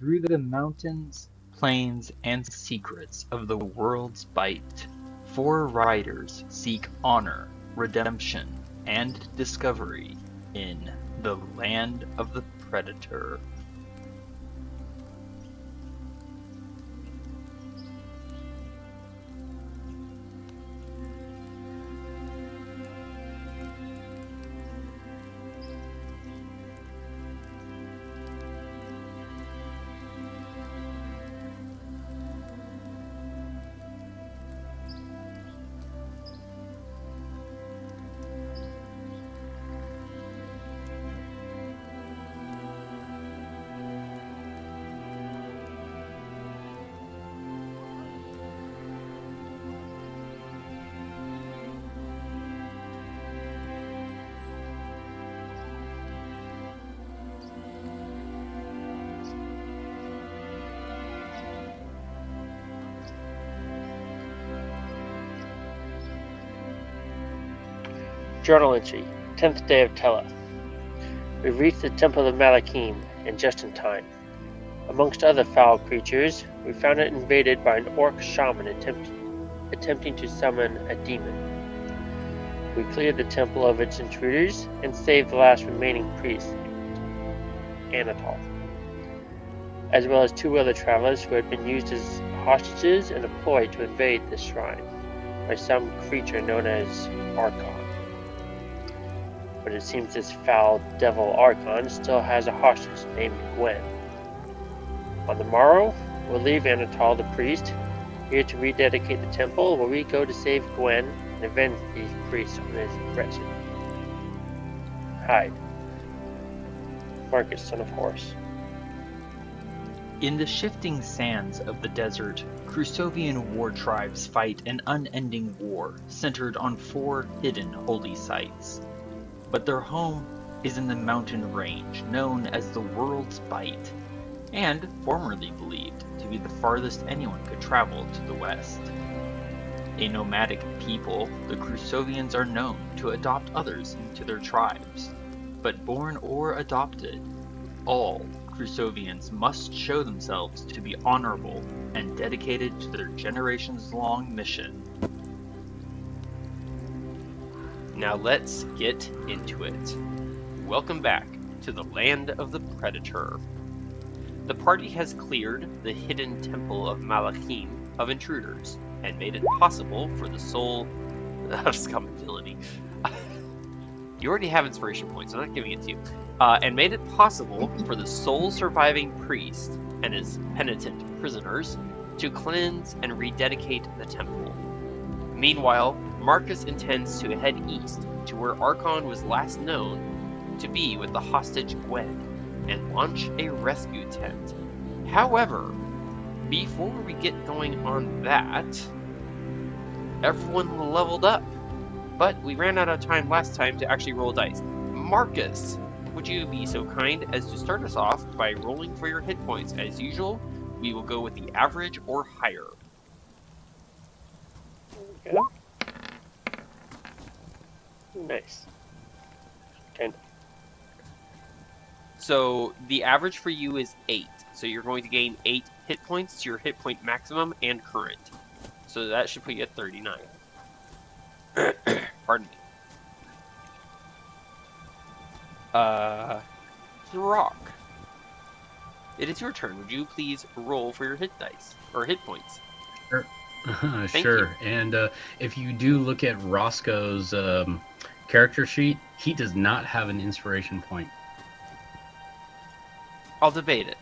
through the mountains, plains, and secrets of the world's bite, 4 riders seek honor, redemption, and discovery in the land of the Predator. Journal entry, 10th day of Tella. We reached the Temple of Malachim, and just in time. Amongst other foul creatures, we found it invaded by an orc shaman attempting to summon a demon. We cleared the temple of its intruders and saved the last remaining priest, Anatol, as well as 2 other travelers who had been used as hostages and deployed to invade this shrine by some creature known as Archon. But it seems this foul devil Archon still has a hostage named Gwen. On the morrow, we'll leave Anatol the priest here to rededicate the temple, where we go to save Gwen and avenge these priests on his wretched. Hide. Marcus, son of Horus. In the shifting sands of the desert, Crusovian war tribes fight an unending war centered on 4 hidden holy sites. But their home is in the mountain range known as the World's Bite, and formerly believed to be the farthest anyone could travel to the west. A nomadic people, the Crusovians are known to adopt others into their tribes, but born or adopted, all Crusovians must show themselves to be honorable and dedicated to their generations-long mission. Now let's get into it. Welcome back to the land of the Predator. The party has cleared the hidden temple of Malachim of intruders and made it possible for the soul of scumability. You already have inspiration points, I'm not giving it to you. And made it possible for the sole surviving priest and his penitent prisoners to cleanse and rededicate the temple. Meanwhile, Marcus intends to head east to where Archon was last known to be with the hostage Gwen and launch a rescue attempt. However, before we get going on that, everyone leveled up, but we ran out of time last time to actually roll dice. Marcus, would you be so kind as to start us off by rolling for your hit points? As usual, we will go with the average or higher. Okay. Nice. 10. So the average for you is 8. So you're going to gain 8 hit points to your hit point maximum and current. So that should put you at 39. Pardon me. Rock. It is your turn. Would you please roll for your hit dice or hit points? Sure. Thank Sure. you. And if you do look at Roscoe's character sheet, he does not have an inspiration point. I'll debate it.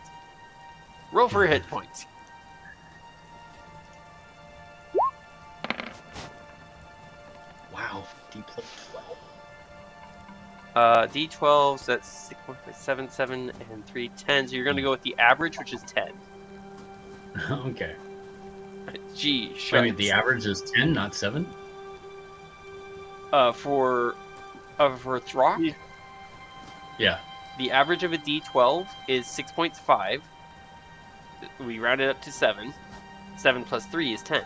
Roll for your hit points. Wow. D+12. D12, so that's 7, 7, and 3, 10. So you're going to go with the average, which is 10. Okay. Gee, I mean, the average is 10, not 7? For Throck, Yeah. the average of a D12 is 6.5. We round it up to 7. 7 plus 3 is 10.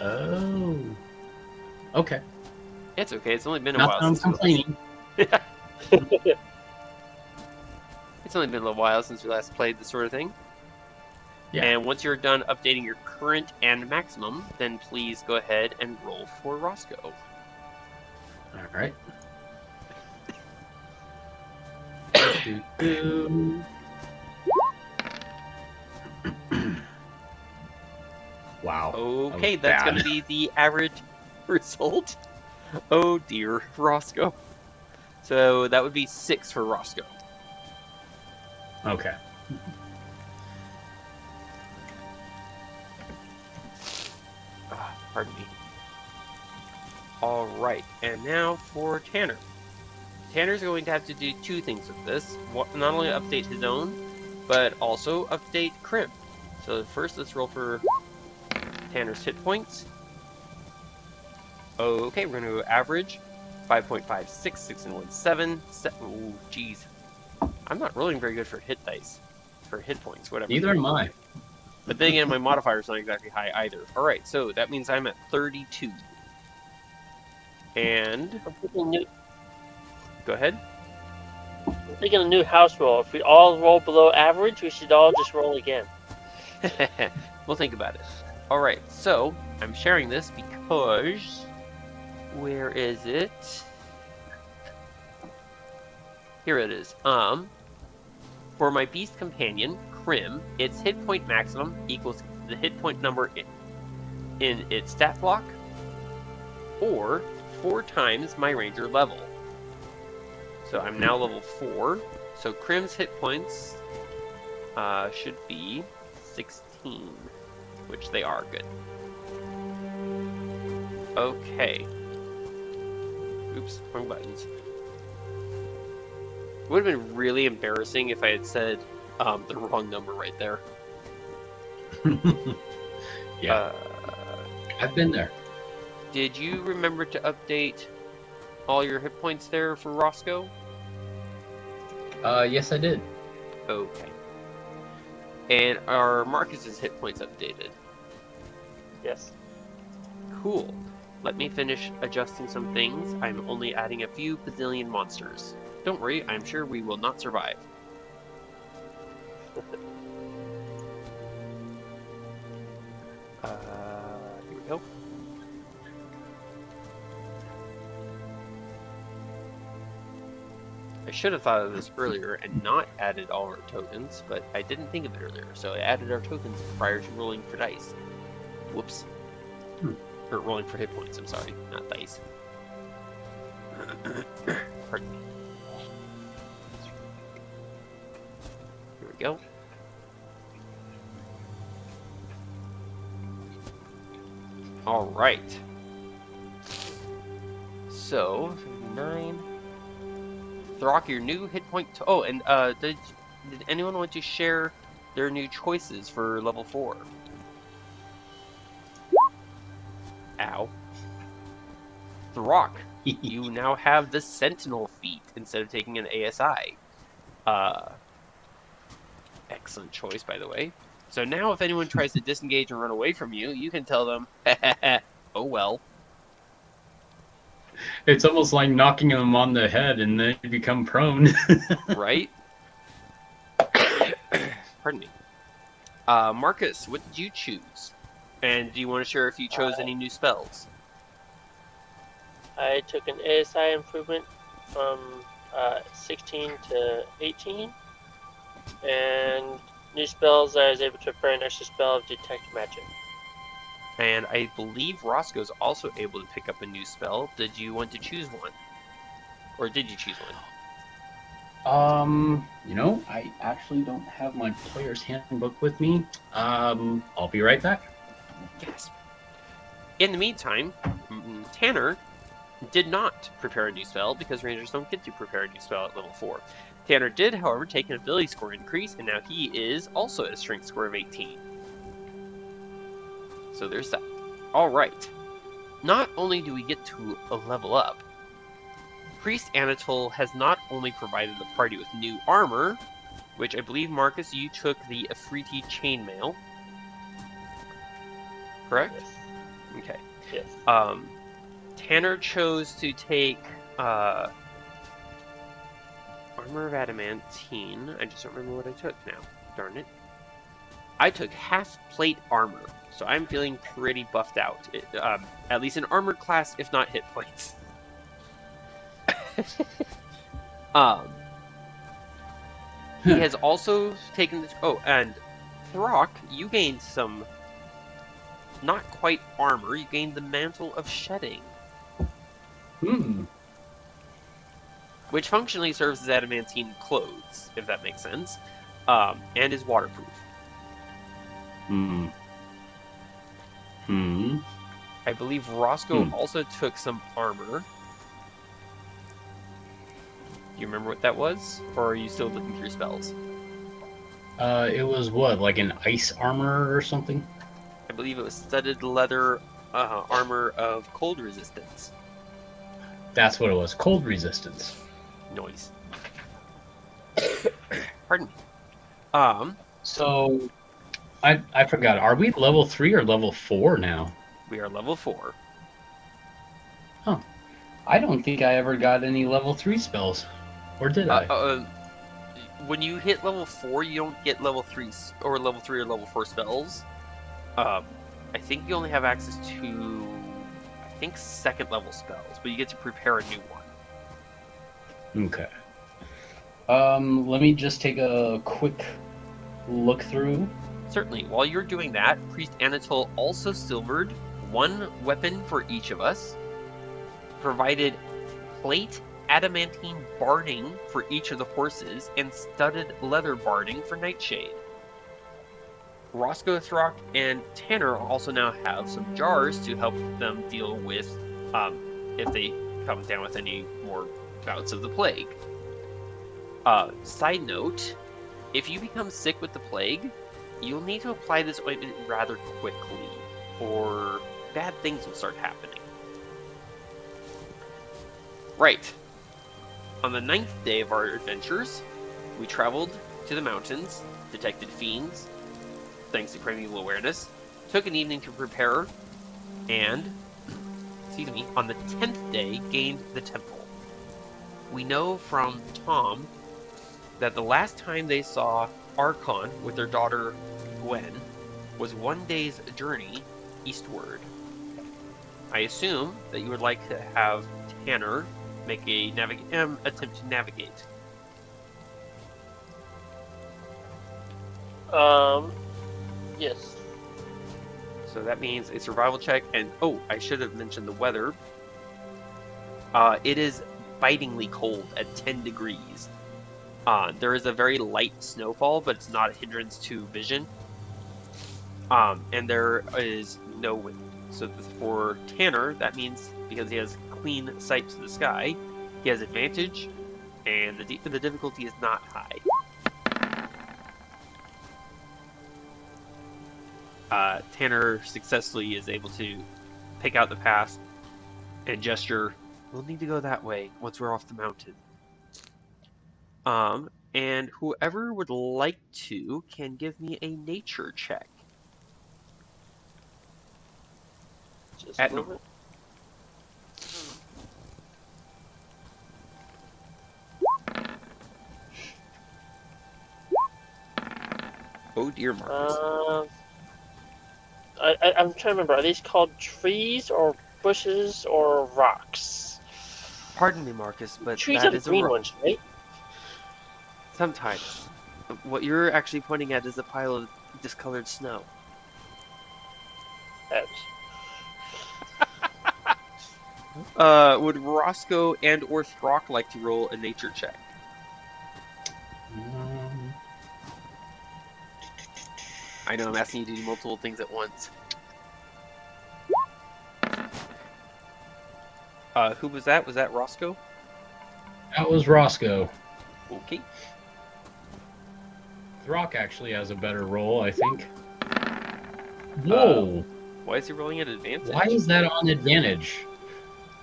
Oh. Okay. It's okay, it's only been a Not while that I'm since we complaining. last- It's only been a little while since we last played this sort of thing. Yeah. And once you're done updating your current and maximum, then please go ahead and roll for Roscoe. All right. Wow. Okay, that was that's bad. going to be the average result. Oh dear, Roscoe. So that would be 6 for Roscoe. Okay. Pardon me. Alright, and now for Tanner. Tanner's going to have to do 2 things with this. Not only update his own, but also update Crim. So first, let's roll for Tanner's hit points. Okay, we're going to go average. 5.56, 6 and 1, 7. Ooh, jeez. I'm not rolling very good for hit dice. For hit points, whatever. Neither am I. But then again, my modifier's not exactly high either. Alright, so that means I'm at 32. And... Go ahead. I'm thinking a new house roll. If we all roll below average, we should all just roll again. We'll think about it. Alright, so I'm sharing this because... Where is it? Here it is. For my beast companion, Crim, its hit point maximum equals the hit point number in its stat block, or 4 times my ranger level. So I'm now level 4. So Crim's hit points should be 16, which they are. Good. Okay. Oops, wrong buttons. It would have been really embarrassing if I had said the wrong number right there. Yeah. I've been there. Did you remember to update all your hit points there for Roscoe? Yes, I did. Okay. And are Marcus's hit points updated? Yes. Cool. Let me finish adjusting some things. I'm only adding a few bazillion monsters. Don't worry, I'm sure we will not survive. Here we go. I should have thought of this earlier and not added all our tokens, but I didn't think of it earlier, so I added our tokens prior to rolling for dice. Whoops. Or rolling for hit points, I'm sorry, not dice. Pardon me. Here we go. Alright. So, 9. Throck, your new hit point. Oh, and did anyone want to share their new choices for level 4? Ow. Throck, you now have the Sentinel feat instead of taking an ASI. Excellent choice, by the way. So now if anyone tries to disengage and run away from you, you can tell them, oh well. It's almost like knocking them on the head and they become prone. Right? Pardon me. Marcus, what did you choose? And do you want to share if you chose any new spells? I took an ASI improvement from 16 to 18. And new spells, I was able to prepare an extra spell of Detect Magic. And I believe Roscoe's also able to pick up a new spell. Did you want to choose one? Or did you choose one? I actually don't have my player's handbook with me. I'll be right back. Yes. In the meantime, Tanner did not prepare a new spell because Rangers don't get to prepare a new spell at level 4. Tanner did, however, take an ability score increase, and now he is also at a strength score of 18. So there's that. Alright. Not only do we get to a level up, Priest Anatole has not only provided the party with new armor, which I believe, Marcus, you took the Afriti chainmail. Correct? Yes. Okay. Yes. Tanner chose to take Armor of adamantine. I just don't remember what I took now. Darn it. I took half plate armor, so I'm feeling pretty buffed out. At least in armor class, if not hit points. He has also taken this. Oh, and Throck, you gained some. Not quite armor. You gained the mantle of shedding. Which functionally serves as adamantine clothes, if that makes sense, and is waterproof. I believe Roscoe also took some armor. Do you remember what that was? Or are you still looking through spells? It was what, like an ice armor or something? I believe it was studded leather armor of cold resistance. That's what it was, cold resistance. Noise. Pardon me. So, I forgot, are we level 3 or level 4 now? We are level 4. Huh. I don't think I ever got any level 3 spells. Or did I? When you hit level 4, you don't get level 3 or level 3 or level 4 spells. I think you only have access to, I think, 2nd level spells, but you get to prepare a new one. Okay. Let me just take a quick look through. Certainly. While you're doing that, Priest Anatole also silvered 1 weapon for each of us, provided plate adamantine barding for each of the horses, and studded leather barding for Nightshade. Roscoe, Throck, and Tanner also now have some jars to help them deal with if they come down with any more bouts of the plague. Side note, if you become sick with the plague, you'll need to apply this ointment rather quickly, or bad things will start happening. Right. On the 9th day of our adventures, we traveled to the mountains, detected fiends, thanks to primeval awareness, took an evening to prepare, and, on the 10th day, gained the temple. We know from Tom that the last time they saw Archon with their daughter Gwen was 1 day's journey eastward. I assume that you would like to have Tanner make a attempt to navigate. Yes. So that means a survival check, and I should have mentioned the weather. It is bitingly cold at 10 degrees. There is a very light snowfall, but it's not a hindrance to vision. And there is no wind. So for Tanner, that means because he has clean sight to the sky, he has advantage, and the difficulty is not high. Tanner successfully is able to pick out the path and gesture, "We'll need to go that way once we're off the mountain." And whoever would like to can give me a nature check. Just At a normal. moment. Oh dear, Marcus. I'm trying to remember. Are these called trees or bushes or rocks? Pardon me, Marcus, but Trees that are the is green a rock. ones, right? Sometimes. What you're actually pointing at is a pile of discolored snow. Would Roscoe and or Throck like to roll a nature check? I know I'm asking you to do multiple things at once. Who was that? Was that Roscoe? That was Roscoe. Okay. Throck actually has a better roll, I think. Whoa! Why is he rolling at advantage? Why is that on advantage?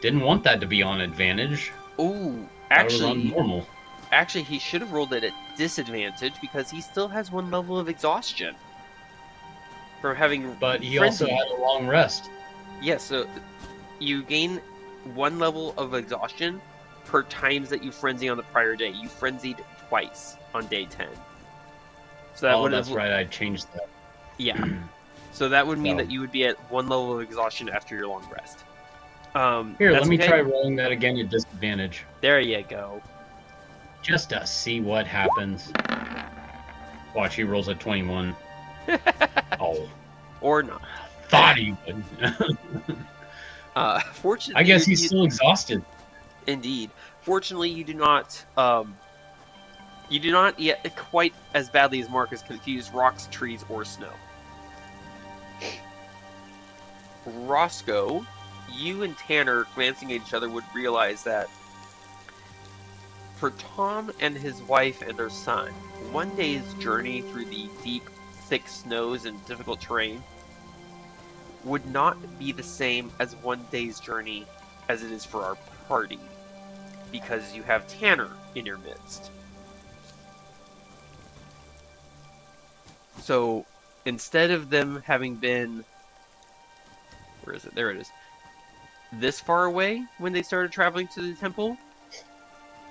Didn't want that to be on advantage. Ooh, That was on normal. actually, he should have rolled it at disadvantage because he still has 1 level of exhaustion from having. But he also frenzy. had a long rest. Yes, so you gain 1 level of exhaustion per times that you frenzy on the prior day. You frenzied twice on day 10. So that would that's right. I changed that. Yeah. So that would mean So- that you would be at 1 level of exhaustion after your long rest. Here, that's let me okay? try rolling that again at disadvantage. There you go. Just to see what happens. Watch, he rolls a 21. Oh. Or not. Thought he would. Fortunately, I guess he's still exhausted. Indeed. Fortunately, you do not yet quite as badly as Marcus confuse rocks, trees, or snow. Roscoe, you and Tanner, glancing at each other, would realize that for Tom and his wife and their son, one day's journey through the deep, thick snows and difficult terrain would not be the same as one day's journey as it is for our party, because you have Tanner in your midst. So instead of them having been, where is it? There it is. This far away when they started traveling to the temple,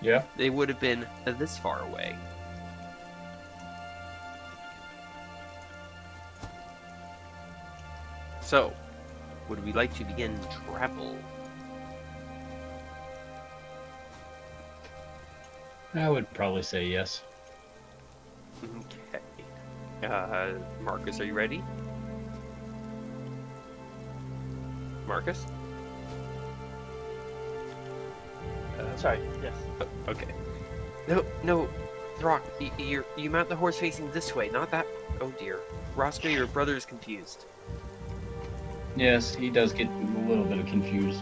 Yeah. they would have been this far away. So, would we like to begin travel? I would probably say yes. Okay. Marcus, are you ready? Marcus? Sorry, yes. Okay. No, Throck, you mount the horse facing this way, not that. Oh dear. Roscoe, your brother is confused. Yes, he does get a little bit of confused.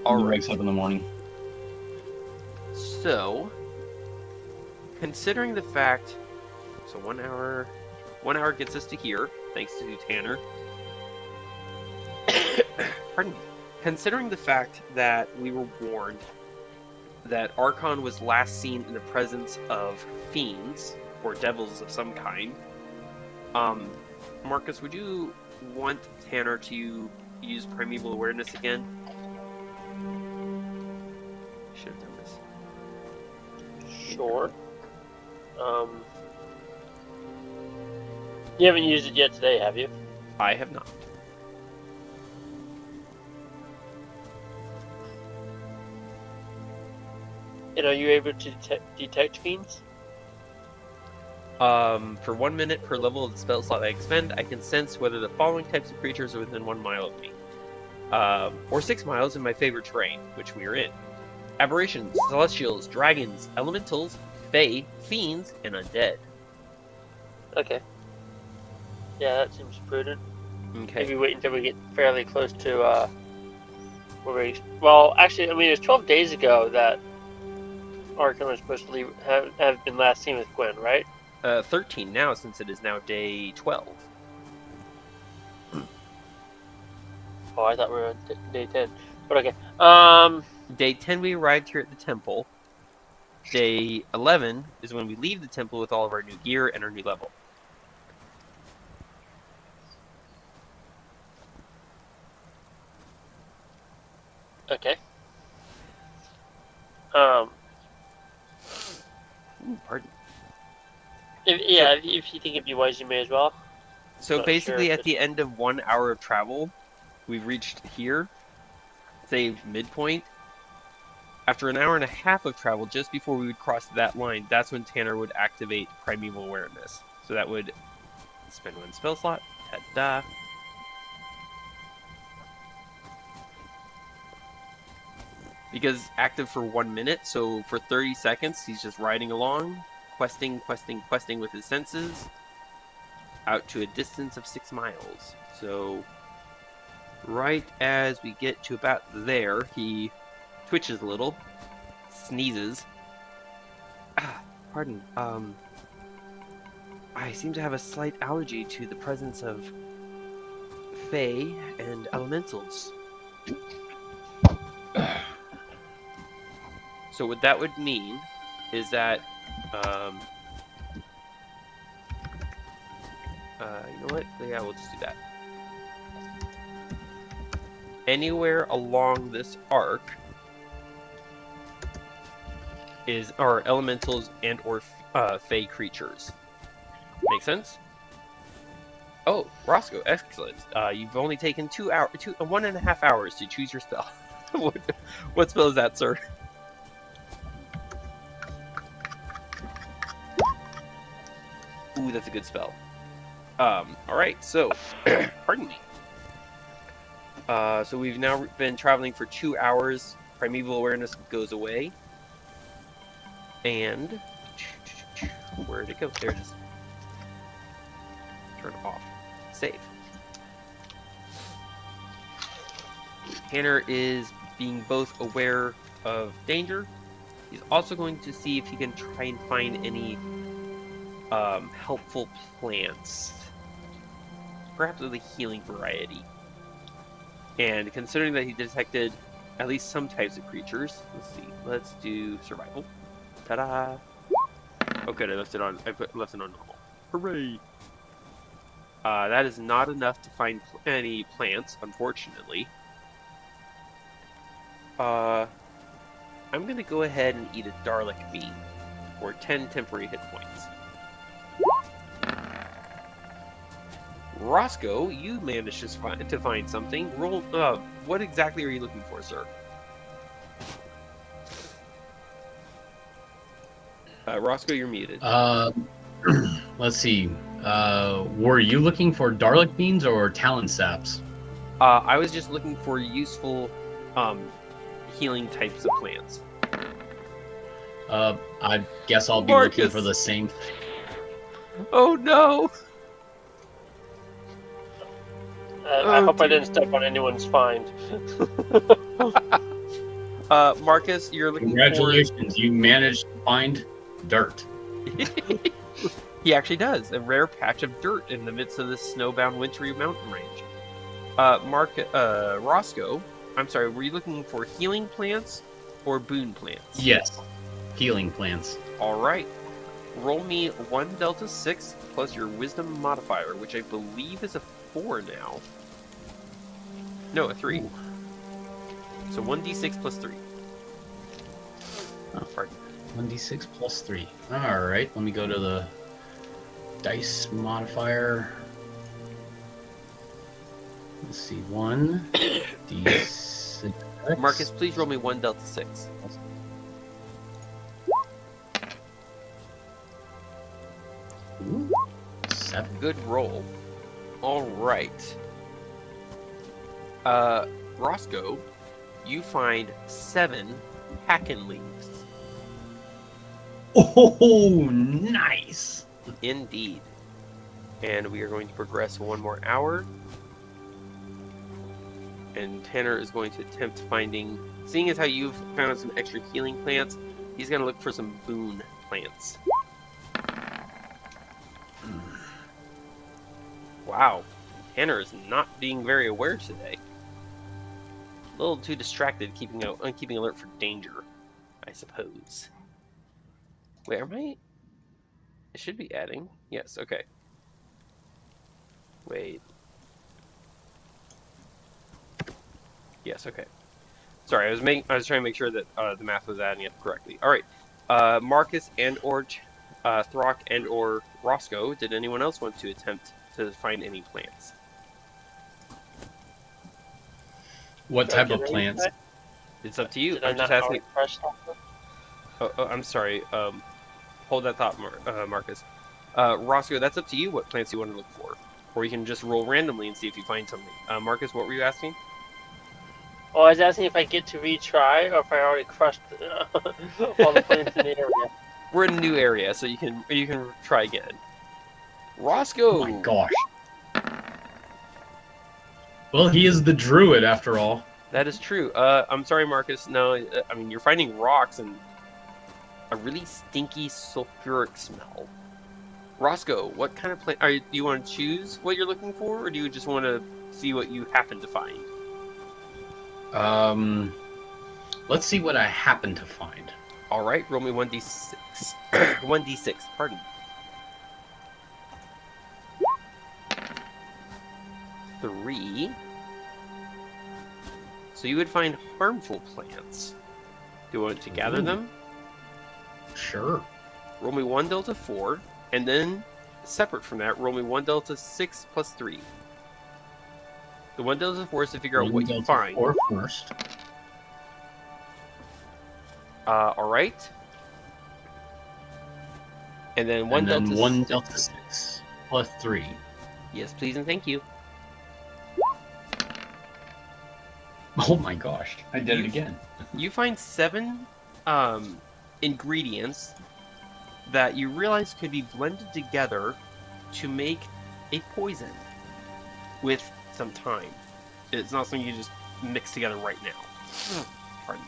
All He right. wakes up in the morning. So, considering the fact, so 1 hour gets us to here, thanks to Tanner. Pardon me. Considering the fact that we were warned that Archon was last seen in the presence of fiends, or devils of some kind, Marcus, would you want Tanner to use primeval awareness again? Should have done this. Sure. You haven't used it yet today, have you? I have not. And are you able to detect fiends? For 1 minute per level of the spell slot I expend, I can sense whether the following types of creatures are within 1 mile of me. Or 6 miles in my favorite terrain, which we are in. Aberrations, celestials, dragons, elementals, fae, fiends, and undead. Okay. Yeah, that seems prudent. Okay. Maybe wait until we get fairly close to where we. Well, actually, I mean, it was 12 days ago that Archon was supposed to leave, have been last seen with Gwen, right? 13 now, since it is now day 12. Oh, I thought we were on day 10. But okay. Day 10 we arrived here at the temple. Day 11 is when we leave the temple with all of our new gear and our new level. Okay. Ooh, pardon. If you think it'd be wise, you may as well. So Not basically, sure at if the end of 1 hour of travel, we've reached here, say midpoint. After an hour and a half of travel, just before we would cross that line, that's when Tanner would activate Primeval Awareness. So that would spend 1 spell slot. Ta-da! Because active for 1 minute, so for 30 seconds, he's just riding along, questing with his senses, out to a distance of 6 miles. So, right as we get to about there, he twitches a little, sneezes. Pardon, I seem to have a slight allergy to the presence of fae and elementals. So what that would mean is that, you know what? Yeah, we'll just do that. Anywhere along this arc, are elementals and or fey creatures. Make sense? Oh, Roscoe, excellent. You've only taken 1.5 hours to choose your spell. What spell is that, sir? Ooh, that's a good spell. Alright, so, pardon me. So we've now been traveling for 2 hours. Primeval awareness goes away. And, where'd it go? There it is. Turn off. Save. Tanner is being both aware of danger. He's also going to see if he can try and find any helpful plants, perhaps of the healing variety. And considering that he detected at least some types of creatures, let's see. Let's do survival. Ta-da! Oh, good. I left it on normal. Hooray! That is not enough to find any plants, unfortunately. I'm gonna go ahead and eat a Dalek bean for 10 temporary hit points. Roscoe, you managed to find something. Roll. What exactly are you looking for, sir? Roscoe, you're muted. Let's see. Were you looking for Dalek beans or Talon saps? I was just looking for useful healing types of plants. I guess I'll be Marcus. looking for the same thing. Oh no! I hope I didn't step on anyone's find. Marcus, you're looking Congratulations, you managed to find dirt. He actually does. A rare patch of dirt in the midst of this snowbound wintry mountain range. Roscoe, I'm sorry, were you looking for healing plants or boon plants? Yes, healing plants. Alright. Roll me 1 Delta 6 plus your wisdom modifier, which I believe is a 4 now. No, a 3. Ooh. So 1d6 plus 3. Oh, pardon. 1d6 plus 3. Alright, let me go to the dice modifier. Let's see, 1d6. Marcus, please roll me 1 Delta 6. Ooh, 7. Good roll. Alright. Roscoe, you find 7 Hacken leaves. Oh, nice! Indeed. And we are going to progress 1 more hour. And Tanner is going to attempt finding, seeing as how you've found some extra healing plants, he's going to look for some boon plants. Wow, Tanner is not being very aware today. A little too distracted, keeping alert for danger, I suppose. Wait, am I? It should be adding. Yes, okay. Wait. Yes, okay. Sorry, I was trying to make sure that the math was adding up correctly. All right, Marcus and or Throck and or Roscoe. Did anyone else want to attempt to find any plants? What type of plants? It's up to you. Did I'm just asking. Oh, I'm sorry. Hold that thought, Marcus. Roscoe, that's up to you. What plants you want to look for, or you can just roll randomly and see if you find something. Marcus, what were you asking? Oh, I was asking if I get to retry or if I already crushed all the plants in the area. We're in a new area, so you can try again. Roscoe. Oh my gosh. Well, he is the druid after all. That is true. I'm sorry, Marcus. No, I mean you're finding rocks and a really stinky sulfuric smell. Roscoe, what kind of plant? Do you want to choose what you're looking for, or do you just want to see what you happen to find? Let's see what I happen to find. All right, roll me 1d6. 1d6. Pardon. 3. So you would find harmful plants. Do you want to gather them? Sure. Roll me 1 delta 4, and then separate from that, roll me 1 delta 6 plus 3. The 1 delta 4 is to figure out what you find. 4 first. Alright. And then 1 delta 1 delta 6 plus 3. Yes, please and thank you. Oh my gosh, I did it again. You find 7 ingredients that you realize could be blended together to make a poison with some time. It's not something you just mix together right now. Pardon.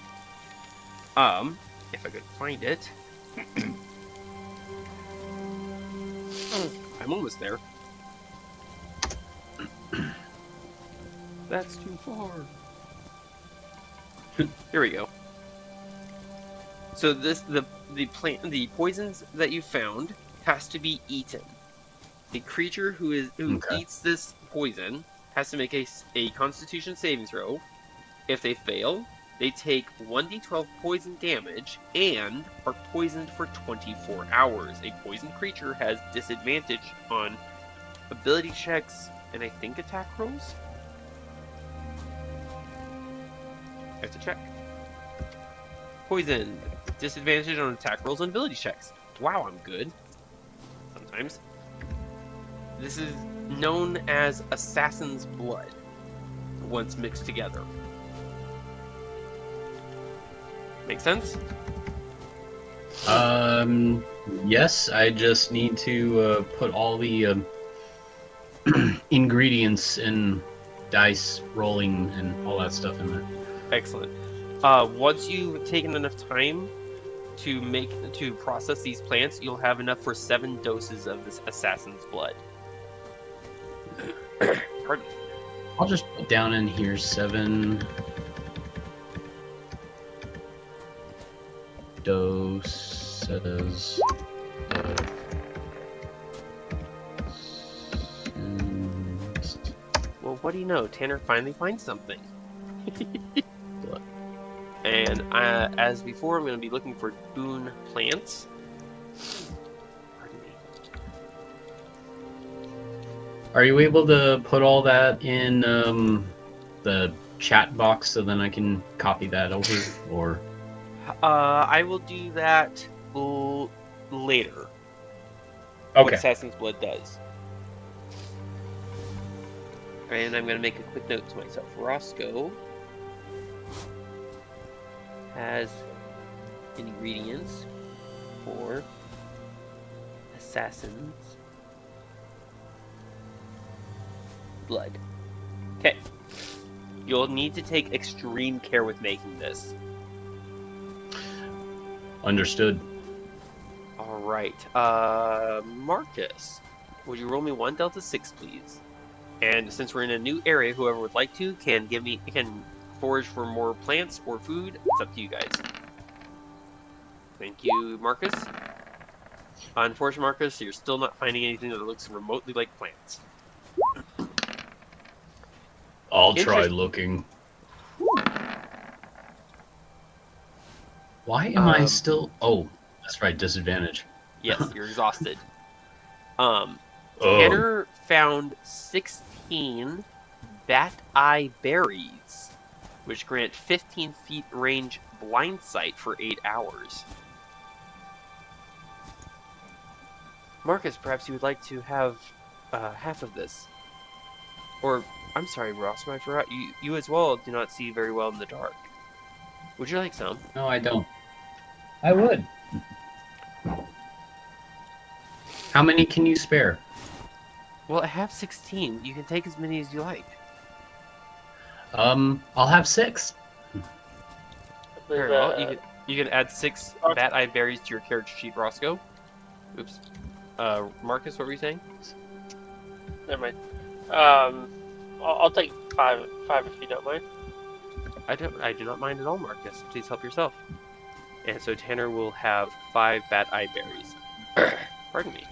If I could find it. I'm almost there. That's too far. Here we go. So the poisons that you found has to be eaten. A creature who eats this poison has to make a Constitution saving throw. If they fail, they take 1d12 poison damage and are poisoned for 24 hours. A poisoned creature has disadvantage on ability checks and I think attack rolls. I have to check. Poisoned. Disadvantage on attack rolls and ability checks. Wow, I'm good. Sometimes. This is known as Assassin's Blood once mixed together. Make sense? Yes, I just need to put all the ingredients and dice rolling and all that stuff in there. Excellent. Once you've taken enough time to process these plants, you'll have enough for 7 doses of this Assassin's Blood. Pardon? I'll just put down in here 7 doses of Well, what do you know? Tanner finally finds something. And as before, I'm going to be looking for boon plants. Pardon me. Are you able to put all that in the chat box so then I can copy that over? Or I will do that later. okay. What Assassin's Blood does. And I'm going to make a quick note to myself. Roscoe has ingredients for Assassin's Blood. Okay. You'll need to take extreme care with making this. Understood. Alright. Marcus, would you roll me 1 delta 6, please? And since we're in a new area, whoever would like to can forage for more plants or food. It's up to you guys. Thank you, Marcus. Unfortunately, Marcus, you're still not finding anything that looks remotely like plants. I'll try looking. Why am I still... Oh, that's right, disadvantage. Yes, you're exhausted. Tanner found 16 bat-eye berries, which grant 15 feet range blind sight for 8 hours. Marcus, perhaps you would like to have half of this. Or, I'm sorry, Ross, I forgot, you as well do not see very well in the dark. Would you like some? No, I don't. I would. How many can you spare? Well, I have 16. You can take as many as you like. I'll have 6. Very well. You can add 6 bat-eye berries to your character sheet, Roscoe. Oops. Marcus, what were you saying? Never mind. I'll take 5 if you don't mind. I do not mind at all, Marcus. Please help yourself. And so Tanner will have 5 bat-eye berries. Pardon me.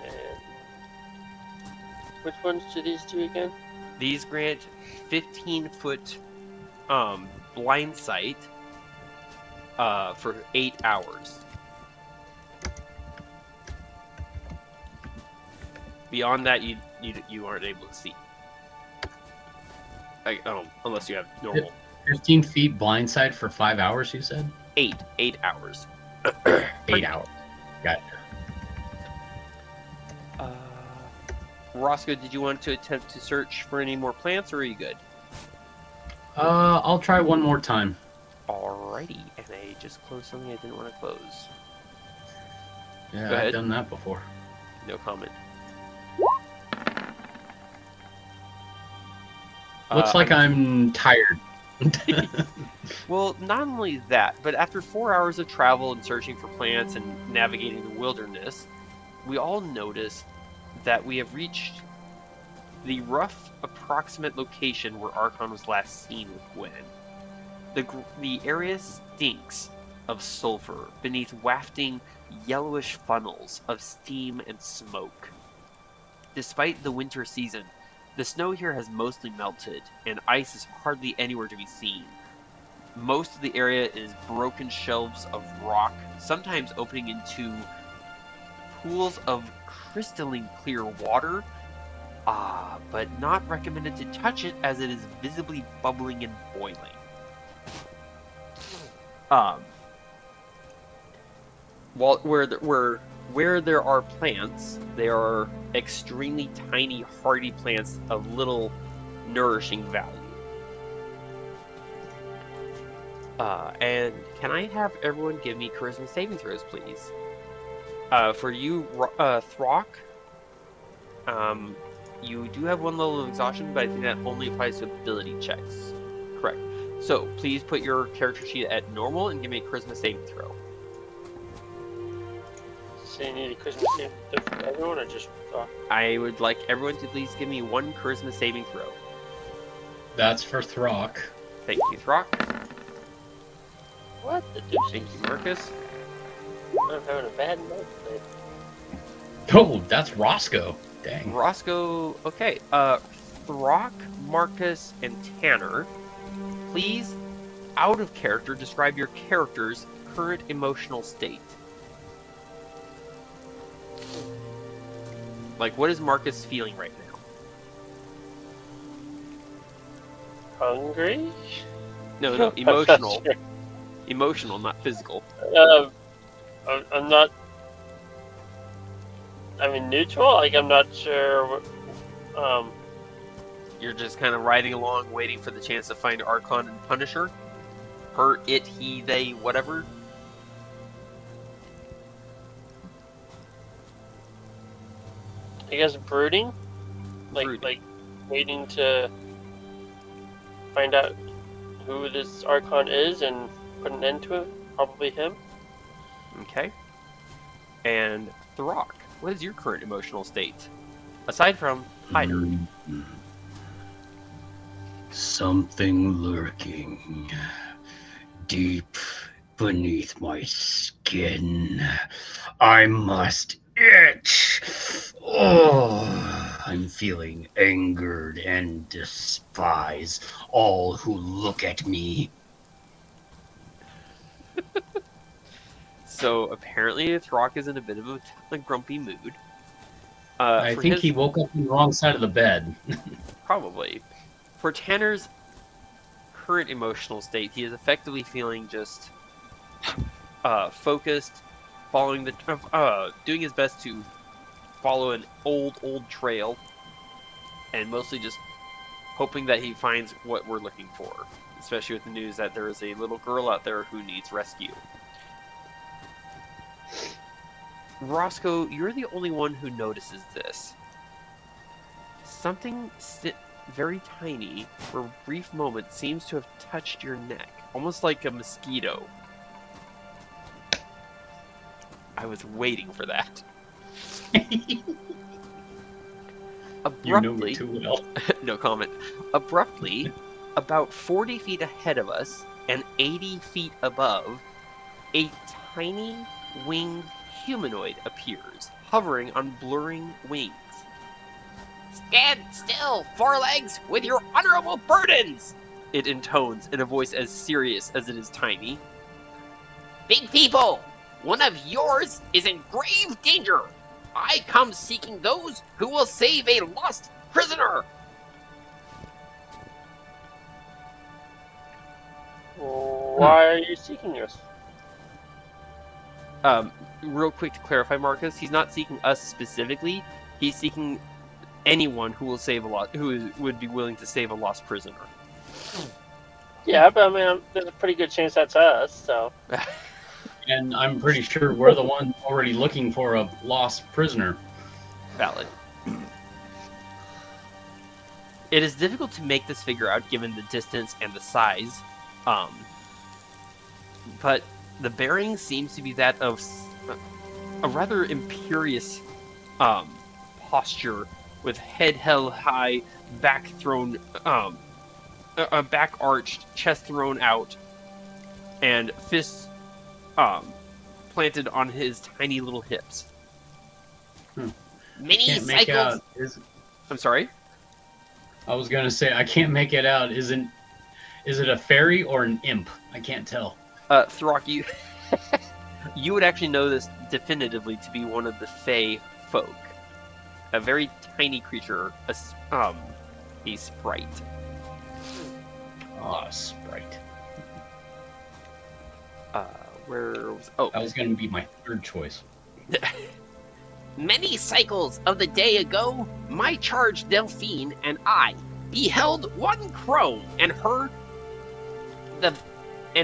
And which ones do these do again? These grant 15-foot blind sight for 8 hours. Beyond that, you aren't able to see. Unless you have normal. 15 feet blindside for 5 hours, you said? 8 hours. 8 hours. Gotcha. Roscoe, did you want to attempt to search for any more plants, or are you good? I'll try one more time. Alrighty, and I just closed something I didn't want to close. Yeah, Go ahead. I've done that before. No comment. Looks like I'm tired. Well, not only that, but after 4 hours of travel and searching for plants and navigating the wilderness, we all notice that we have reached the rough approximate location where Archon was last seen with Gwen. The area stinks of sulfur beneath wafting yellowish funnels of steam and smoke. Despite the winter season, the snow here has mostly melted, and ice is hardly anywhere to be seen. Most of the area is broken shelves of rock, sometimes opening into pools of crystalline clear water, but not recommended to touch it as it is visibly bubbling and boiling. Where there are plants, there are extremely tiny, hardy plants of little nourishing value. And can I have everyone give me charisma saving throws, please? For you, Throck, you do have 1 level of exhaustion, but I think that only applies to ability checks. Correct. So please put your character sheet at normal and give me a charisma saving throw. So you need a charisma saving throw for everyone, or just Throck? I would like everyone to please give me 1 charisma saving throw. That's for Throck. Thank you, Throck. What the deuce? Thank you, Marcus. I'm having a bad night today. Oh, that's Roscoe. Dang. Roscoe, okay. Throck, Marcus, and Tanner, please, out of character, describe your character's current emotional state. Like, what is Marcus feeling right now? Hungry? No, emotional. Emotional, not physical. I'm not. I mean, neutral. Like, I'm not sure. You're just kind of riding along, waiting for the chance to find Archon and Punisher. Her, it, he, they, whatever. I guess brooding. Like waiting to find out who this Archon is and put an end to it. Probably him. Okay. And Throck, what is your current emotional state? Aside from tired. Something lurking deep beneath my skin. I must itch. Oh, I'm feeling angered and despise all who look at me. So apparently Throck is in a bit of a grumpy mood. I think he woke up on the wrong side of the bed. Probably. For Tanner's current emotional state, he is effectively feeling just focused, following doing his best to follow an old trail, and mostly just hoping that he finds what we're looking for, especially with the news that there is a little girl out there who needs rescue. Roscoe, you're the only one who notices this. Something very tiny, for a brief moment, seems to have touched your neck, almost like a mosquito. I was waiting for that. Abruptly, You know me too well. no comment. Abruptly, about 40 feet ahead of us and 80 feet above, a tiny winged humanoid appears, hovering on blurring wings. "Stand still, forelegs, with your honorable burdens!" it intones in a voice as serious as it is tiny. Big people, one of yours is in grave danger. I come seeking those who will save a lost prisoner. Why are you seeking us? Real quick to clarify, Marcus, he's not seeking us specifically. He's seeking anyone who will would be willing to save a lost prisoner. Yeah, but I mean, there's a pretty good chance that's us, so. And I'm pretty sure we're the one already looking for a lost prisoner. Valid. It is difficult to make this figure out given the distance and the size, but the bearing seems to be that of a rather imperious posture, with head held high, back thrown, back arched, chest thrown out, and fists planted on his tiny little hips. Many Can't make cycles. out. I'm sorry. I was gonna say I can't make it out. Is it a fairy or an imp? I can't tell. Throck, you would actually know this definitively to be one of the Fey folk. A very tiny creature, a sprite. Ah, sprite. Where was... That was gonna be my third choice. Many cycles of the day ago, my charge Delphine and I beheld one crone and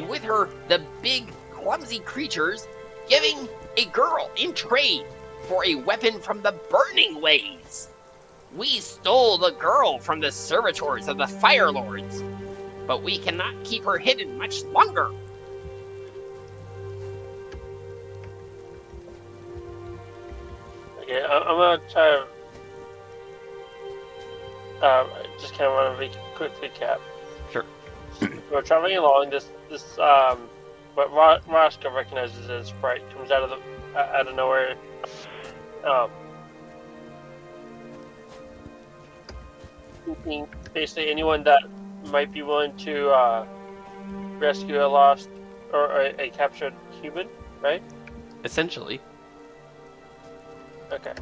with her the big clumsy creatures giving a girl in trade for a weapon from the burning ways. We stole the girl from the servitors of the Fire Lords, but we cannot keep her hidden much longer. Okay, I'm gonna try to just kind of run a quick recap. Sure. We're traveling along. This what Roscoe recognizes as sprite comes out of nowhere. Basically, anyone that might be willing to rescue a lost or a captured human, right? Essentially. Okay.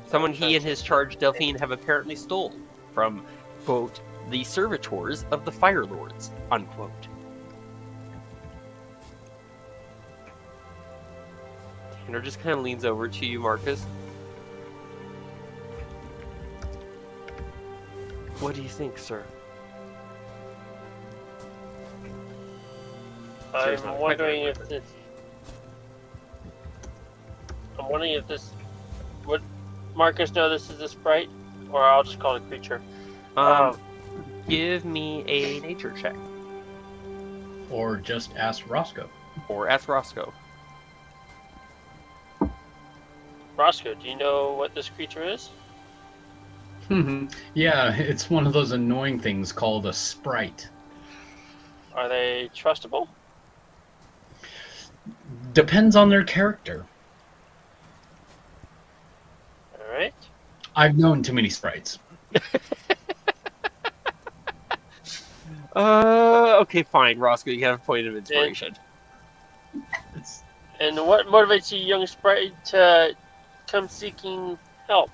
Someone he and his charge Delphine have apparently stolen from, quote, the servitors of the Fire Lords, unquote. Tanner just kind of leans over to you, Marcus. What do you think, sir? I'm wondering if this would Marcus know this is a sprite, or I'll just call it a creature. Give me a nature check. Or just ask Roscoe. Or ask Roscoe. Roscoe, do you know what this creature is? Yeah, it's one of those annoying things called a sprite. Are they trustable? Depends on their character. Alright. I've known too many sprites. Okay, fine, Roscoe, you have a point of inspiration. And what motivates you, young sprite, to come seeking help?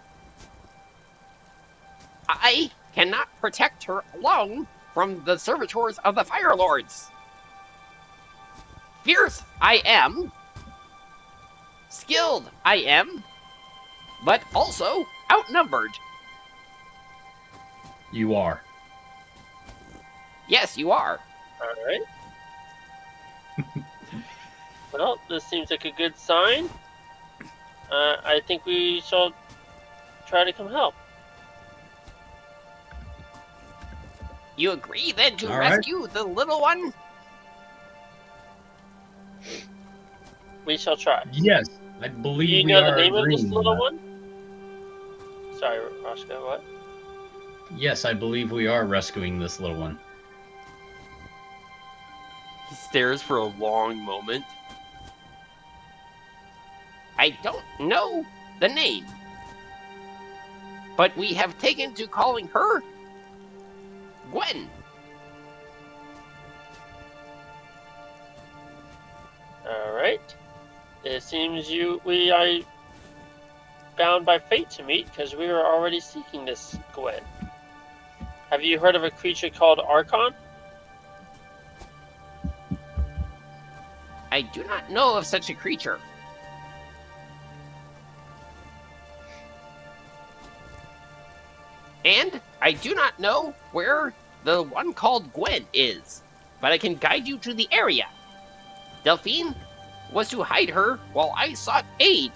I cannot protect her alone from the servitors of the Fire Lords. Fierce I am. Skilled I am. But also outnumbered. You are. Yes, you are. Alright. Well, this seems like a good sign. I think we shall try to come help. You agree then to All right. rescue the little one? We shall try. Yes, I Do believe you we know are the name of this agreeing little on that. one? Sorry, Roscoe, what? Yes, I believe we are rescuing this little one. He stares for a long moment. I don't know the name, but we have taken to calling her Gwen. It seems we are bound by fate to meet because we were already seeking this Gwen. Have you heard of a creature called Archon? I do not know of such a creature. And I do not know where the one called Gwen is, but I can guide you to the area. Delphine was to hide her while I sought aid.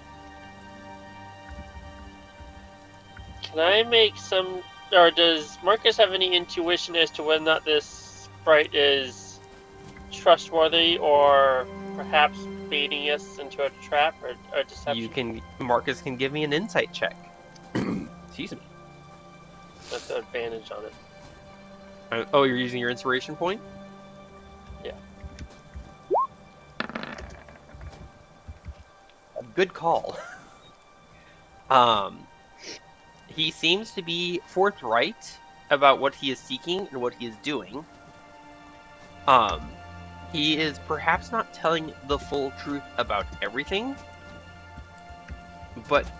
Can I make some, or does Marcus have any intuition as to whether or not this sprite is trustworthy or perhaps baiting us into a trap or deception? Marcus can give me an insight check. Excuse me. That's the advantage on it. Oh, you're using your inspiration point? Yeah. Good call. He seems to be forthright about what he is seeking and what he is doing. He is perhaps not telling the full truth about everything, but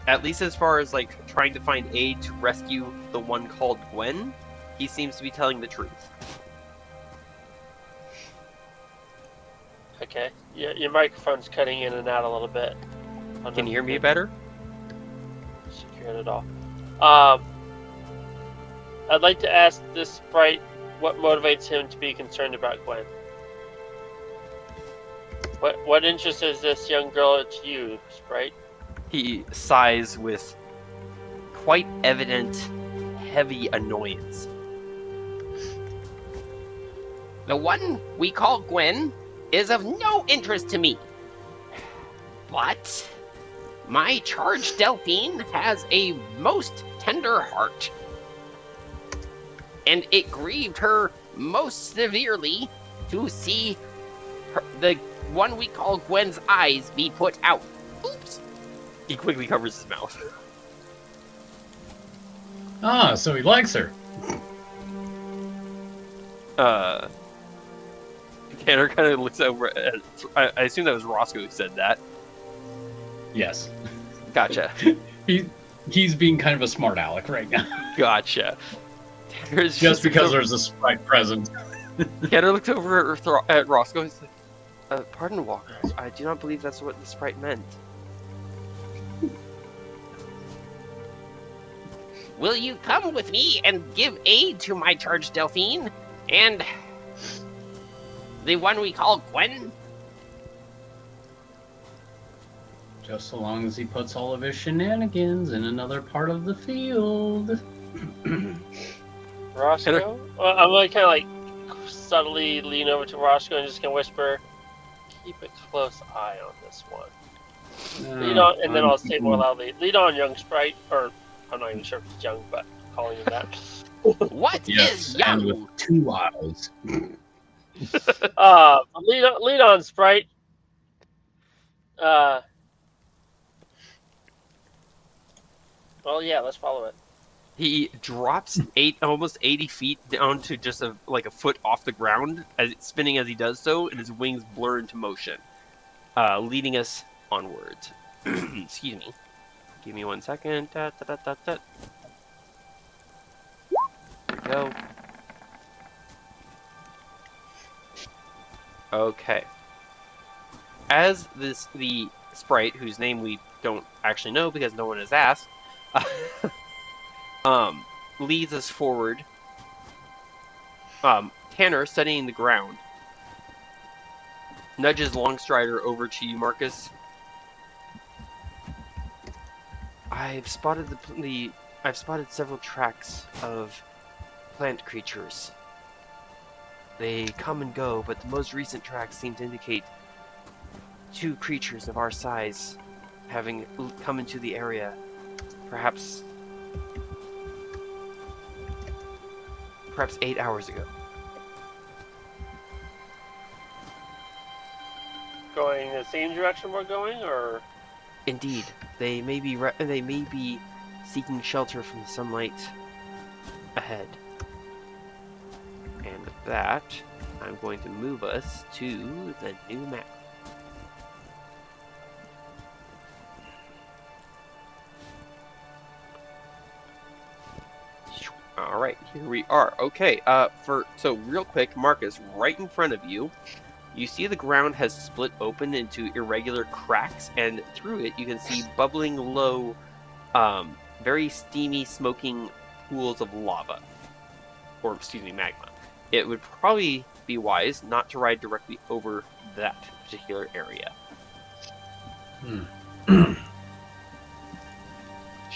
at least as far as like trying to find aid to rescue the one called Gwen, he seems to be telling the truth. Okay. Your microphone's cutting in and out a little bit. Can you hear me better? Securing it all. I'd like to ask this sprite what motivates him to be concerned about Gwen. What interest is this young girl to you, sprite? He sighs with quite evident, heavy annoyance. The one we call Gwen is of no interest to me. But my charge Delphine has a most tender heart. And it grieved her most severely to see the one we call Gwen's eyes be put out. Oops. He quickly covers his mouth. Ah, so he likes her. Tanner kind of looks over at, I assume that was Roscoe who said that. Yes. Gotcha. He's being kind of a smart aleck right now. Gotcha. Tanner's just because there's a sprite present. Tanner looked over at Roscoe and said, pardon, Walker, I do not believe that's what the sprite meant. Will you come with me and give aid to my charge Delphine and the one we call Gwen? Just so long as he puts all of his shenanigans in another part of the field. Roscoe? Well, I'm gonna kind of like subtly lean over to Roscoe and just gonna whisper, keep a close eye on this one. Lead on, and then I'll say more loudly, lead on, young sprite, or I'm not even sure if it's young, but calling him that. What is young? And with 2 eyes. Lead on, sprite. Well, yeah, let's follow it. He drops almost 80 feet down to just a foot off the ground, spinning as he does so, and his wings blur into motion, leading us onwards. Excuse me. Give me 1 second. There we go. Okay. As the sprite, whose name we don't actually know because no one has asked, leads us forward. Tanner, studying the ground, nudges Longstrider over to you, Marcus. I've spotted several tracks of plant creatures. They come and go, but the most recent tracks seem to indicate 2 creatures of our size having come into the area. Perhaps 8 hours ago. Going the same direction we're going, or? Indeed, they may be seeking shelter from the sunlight ahead. And with that, I'm going to move us to the new map. All right, here we are. Okay, so real quick, Marcus, right in front of you, you see the ground has split open into irregular cracks, and through it you can see bubbling low, very steamy, smoking pools of lava, or excuse me, magma. It would probably be wise not to ride directly over that particular area.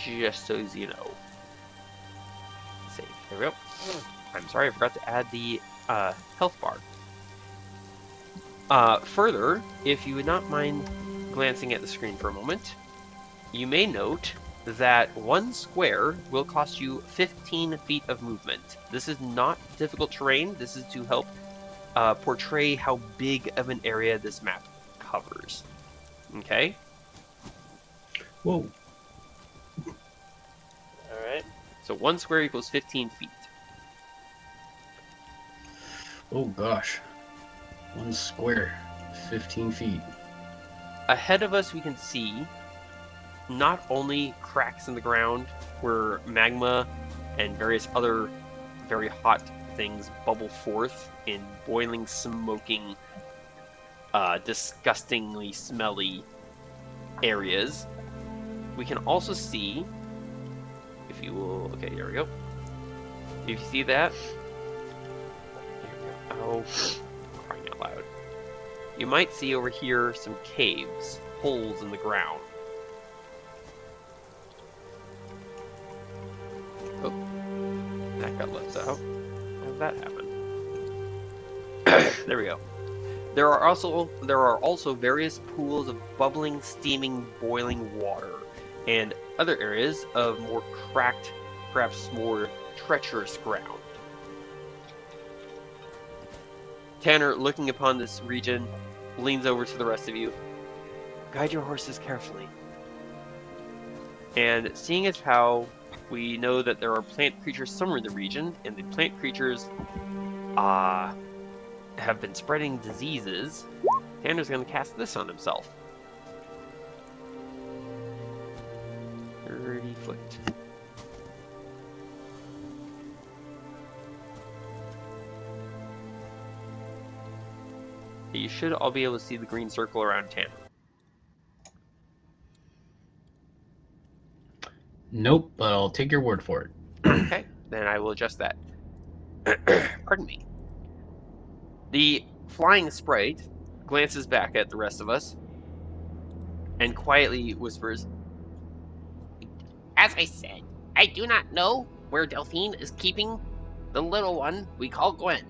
Just so you know. Save. There we go. I'm sorry, I forgot to add the health bar. Further, if you would not mind glancing at the screen for a moment, you may note that 1 square will cost you 15 feet of movement. This is not difficult terrain. This is to help portray how big of an area this map covers. Okay? Whoa. Alright. So 1 square equals 15 feet. Oh gosh. 1 square, 15 feet. Ahead of us, we can see not only cracks in the ground where magma and various other very hot things bubble forth in boiling, smoking, disgustingly smelly areas. We can also see, if you will, okay, here we go. If you see that, oh, crying out loud. You might see over here some caves, holes in the ground. Oh, that got left out. How did that happen? There we go. There are also various pools of bubbling, steaming, boiling water, and other areas of more cracked, perhaps more treacherous ground. Tanner, looking upon this region, leans over to the rest of you. Guide your horses carefully. And seeing as how we know that there are plant creatures somewhere in the region, and the plant creatures have been spreading diseases, Tanner's going to cast this on himself. 30 foot. You should all be able to see the green circle around Tanner. Nope, but I'll take your word for it. Okay, then I will adjust that. Pardon me. The flying sprite glances back at the rest of us and quietly whispers, As I said, I do not know where Delphine is keeping the little one we call Gwen.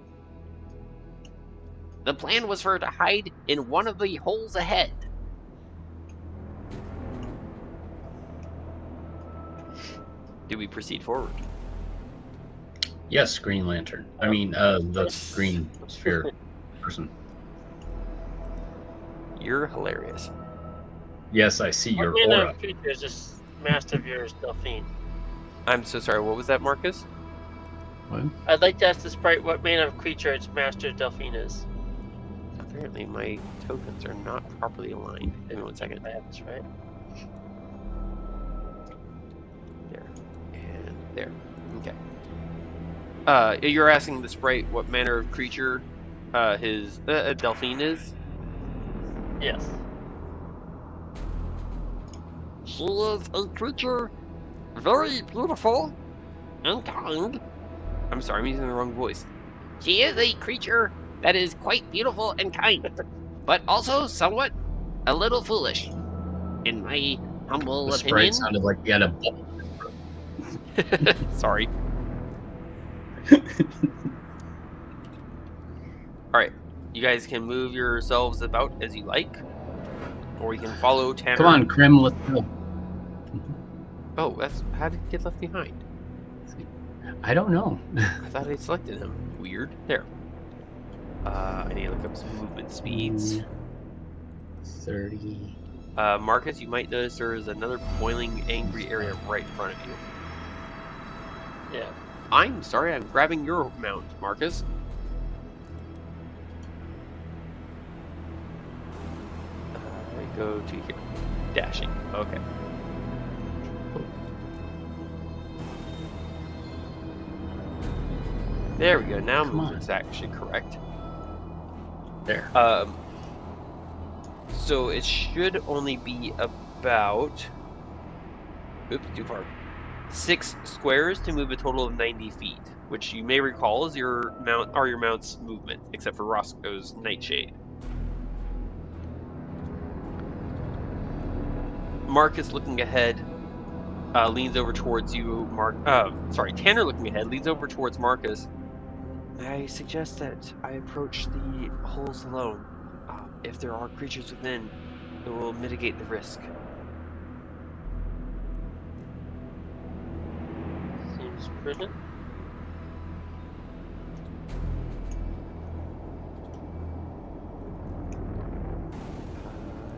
The plan was for her to hide in one of the holes ahead. do we proceed forward? Yes, Green Lantern. I mean, the green sphere person. You're hilarious. Yes, I see your What aura. creature is this master of yours, Delphine? I'm so sorry, what was that, Marcus? What? I'd like to ask the sprite what manner of creature its master Delphine is. Apparently my tokens are not properly aligned. Give me 1 second. I have this right. There. And there. Okay. You're asking the sprite what manner of creature his Delphine is? Yes. She is a creature very beautiful and kind. I'm sorry, I'm using the wrong voice. She is a creature that is quite beautiful and kind, but also somewhat a little foolish, in my humble The opinion. sprite sounded like he had a bubble. Sorry. Alright, you guys can move yourselves about as you like, or you can follow Tanner. Come on, Krim, let's go. Oh, that's how did he get left behind? I don't know. I thought I selected him. Weird. There. I need to look up some movement speeds. 30. Marcus, you might notice there is another boiling, angry area right in front of you. Yeah. I'm sorry, I'm grabbing your mount, Marcus. Go to here. Dashing. Okay. There we go. Now Come on. movement's actually correct. There. So it should only be about... Oops, too far. 6 squares to move a total of 90 feet, which you may recall is your mount's movement, except for Roscoe's Nightshade. Marcus looking ahead leans over towards you. Tanner looking ahead leans over towards Marcus. I suggest that I approach the holes alone. If there are creatures within, it will mitigate the risk. Seems prudent.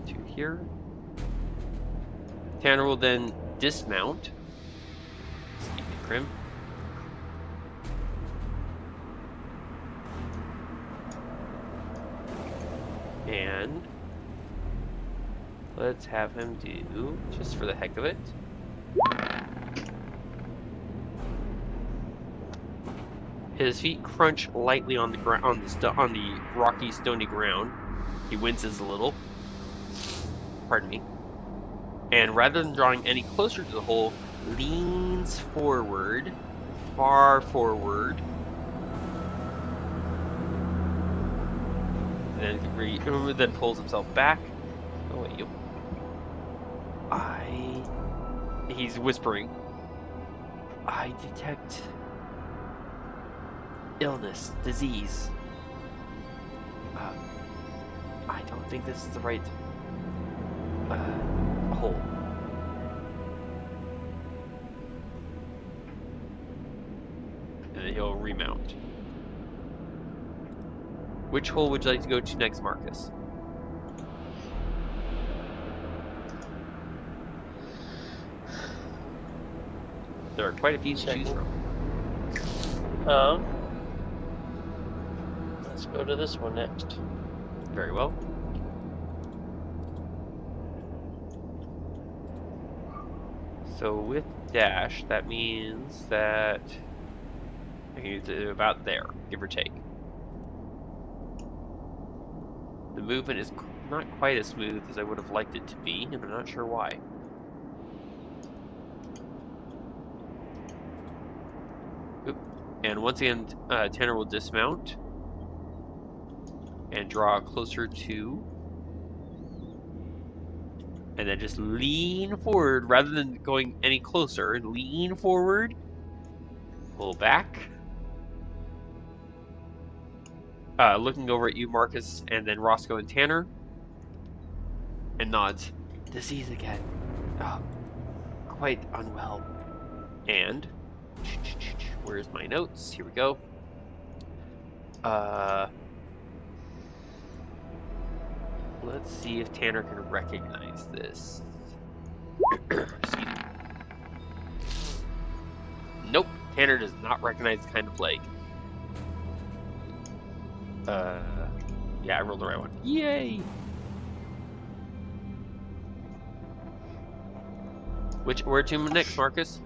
To here. Tanner will then dismount. Excuse me, Crim. And let's have him do, just for the heck of it, his feet crunch lightly on the ground, on the rocky, stony ground. He winces a little. Pardon me. And rather than drawing any closer to the hole, leans forward, far forward. And then pulls himself back. Oh wait, he's whispering. I detect illness, disease. I don't think this is the right hole. And then he'll remount. Which hole would you like to go to next, Marcus? There are quite a few to choose from. Let's go to this one next. Very well. So with dash, that means that I can use it about there, give or take. The movement is not quite as smooth as I would have liked it to be, and I'm not sure why. Oop. And once again, Tanner will dismount and draw closer to, and then just lean forward rather than going any closer. Lean forward, pull back. Looking over at you, Marcus, and then Roscoe and Tanner, and nods. Disease again. Quite unwell. And where's my notes? Here we go. Let's see if Tanner can recognize this. Excuse me. Nope, Tanner does not recognize the kind of plague. Yeah, I rolled the right one. Yay! Where to next, Marcus?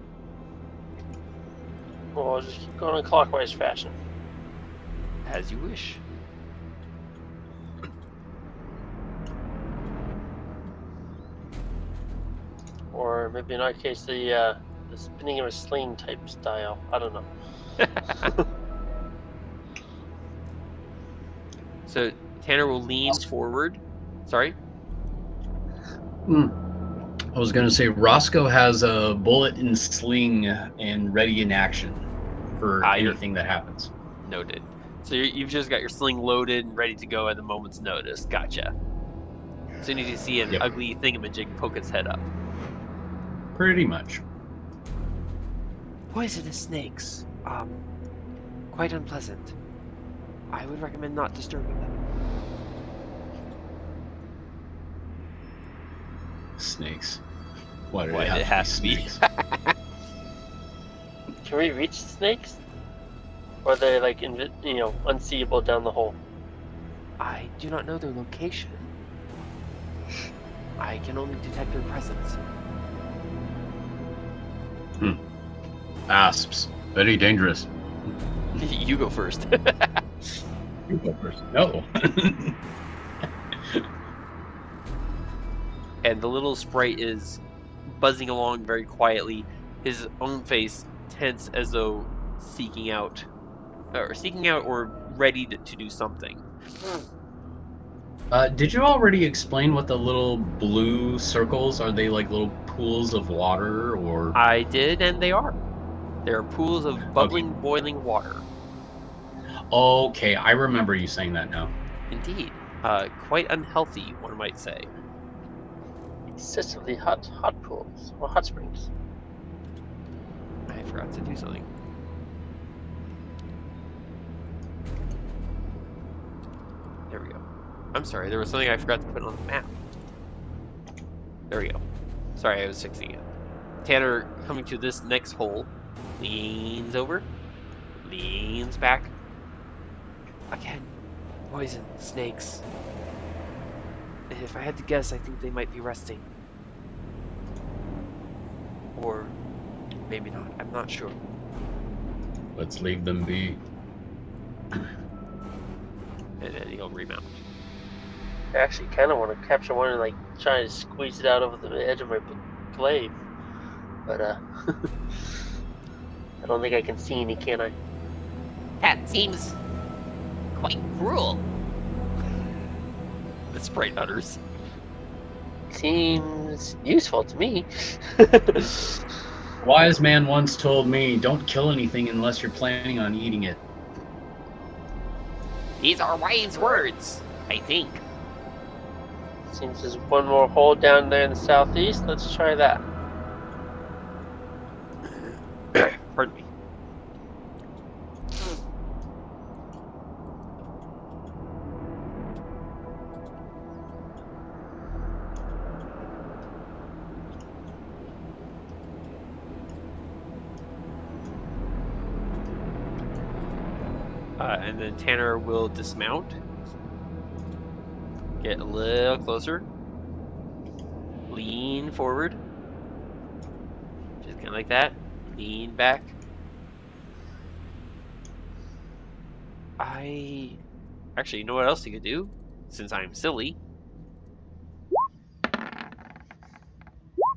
Well, I'll just keep going in clockwise fashion. As you wish. Or maybe in our case, the spinning of a sling type style. I don't know. So Tanner will lean forward. Sorry? I was going to say Roscoe has a bullet and sling and ready in action for anything that happens. Noted. So you've just got your sling loaded and ready to go at a moment's notice. Gotcha. As soon as you see an ugly thingamajig poke its head up. Pretty much. Poisonous snakes. Quite unpleasant. I would recommend not disturbing them. Snakes. Why did it have to be snakes? Can we reach the snakes? Or are they like unseeable down the hole? I do not know their location. I can only detect their presence. Asps. Very dangerous. You go first. You go first. No. And the little sprite is buzzing along very quietly, his own face tense as though seeking out or ready to do something. Did you already explain what the little blue circles are? They like little pools of water, or? I did, and they are. There are pools of bubbling, boiling water. Okay, I remember you saying that now. Indeed. Quite unhealthy, one might say. Excessively hot pools or hot springs. I forgot to do something. There we go. I'm sorry, there was something I forgot to put on the map. There we go. Sorry, I was fixing it. Tanner, coming to this next hole, leans over, leans back. Again, poison, snakes. If I had to guess, I think they might be resting. Or maybe not, I'm not sure. Let's leave them be. And then he'll remount. I actually kind of want to capture one and like try to squeeze it out over the edge of my glaive, but I don't think I can see any, can I? That seems quite cruel. The sprite utters. Seems useful to me. Wise man once told me, "Don't kill anything unless you're planning on eating it." These are wise words, I think. Seems there's one more hole down there in the southeast. Let's try that. Pardon me. And then Tanner will dismount. Get a little closer. Lean forward. Just kind of like that. Lean back. Actually, you know what else you could do? Since I'm silly.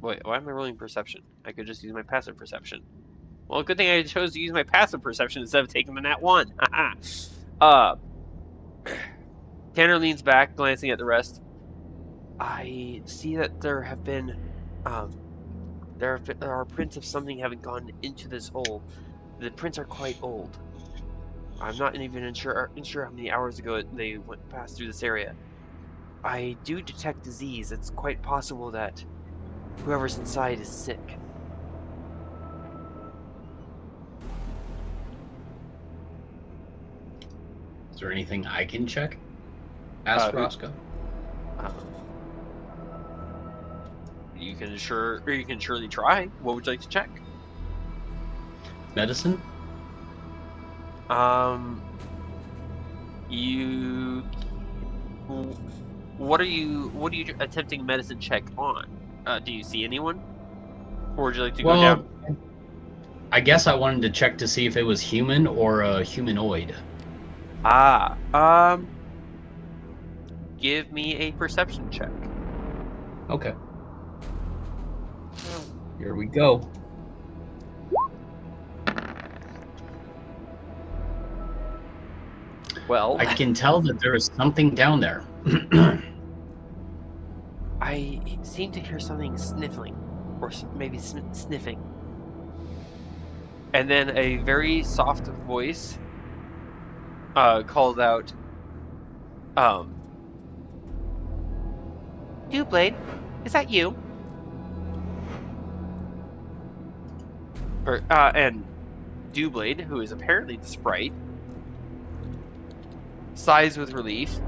Wait, why am I rolling perception? I could just use my passive perception. Well, good thing I chose to use my passive perception instead of taking the nat 1. Tanner leans back, glancing at the rest. I see that there are prints of something having gone into this hole. The prints are quite old. I'm not even sure how many hours ago they passed through this area. I do detect disease. It's quite possible that whoever's inside is sick. Is there anything I can check? Ask Roscoe. You can surely try. What would you like to check? Medicine? What are you attempting a medicine check on? Do you see anyone? Or would you like to go down? I guess I wanted to check to see if it was human or a humanoid. Give me a perception check. Okay. Here we go. Well, I can tell that there is something down there. I seem to hear something sniffling, or maybe sniffing. And then a very soft voice calls out, Dewblade, is that you? And Dewblade, who is apparently the sprite, sighs with relief.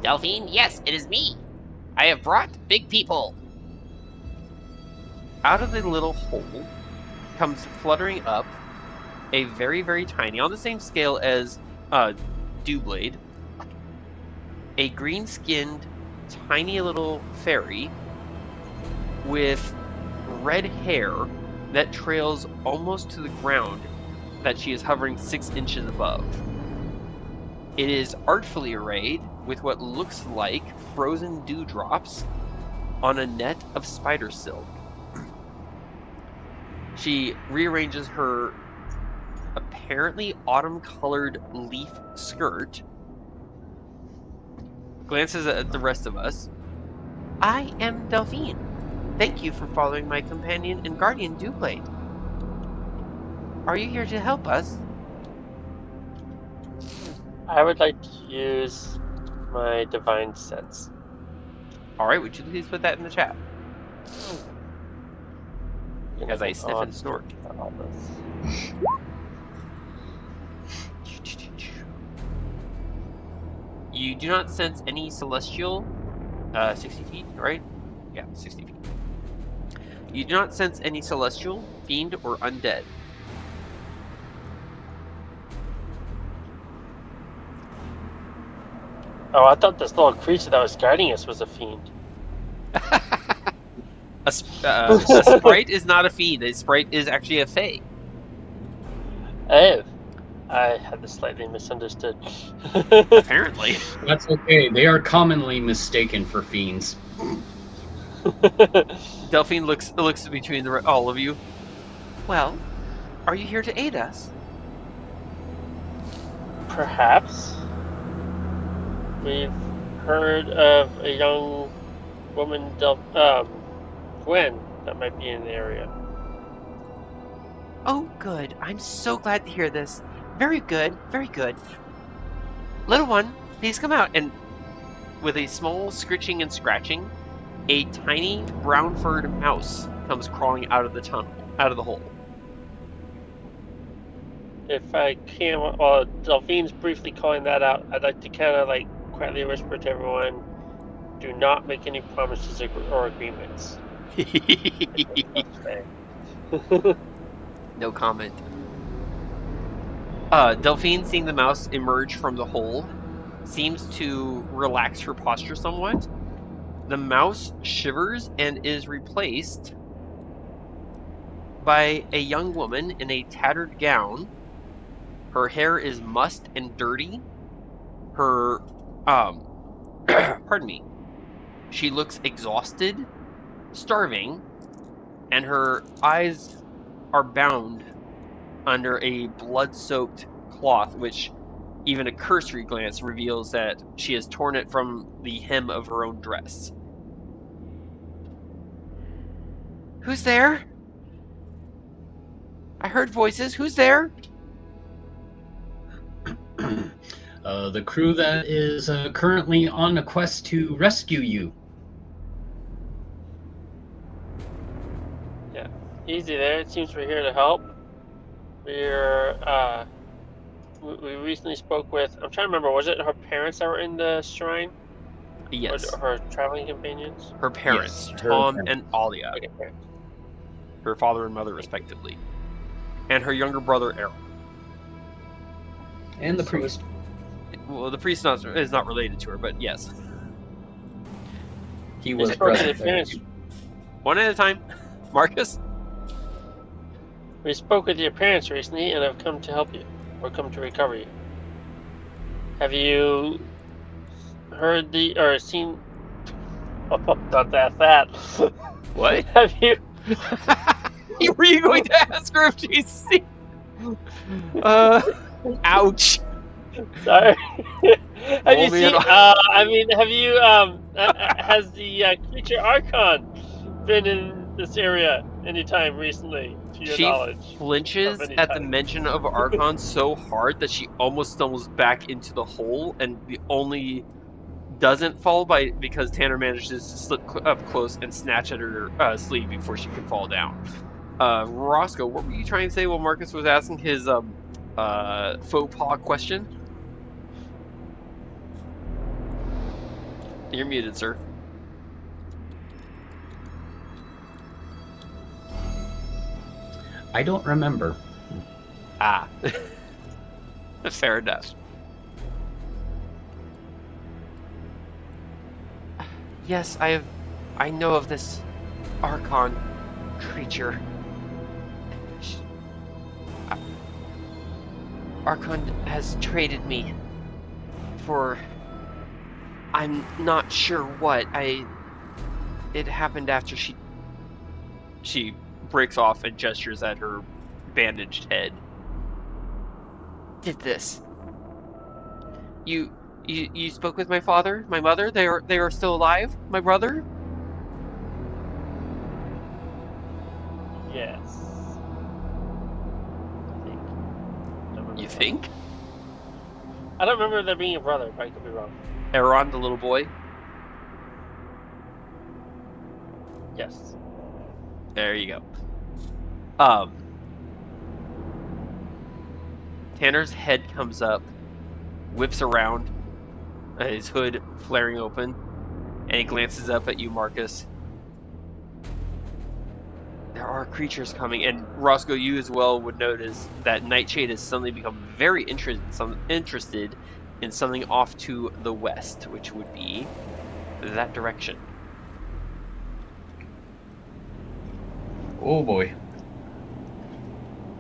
Delphine, yes, it is me. I have brought big people. Out of the little hole comes fluttering up a very, very tiny, on the same scale as Dewblade, a green-skinned, tiny little fairy with red hair that trails almost to the ground that she is hovering 6 inches above. It is artfully arrayed with what looks like frozen dewdrops on a net of spider silk. She rearranges her apparently autumn-colored leaf skirt, glances at the rest of us. I am Delphine. Thank you for following my companion and guardian Dewblade. Are you here to help us? I would like to use my divine sense. Alright, would you please put that in the chat? As I sniff and snort. You do not sense any celestial, 60 feet, right? Yeah, 60 feet. You do not sense any celestial, fiend, or undead. Oh, I thought this little creature that was guiding us was a fiend. A sprite is not a fiend. A sprite is actually a fae. Oh, I had this slightly misunderstood. Apparently. That's okay. They are commonly mistaken for fiends. Delphine looks between all of you. Well, are you here to aid us? Perhaps. We've heard of a young woman, Gwen, that might be in the area. Oh, good. I'm so glad to hear this. Very good, very good. Little one, please come out. And with a small scritching and scratching, a tiny brown-furred mouse comes crawling out of the tunnel, out of the hole. If I can, while Delphine's briefly calling that out, I'd like to kind of like quietly whisper to everyone, do not make any promises or agreements. No comment. Delphine, seeing the mouse emerge from the hole, seems to relax her posture somewhat. The mouse shivers and is replaced by a young woman in a tattered gown. Her hair is mussed and dirty. Her, pardon me. She looks exhausted, starving, and her eyes are bound under a blood-soaked cloth, which even a cursory glance reveals that she has torn it from the hem of her own dress. Who's there? I heard voices. Who's there? The crew that is currently on a quest to rescue you. Yeah, easy there. It seems we're here to help. We recently spoke with, I'm trying to remember, was it her parents that were in the shrine? Yes. Or her traveling companions? Her parents, Yes, her Tom parents. and Alia, Okay, parents. her father and mother respectively, and her younger brother Aaron. And the priest. Well, the priest is not related to her, but yes. He was We spoke with present the there. parents. One at a time. Marcus? We spoke with your parents recently and have come to help you, or come to recover you. Have you heard or seen? Oh, not that. What? Have you? Were you going to ask her if she's seen? Ouch. Sorry. Have you me seen? an- Have you? Has the creature Archon been in this area anytime recently, to your She knowledge? flinches Of any at the type. mention of Archon so hard that she almost stumbles back into the hole, and the only doesn't fall because Tanner manages to slip up close and snatch at her sleeve before she can fall down. Roscoe, what were you trying to say while Marcus was asking his faux pas question? You're muted, sir. I don't remember. Ah. Fair enough. Yes, I know of this Archon creature. Archon has traded me for... I'm not sure what. It happened after she breaks off and gestures at her bandaged head. Did this. You spoke with my father, my mother? They are still alive? My brother? Yes. I think. You think? I don't remember there being a brother, but I could be wrong. Aaron, the little boy? Yes. There you go. Tanner's head comes up, whips around, his hood flaring open, and he glances up at you, Marcus. There are creatures coming, and Roscoe, you as well would notice that Nightshade has suddenly become very interested in something off to the west, which would be that direction. Oh boy.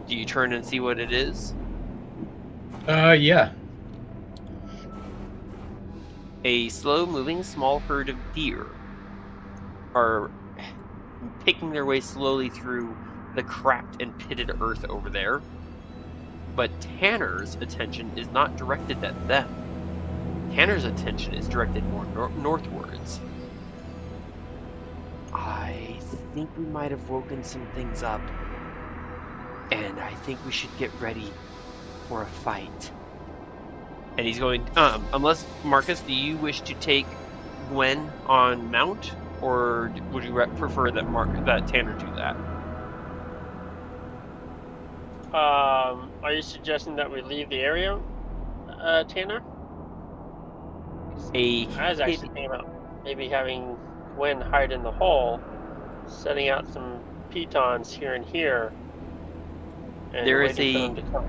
Do you turn and see what it is? Yeah. A slow-moving small herd of deer are picking their way slowly through the cracked and pitted earth over there. But Tanner's attention is not directed at them. Tanner's attention is directed more northwards. I think we might have woken some things up, and I think we should get ready for a fight. And he's going, unless, Marcus, do you wish to take Gwen on mount, or would you prefer that Tanner do that? Are you suggesting that we leave the area, Tanner? I was actually thinking about maybe having Gwen hide in the hole, setting out some pitons here and here. And there is a them to come.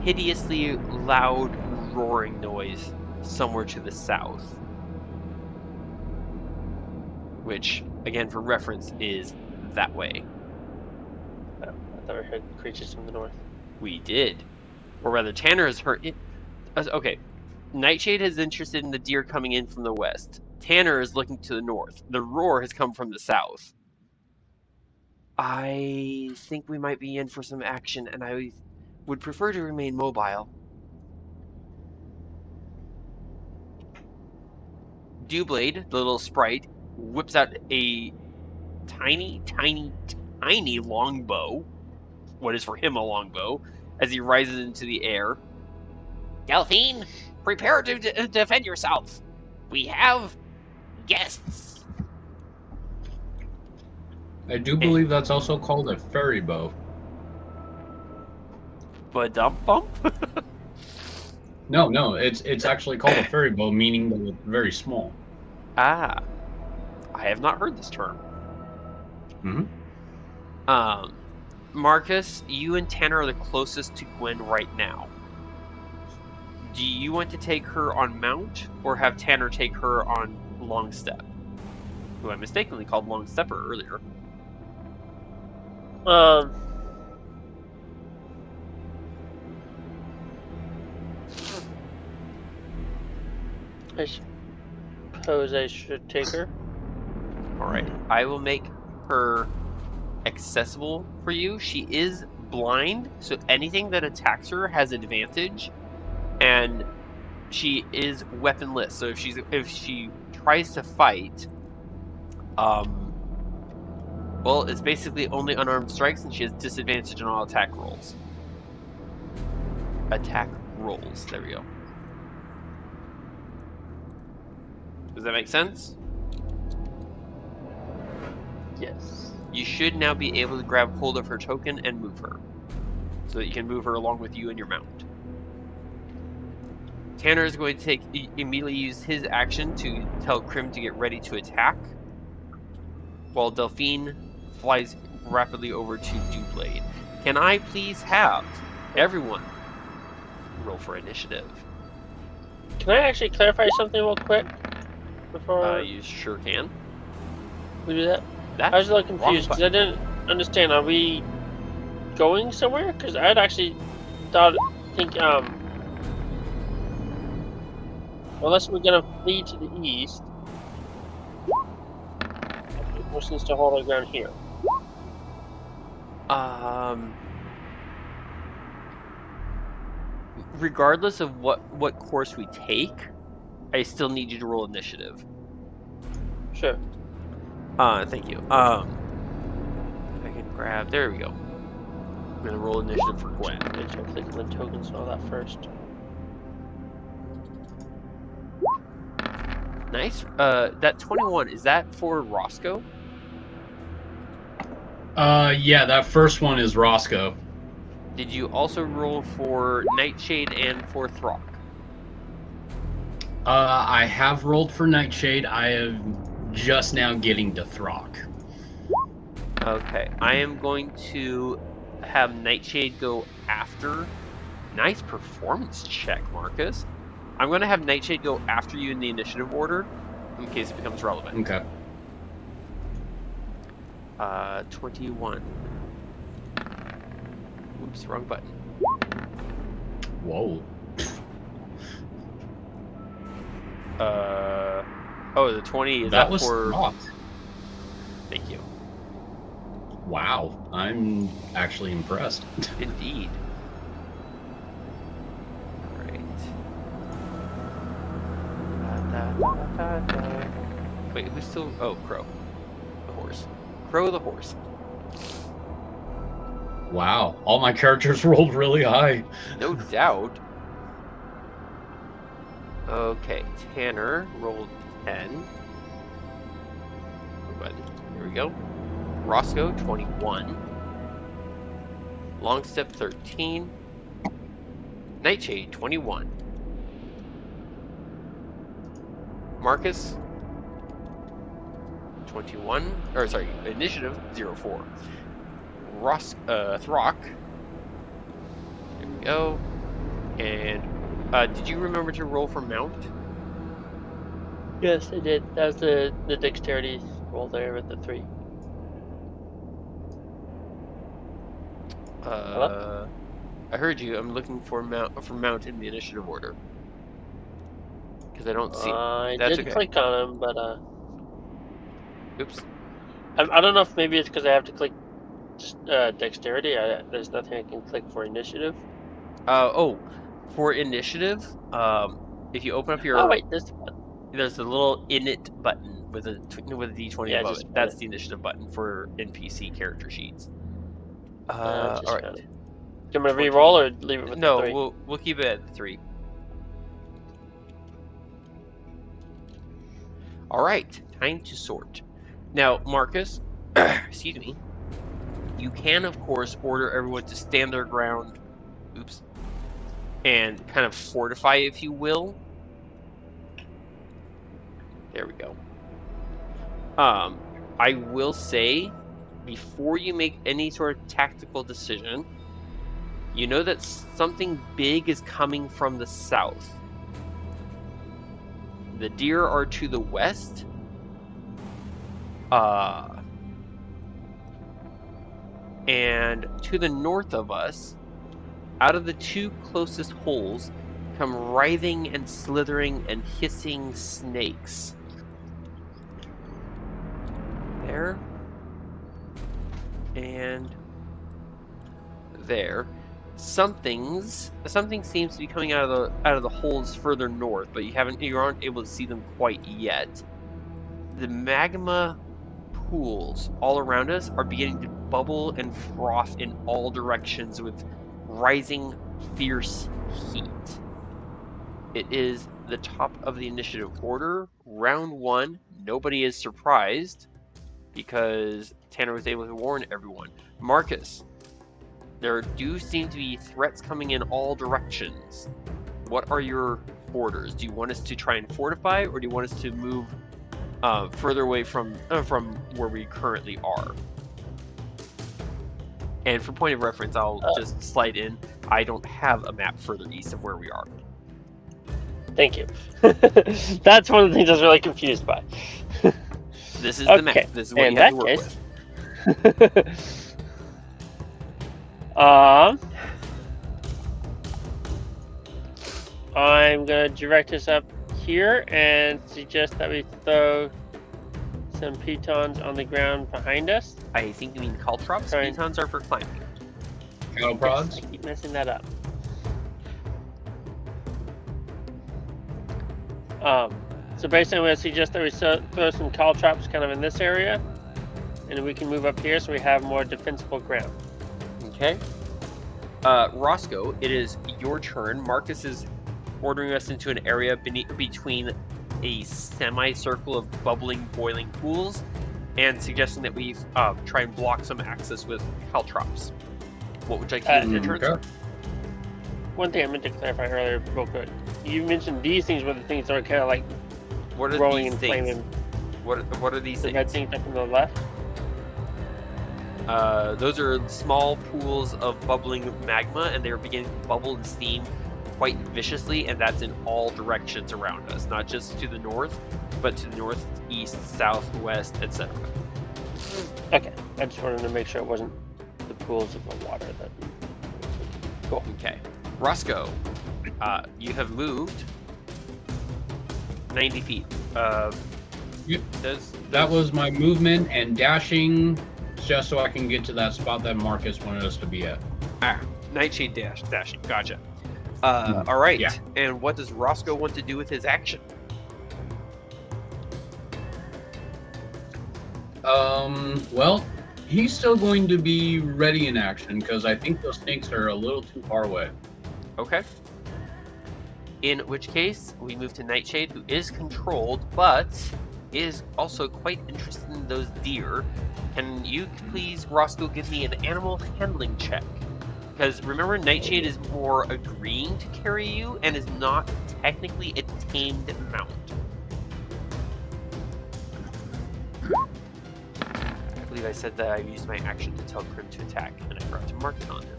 hideously loud roaring noise somewhere to the south, which, again, for reference, is that way. Oh, I thought we heard creatures from the north. We did. Or rather, Tanner has heard it. Okay. Nightshade is interested in the deer coming in from the west. Tanner is looking to the north. The roar has come from the south. I think we might be in for some action, and I would prefer to remain mobile. Dewblade, the little sprite, whips out a tiny, tiny, tiny longbow. What is for him a longbow, as he rises into the air. Delphine, prepare to defend yourself. We have guests. I do believe that's also called a fairy bow. Ba-dump bump? No, it's actually called a fairy bow, meaning that it's very small. Ah, I have not heard this term. Mm-hmm. Marcus, you and Tanner are the closest to Gwen right now. Do you want to take her on mount, or have Tanner take her on long step? Who I mistakenly called long stepper earlier. I suppose I should take her. Alright, I will make her accessible for you. She is blind, so anything that attacks her has advantage, and she is weaponless. So if she tries to fight, well, it's basically only unarmed strikes, and she has disadvantage on all attack rolls. Attack rolls. There we go. Does that make sense? Yes. You should now be able to grab hold of her token and move her, so that you can move her along with you and your mount. Tanner is going to immediately use his action to tell Krim to get ready to attack, while Delphine flies rapidly over to Dewblade. Can I please have everyone roll for initiative? Can I actually clarify something real quick before You sure can. we do that? That's I was a little wrong confused because I didn't understand. Are we going somewhere? Because I'd actually think Unless we're gonna flee to the east. It forces us to hold our ground here. Regardless of what course we take, I still need you to roll initiative. Sure. Thank you. If I can grab, there we go. I'm gonna roll initiative for Gwen. Make sure I click on the tokens and all that first. Nice. That 21, is that for Roscoe? Yeah, that first one is Roscoe. Did you also roll for Nightshade and for Throck? I have rolled for Nightshade. I am just now getting to Throck. Okay, I am going to have Nightshade go after. Nice performance check, Marcus. I'm going to have Nightshade go after you in the initiative order, in case it becomes relevant. Okay. 21. Oops, wrong button. Whoa. Oh, the 20 is That up was for. Throck. Thank you. Wow, I'm actually impressed. Indeed. Alright. Wait, who's still. Oh, Crow. The horse. Crow the horse. Wow, all my characters rolled really high. No doubt. Okay, Tanner rolled 10. But here we go. Roscoe 21. Longstep 13. Nightshade 21. Marcus 21. Or sorry, initiative 04. Throck. There we go. And did you remember to roll for mount? Yes, I did. That was the dexterity roll there with the 3. Hello? I heard you. I'm looking for mount in the initiative order. Because I don't see. I That's did okay. click on him, but Oops. I don't know if maybe it's because I have to click just dexterity. There's nothing I can click for initiative. For initiative, if you open up your. Oh wait, there's the button. There's a little init button with a D20 Yeah, above just it. That's the initiative button for NPC character sheets. All right. Do you want me to re-roll or leave it with No, the 3? we'll keep it at 3. All right, time to sort. Now, Marcus, excuse me. You can, of course, order everyone to stand their ground. Oops. And kind of fortify, if you will. There we go. I will say, before you make any sort of tactical decision, you know that something big is coming from the south. The deer are to the west. And to the north of us, out of the 2 closest holes, come writhing and slithering and hissing snakes. There. And there. Something seems to be coming out of the holes further north, but you aren't able to see them quite yet. The magma pools all around us are beginning to bubble and froth in all directions with rising fierce heat. It is the top of the initiative order, round 1. Nobody is surprised because Tanner was able to warn everyone. Marcus, there do seem to be threats coming in all directions. What are your orders? Do you want us to try and fortify, or do you want us to move further away from where we currently are? And for point of reference, I'll just slide in. I don't have a map further east of where we are. Thank you. That's one of the things I was really confused by. This is the map. This is what you have to work with. I'm gonna direct us up here and suggest that we throw some pitons on the ground behind us. I think you mean caltrops. Sorry. Pitons are for climbing. Cattle prods. I keep messing that up. So basically, I'm going to suggest that we throw some caltrops kind of in this area, and we can move up here so we have more defensible ground. Okay. Roscoe, it is your turn. Marcus is ordering us into an area between a semicircle of bubbling, boiling pools, and suggesting that we try and block some access with caltrops. What would you like to do in your turn? One thing I meant to clarify earlier, real quick. You mentioned these things were the things that are kind of like What are growing these and things? flaming. What are these The things? red things up on the left. Those are small pools of bubbling magma, and they're beginning to bubble and steam quite viciously, and that's in all directions around us, not just to the north, but to the north, east, south, west, etc. Okay, I just wanted to make sure it wasn't the pools of the water that. Cool. Okay. Roscoe, you have moved 90 feet. Yep. That was my movement and dashing, just so I can get to that spot that Marcus wanted us to be at. Nightshade dashing. Gotcha. All right. Yeah. And what does Roscoe want to do with his action? Well, he's still going to be ready in action because I think those snakes are a little too far away. Okay. In which case, we move to Nightshade, who is controlled, but is also quite interested in those deer. Can you please, Roscoe, give me an animal handling check? Because remember, Nightshade is more agreeing to carry you and is not technically a tamed mount. I believe I said that I used my action to tell Grim to attack, and I forgot to mark it on him.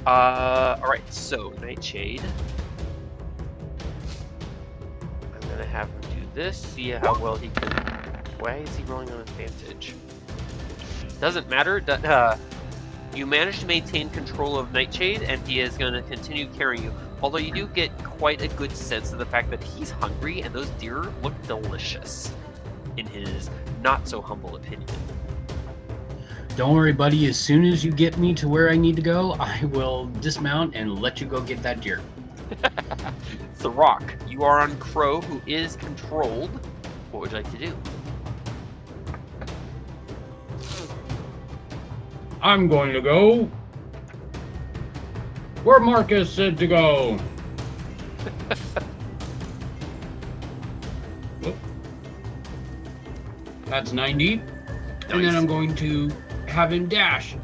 Alright, so Nightshade. I'm gonna have him do this, see how well he can. Why is he rolling on advantage? Doesn't matter. You managed to maintain control of Nightshade, and he is going to continue carrying you. Although you do get quite a good sense of the fact that he's hungry, and those deer look delicious, in his not-so-humble opinion. Don't worry, buddy. As soon as you get me to where I need to go, I will dismount and let you go get that deer. The Rock, you are on Crow, who is controlled. What would you like to do? I'm going to go where Marcus said to go. Whoop. That's 90. Nice. And then I'm going to have him dash.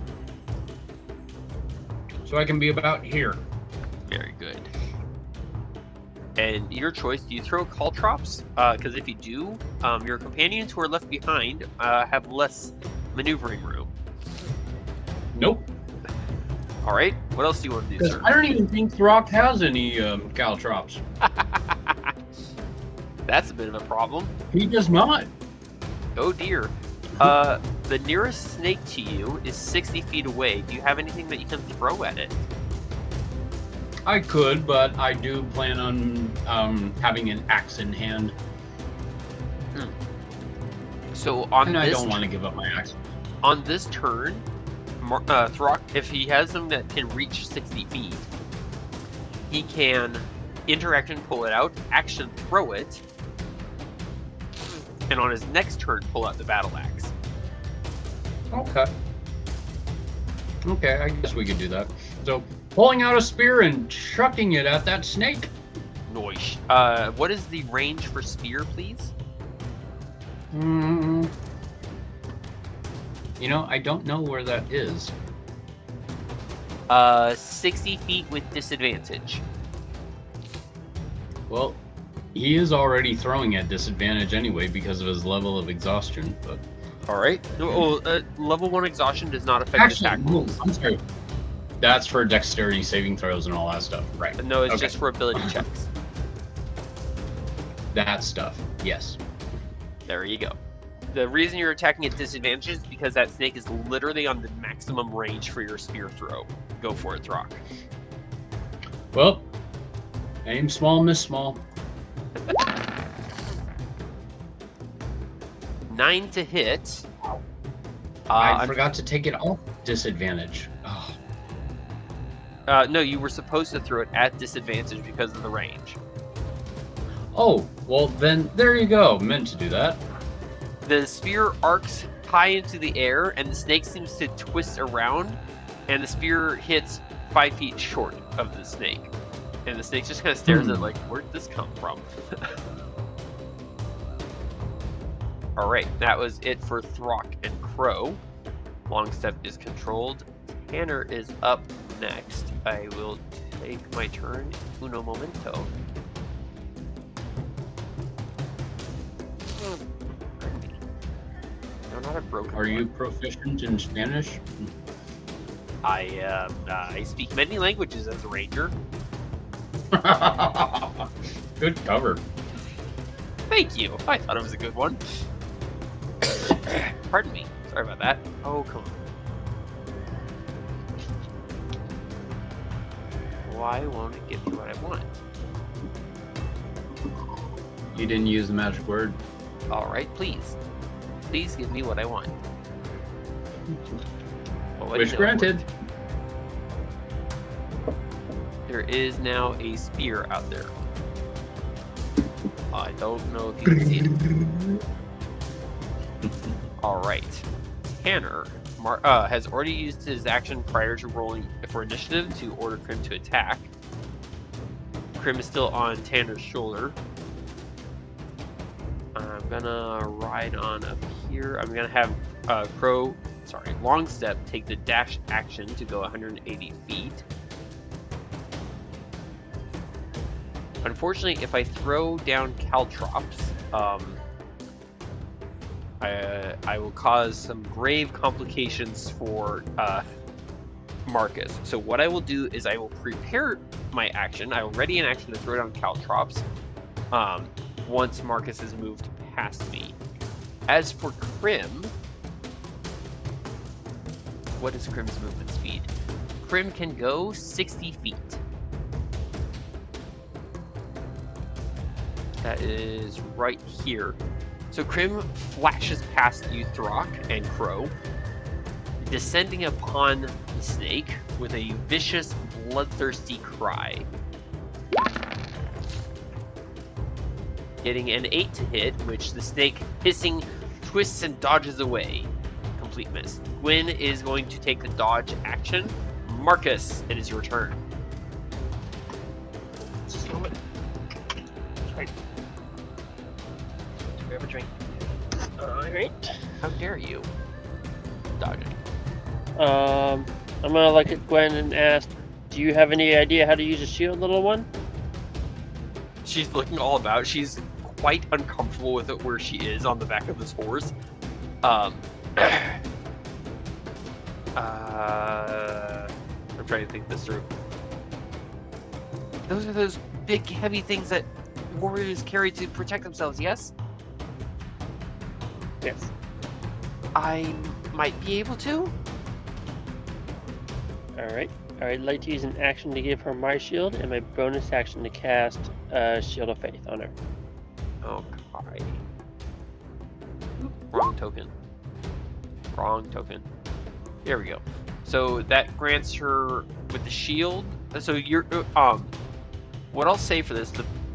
So I can be about here. Very good. And your choice, do you throw caltrops? Because if you do, your companions who are left behind have less maneuvering room. Nope. All right. What else do you want to do, sir? I don't even think Throck has any caltrops. That's a bit of a problem. He does not. Oh dear. The nearest snake to you is 60 feet away. Do you have anything that you can throw at it? I could, but I do plan on having an axe in hand. So on And this I don't want to give up my axe. On this turn, Throck, if he has something that can reach 60 feet, he can interaction pull it out, action throw it, and on his next turn pull out the battle axe. Okay. Okay, I guess we could do that. So, pulling out a spear and chucking it at that snake. Noish. What is the range for spear, please? You know, I don't know where that is. 60 feet with disadvantage. Well, he is already throwing at disadvantage anyway because of his level of exhaustion, but... Alright. Level 1 exhaustion does not affect attack rolls. I'm sorry. That's for dexterity saving throws and all that stuff, right? No, it's Okay. just for ability checks. That stuff, yes. There you go. The reason you're attacking at disadvantage is because that snake is literally on the maximum range for your spear throw. Go for it, Throck. Well, aim small, miss small. 9 to hit. I forgot to take it off disadvantage. Oh. No, you were supposed to throw it at disadvantage because of the range. Oh, well then, there you go. Meant to do that. The spear arcs high into the air, and the snake seems to twist around, and the spear hits 5 feet short of the snake. And the snake just kind of stares at it like, where'd this come from? Alright, that was it for Throck and Crow. Longstep is controlled. Tanner is up next. I will take my turn. Uno momento. No, not a broken Are you one. proficient in Spanish? I speak many languages as a ranger. Good cover. Thank you. I thought it was a good one. Pardon me. Sorry about that. Oh, come on. Why won't it give me what I want? You didn't use the magic word. Alright, please. Please give me what I want. Well, what do Wish you know? granted. There is now a spear out there. I don't know if you can see it. Alright. Tanner has already used his action prior to rolling for initiative to order Krim to attack. Krim is still on Tanner's shoulder. I'm gonna ride on up here. I'm gonna have Longstep take the dash action to go 180 feet. Unfortunately, if I throw down caltrops, I will cause some grave complications for Marcus. So what I will do is I will prepare my action. I will ready an action to throw down caltrops once Marcus has moved past me. As for Krim, what is Krim's movement speed? Krim can go 60 feet. That is right here. So Krim flashes past you, Throck and Crow, descending upon the snake with a vicious, bloodthirsty cry. Getting an 8 to hit, which the snake, hissing, twists and dodges away. Complete miss. Gwen is going to take the dodge action. Marcus, it is your turn. Just a moment. Sorry. Grab a drink. Alright. How dare you? Dodging. I'm gonna look at Gwen and ask, do you have any idea how to use a shield, little one? She's looking all about. She's quite uncomfortable with it where she is on the back of this horse. I'm trying to think this through. Those are those big, heavy things that warriors carry to protect themselves, yes? Yes. I might be able to? Alright. I'd like to use an action to give her my shield and my bonus action to cast Shield of Faith on her. Okay. Wrong token. Wrong token. There we go. So that grants her with the shield. So you're what I'll say for this,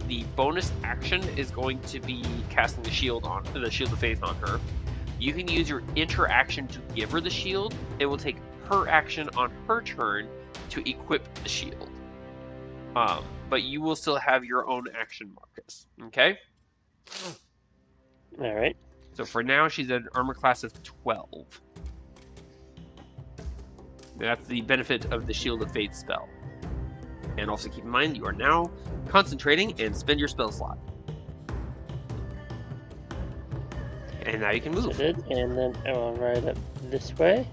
the bonus action is going to be casting the shield of faith on her. You can use your interaction to give her the shield. It will take her action on her turn to equip the shield. But you will still have your own action, Marcus. Okay? Alright. So for now, she's at an armor class of 12. That's the benefit of the Shield of Faith spell. And also keep in mind, you are now concentrating and spend your spell slot. And now you can move. And then I will ride up this way.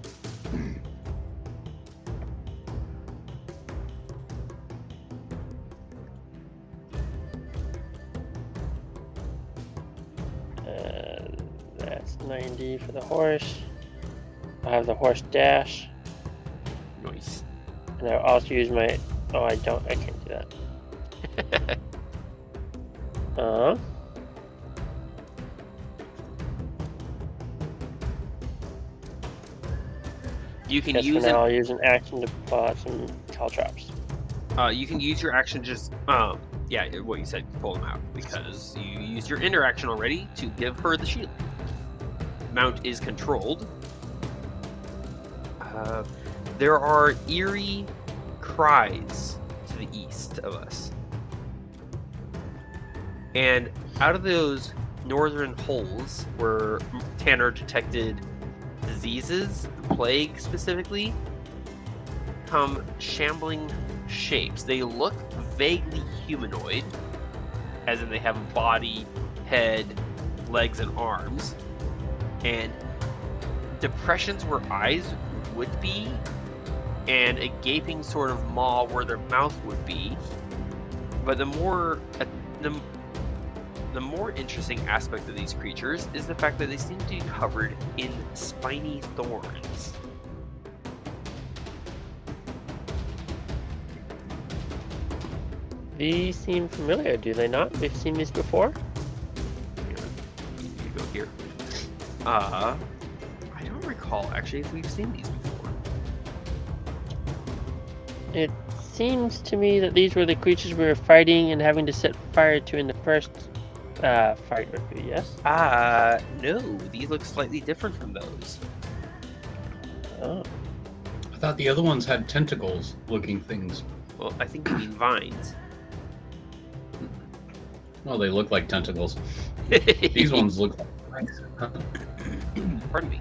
That's 90 for the horse. I'll have the horse dash. Nice. And I'll also use my... Oh, I can't do that. You can Guess for use now I'll use an action to pull out some caltrops. You can use your action just yeah, what you said, pull them out, because you used your interaction already to give her the shield. Mount is controlled. There are eerie cries to the east of us. And out of those northern holes where Tanner detected diseases, the plague specifically, come shambling shapes. They look vaguely humanoid, as in they have a body, head, legs, and arms, and depressions where eyes would be, and a gaping sort of maw where their mouth would be. But the more interesting aspect of these creatures is the fact that they seem to be covered in spiny thorns. These seem familiar, do they not? We've seen these before? You go here. I don't recall actually if we've seen these before. It seems to me that these were the creatures we were fighting and having to set fire to in the first fight with you, yes? No, these look slightly different from those. Oh. I thought the other ones had tentacles looking things. Well, I think you mean vines. Well, they look like tentacles. These ones look like Pardon me.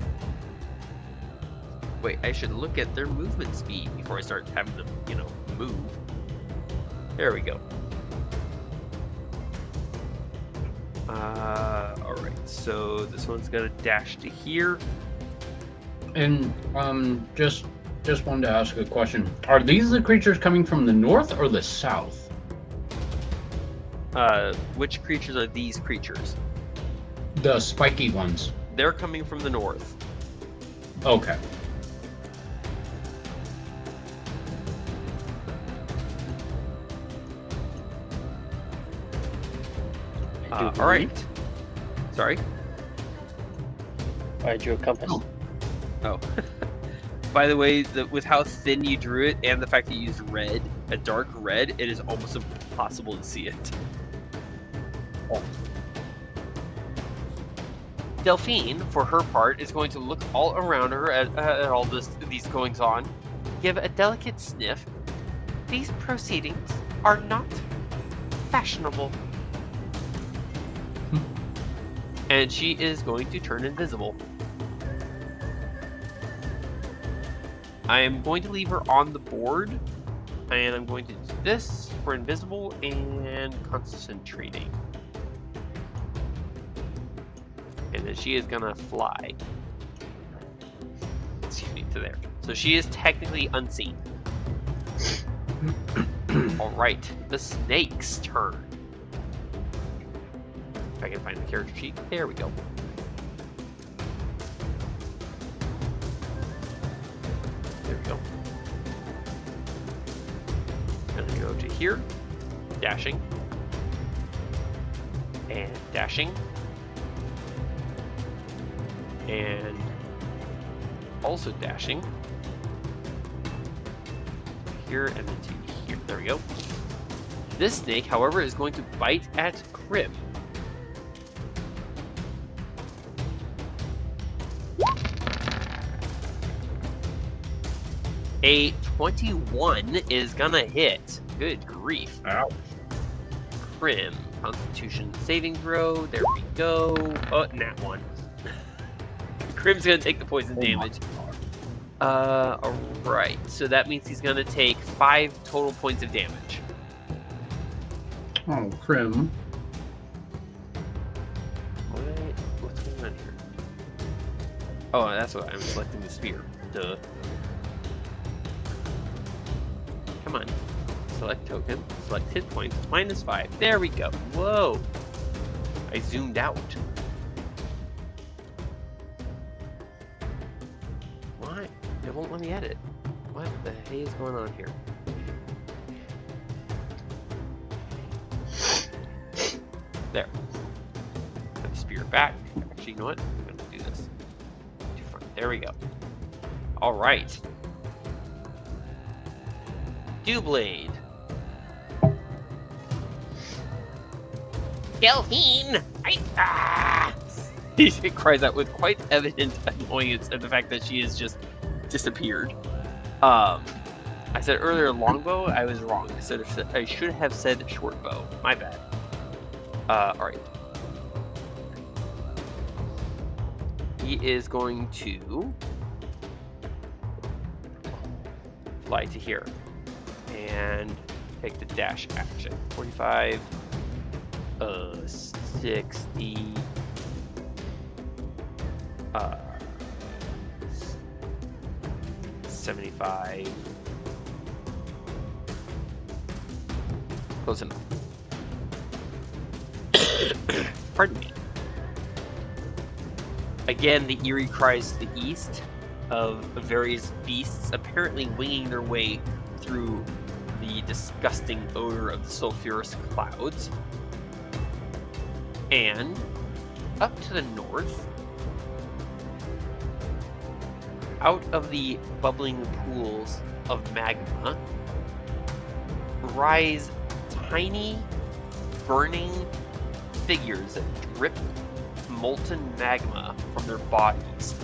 Wait, I should look at their movement speed before I start having them, move. There we go. Alright, so this one's gonna dash to here. And just wanted to ask a question. Are these the creatures coming from the north or the south? Which creatures are these creatures? The spiky ones. They're coming from the north. Okay. Alright. Sorry? I drew a compass. Oh. By the way, with how thin you drew it and the fact that you used red, a dark red, it is almost impossible to see it. Oh. Delphine, for her part, is going to look all around her at all these goings on, give a delicate sniff. These proceedings are not fashionable. And she is going to turn invisible. I am going to leave her on the board, and I'm going to do this for invisible and concentrating. And then she is gonna fly. Excuse me, to there. So she is technically unseen. Alright, the snake's turn. If I can find the character sheet. There we go. There we go. And then go to here. Dashing. And dashing. And also dashing. Here and then to here. There we go. This snake, however, is going to bite at Krim. A 21 is gonna hit. Good grief. Ow. Krim. Constitution saving throw. There we go. Oh, nat 1. Krim's gonna take the poison damage. Alright. So that means he's gonna take 5 total points of damage. Oh, Krim. What's going on here? Oh, that's what I'm selecting the spear. Duh. Come on. Select token. Select hit points. -5. There we go. Whoa. I zoomed out. Why? It won't let me edit. What the hey is going on here? There. Put the spear back. Actually, you know what? I'm going to do this. Too far. There we go. All right. Dewblade. Delphine! He cries out with quite evident annoyance at the fact that she has just disappeared. I said earlier longbow. I was wrong. I should have said short bow. My bad. All right. He is going to fly to here and take the dash action. 45, 60, 75. Close enough. Pardon me. Again, the eerie cries to the east of various beasts apparently winging their way through the disgusting odor of the sulfurous clouds. And up to the north, out of the bubbling pools of magma, rise tiny, burning figures that drip molten magma from their bodies.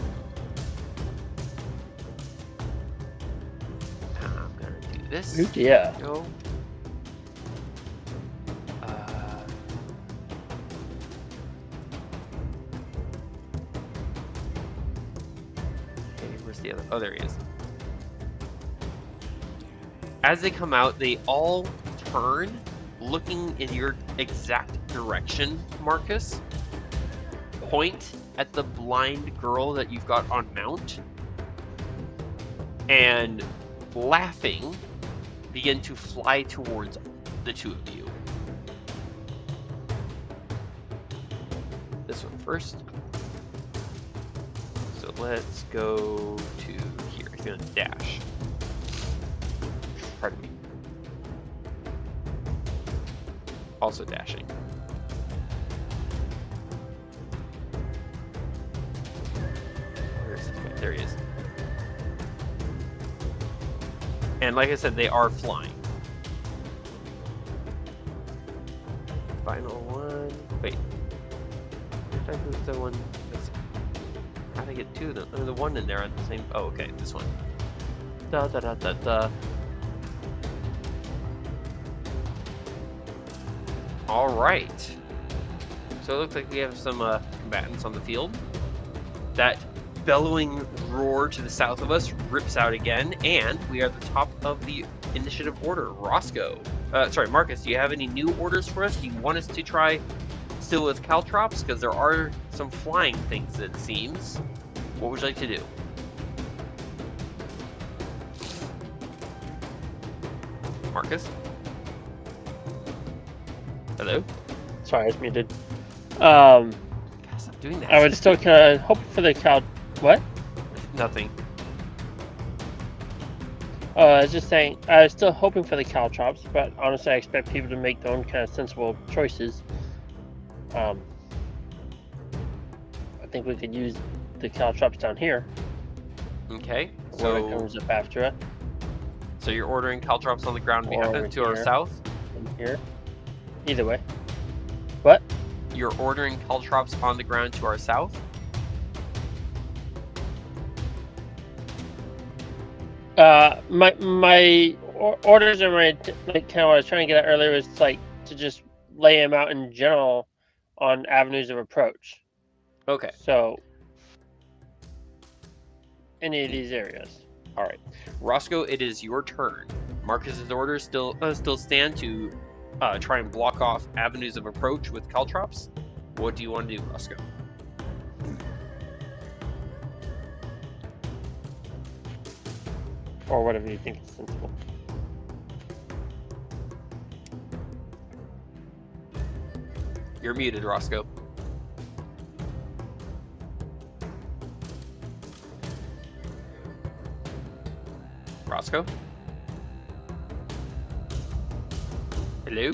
I'm gonna do this. Ooh, yeah. Go. Okay, where's the other? Oh, there he is. As they come out, they all turn, looking in your exact direction, Marcus. Point at the blind girl that you've got on mount, and laughing, begin to fly towards the two of you. This one first. So let's go to here. He's gonna dash. Pardon me. Also dashing. Where is this guy? There he is. And like I said, they are flying. Final one. Wait. Who's the one? How did I get two of them? There's the one in there on the same. Oh, okay. This one. Da da da da da. All right. So it looks like we have some combatants on the field. That bellowing roar to the south of us rips out again, and we are at the top of the initiative order. Marcus, do you have any new orders for us? Do you want us to try still with caltrops? Because there are some flying things, it seems. What would you like to do? Marcus? Hello? Sorry, I was muted. God, stop doing that. I would still kind of hope for the cow. What? Nothing. I was just saying, I was still hoping for the caltrops, but honestly, I expect people to make their own kind of sensible choices. I think we could use the caltrops down here. Okay. When it comes up after it. So you're ordering caltrops on the ground Or to our here. south? In here. Either way. What? You're ordering caltrops on the ground to our south? My orders are like kind of what I was trying to get at earlier was like to just lay them out in general on avenues of approach. Okay. So any of these areas. All right. Roscoe, it is your turn. Marcus's orders still stand to try and block off avenues of approach with caltrops. What do you want to do, Roscoe? Or whatever you think is sensible. You're muted, Roscoe. Roscoe? Hello?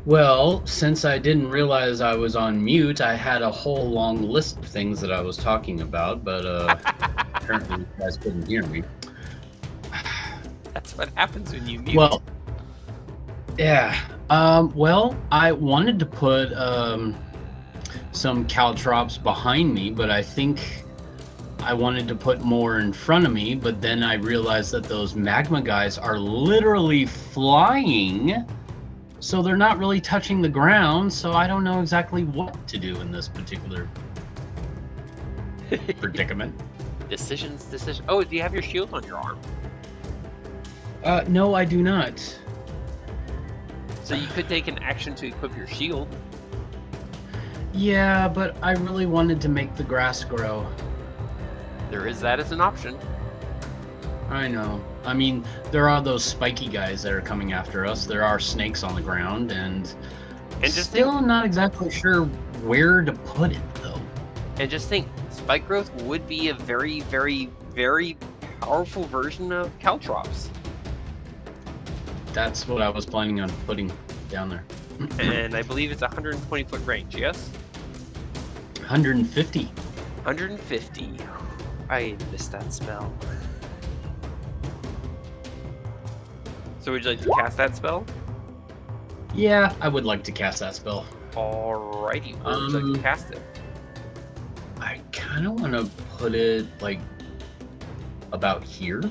Well, since I didn't realize I was on mute, I had a whole long list of things that I was talking about, but apparently you guys couldn't hear me. That's what happens when you mute. Well, yeah. Well, I wanted to put some caltrops behind me, but I think I wanted to put more in front of me, but then I realized that those magma guys are literally flying, so they're not really touching the ground, so I don't know exactly what to do in this particular predicament. Decisions. Oh, do you have your shield on your arm? No, I do not. So you could take an action to equip your shield. Yeah, but I really wanted to make the grass grow. There is that as an option. I know. I mean, there are those spiky guys that are coming after us. There are snakes on the ground, and just still not exactly sure where to put it, though. And just think, spike growth would be a very, very, very powerful version of caltrops. That's what I was planning on putting down there. And I believe it's 120 foot range, yes? 150. 150. I missed that spell. So would you like to cast that spell? Yeah, I would like to cast that spell. Alrighty, where would you like to cast it? I kind of want to put it, like, about here.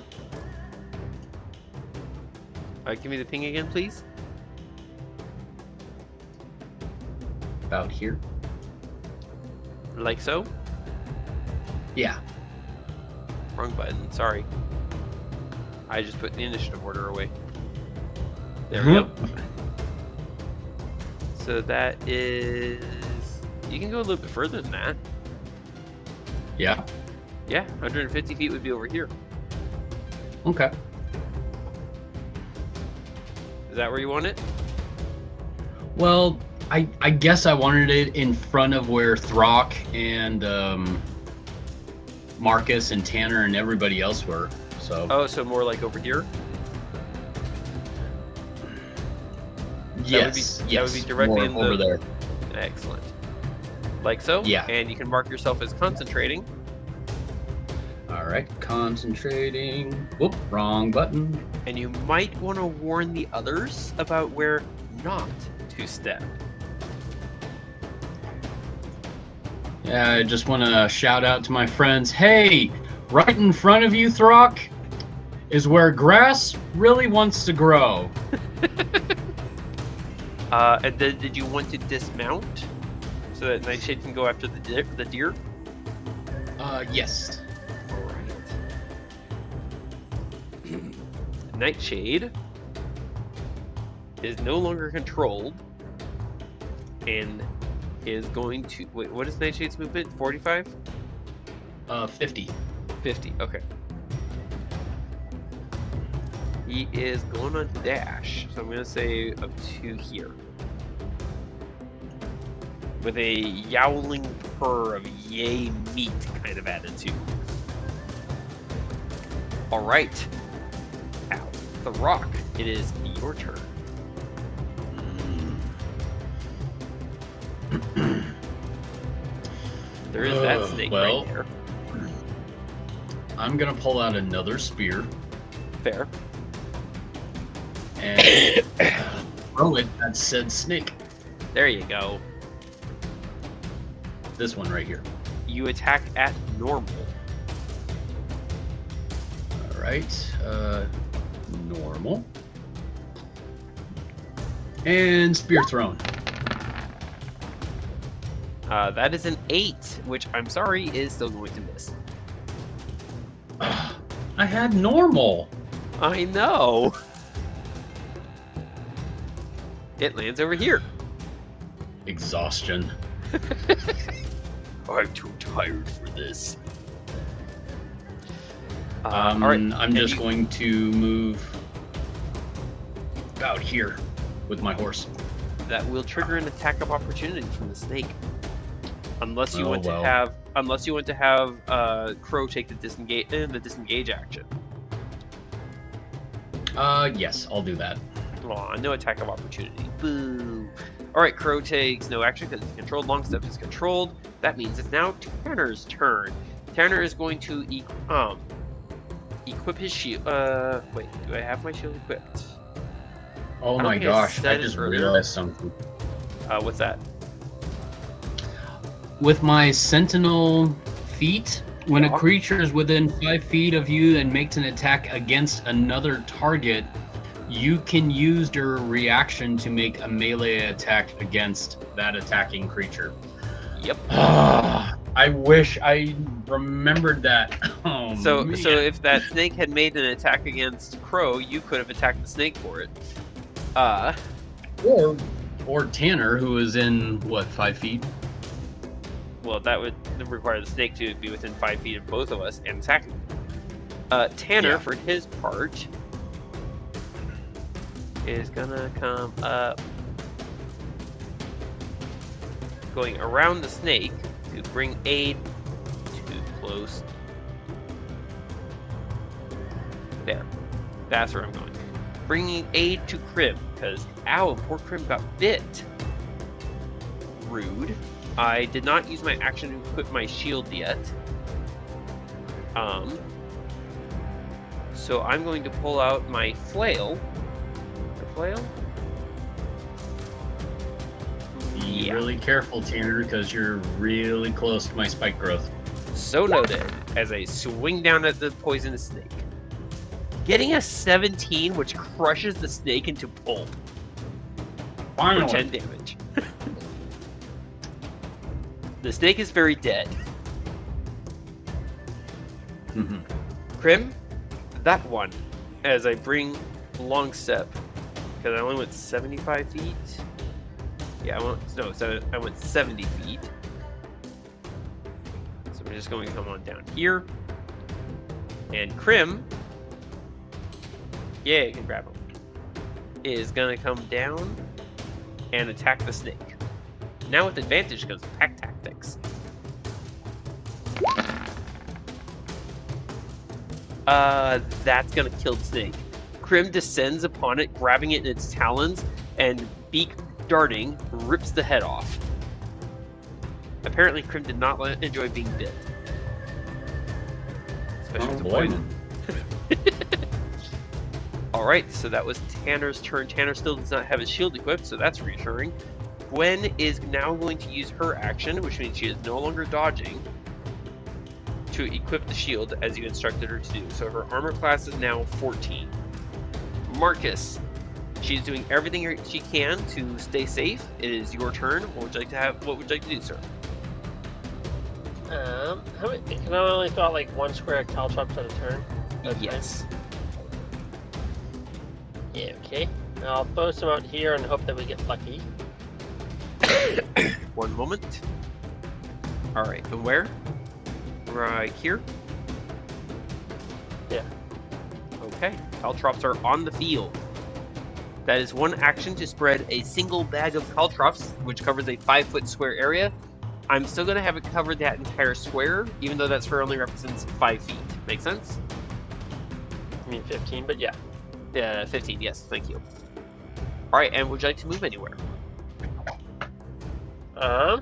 Give me the ping again, please. About here. Like so? Yeah. Wrong button, sorry. I just put the initiative order away. There we go. So that is... You can go a little bit further than that. Yeah. Yeah, 150 feet would be over here. Okay. Is that where you want it? Well, I guess I wanted it in front of where Throck and Marcus and Tanner and everybody else were. So. Oh, so more like over here? Yes. That would be directly in over there. Excellent. Like so? Yeah. And you can mark yourself as concentrating. Alright, concentrating. Whoop, wrong button. And you might want to warn the others about where not to step. Yeah, I just want to shout out to my friends. Hey, right in front of you, Throck, is where grass really wants to grow. And then did you want to dismount so that Nightshade can go after the deer? Yes. Nightshade is no longer controlled and is going to... Wait, what is Nightshade's movement? 45? 50. 50, okay. He is going on dash, so I'm going to say up to here. With a yowling purr of yay meat kind of attitude. Alright. Ow. The Rock, it is your turn. There is that snake right there. I'm gonna pull out another spear Fair. and throw it at said snake. There you go. This one right here. You attack at normal. Alright, normal. And spear thrown. That is an 8, which I'm sorry is still going to miss. I had normal. I know. It lands over here. Exhaustion. I'm too tired for this. All right, I'm just going to move out here with my horse. That will trigger an attack of opportunity from the snake. Unless you want to have Crow take the disengage action. Yes, I'll do that. Aw, no attack of opportunity. Boo. Alright, Crow takes no action because it's controlled. Long Step is controlled. That means it's now Tanner's turn. Tanner is going to equip his shield. Wait, do I have my shield equipped? Oh I don't my think gosh, said I just earlier. realized something. What's that? With my Sentinel feat, when Yeah. a creature is within 5 feet of you and makes an attack against another target, you can use your reaction to make a melee attack against that attacking creature. Yep. I wish I remembered that. Oh, So man. if that snake had made an attack against Crow, you could have attacked the snake for it. Or Tanner, who is in, what, 5 feet? Well, that would require the snake to be within 5 feet of both of us and attacking. Tanner, Yeah. for his part, is gonna come up, going around the snake to bring aid too close. There. That's where I'm going. Bringing aid to Krim, because, ow, poor Krim got bit. Rude. I did not use my action to equip my shield yet. So I'm going to pull out my flail. The flail? Be really careful, Tanner, because you're really close to my spike growth. So noted, as I swing down at the poisonous snake. Getting a 17, which crushes the snake into pulp. For 10 Finally. damage. The snake is very dead. Krim, that one. As I bring long step, because I only went 75 feet. Yeah, I went 70 feet. So I'm just going to come on down here. And Krim, yeah, you can grab him, is going to come down and attack the snake. Now with advantage because of pack tactics. That's gonna kill the snake. Krim descends upon it, grabbing it in its talons, and beak darting, rips the head off. Apparently Krim did not enjoy being bit. Especially with the poison. Alright, so that was Tanner's turn. Tanner still does not have his shield equipped, so that's reassuring. Gwen is now going to use her action, which means she is no longer dodging, to equip the shield as you instructed her to do. So her armor class is now 14. Marcus, she's doing everything she can to stay safe. It is your turn. What would you like to do, sir? How many, can I only throw out like one square caltrops at a turn? Yes. Yeah, okay. I'll throw some out here and hope that we get lucky. One moment. Alright, and where? Right here? Yeah. Okay, caltrops are on the field. That is one action to spread a single bag of caltrops, which covers a 5-foot square area. I'm still going to have it cover that entire square, even though that square only represents 5 feet. Make sense? I mean 15, but yeah. Yeah, 15, yes, thank you. Alright, and would you like to move anywhere? I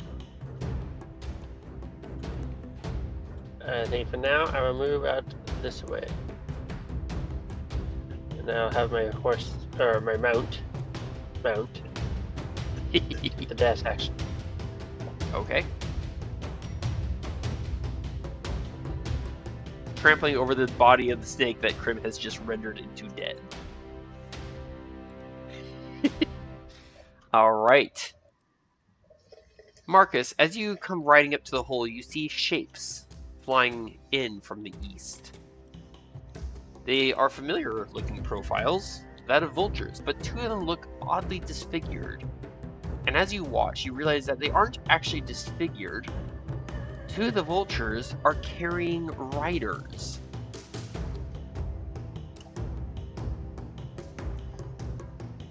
think for now I will move out this way. And I'll have my horse, or my mount. The dash action. Okay. Trampling over the body of the snake that Krim has just rendered into dead. Alright. Marcus, as you come riding up to the hole, you see shapes flying in from the east. They are familiar looking profiles, that of vultures, but two of them look oddly disfigured. And as you watch, you realize that they aren't actually disfigured. Two of the vultures are carrying riders.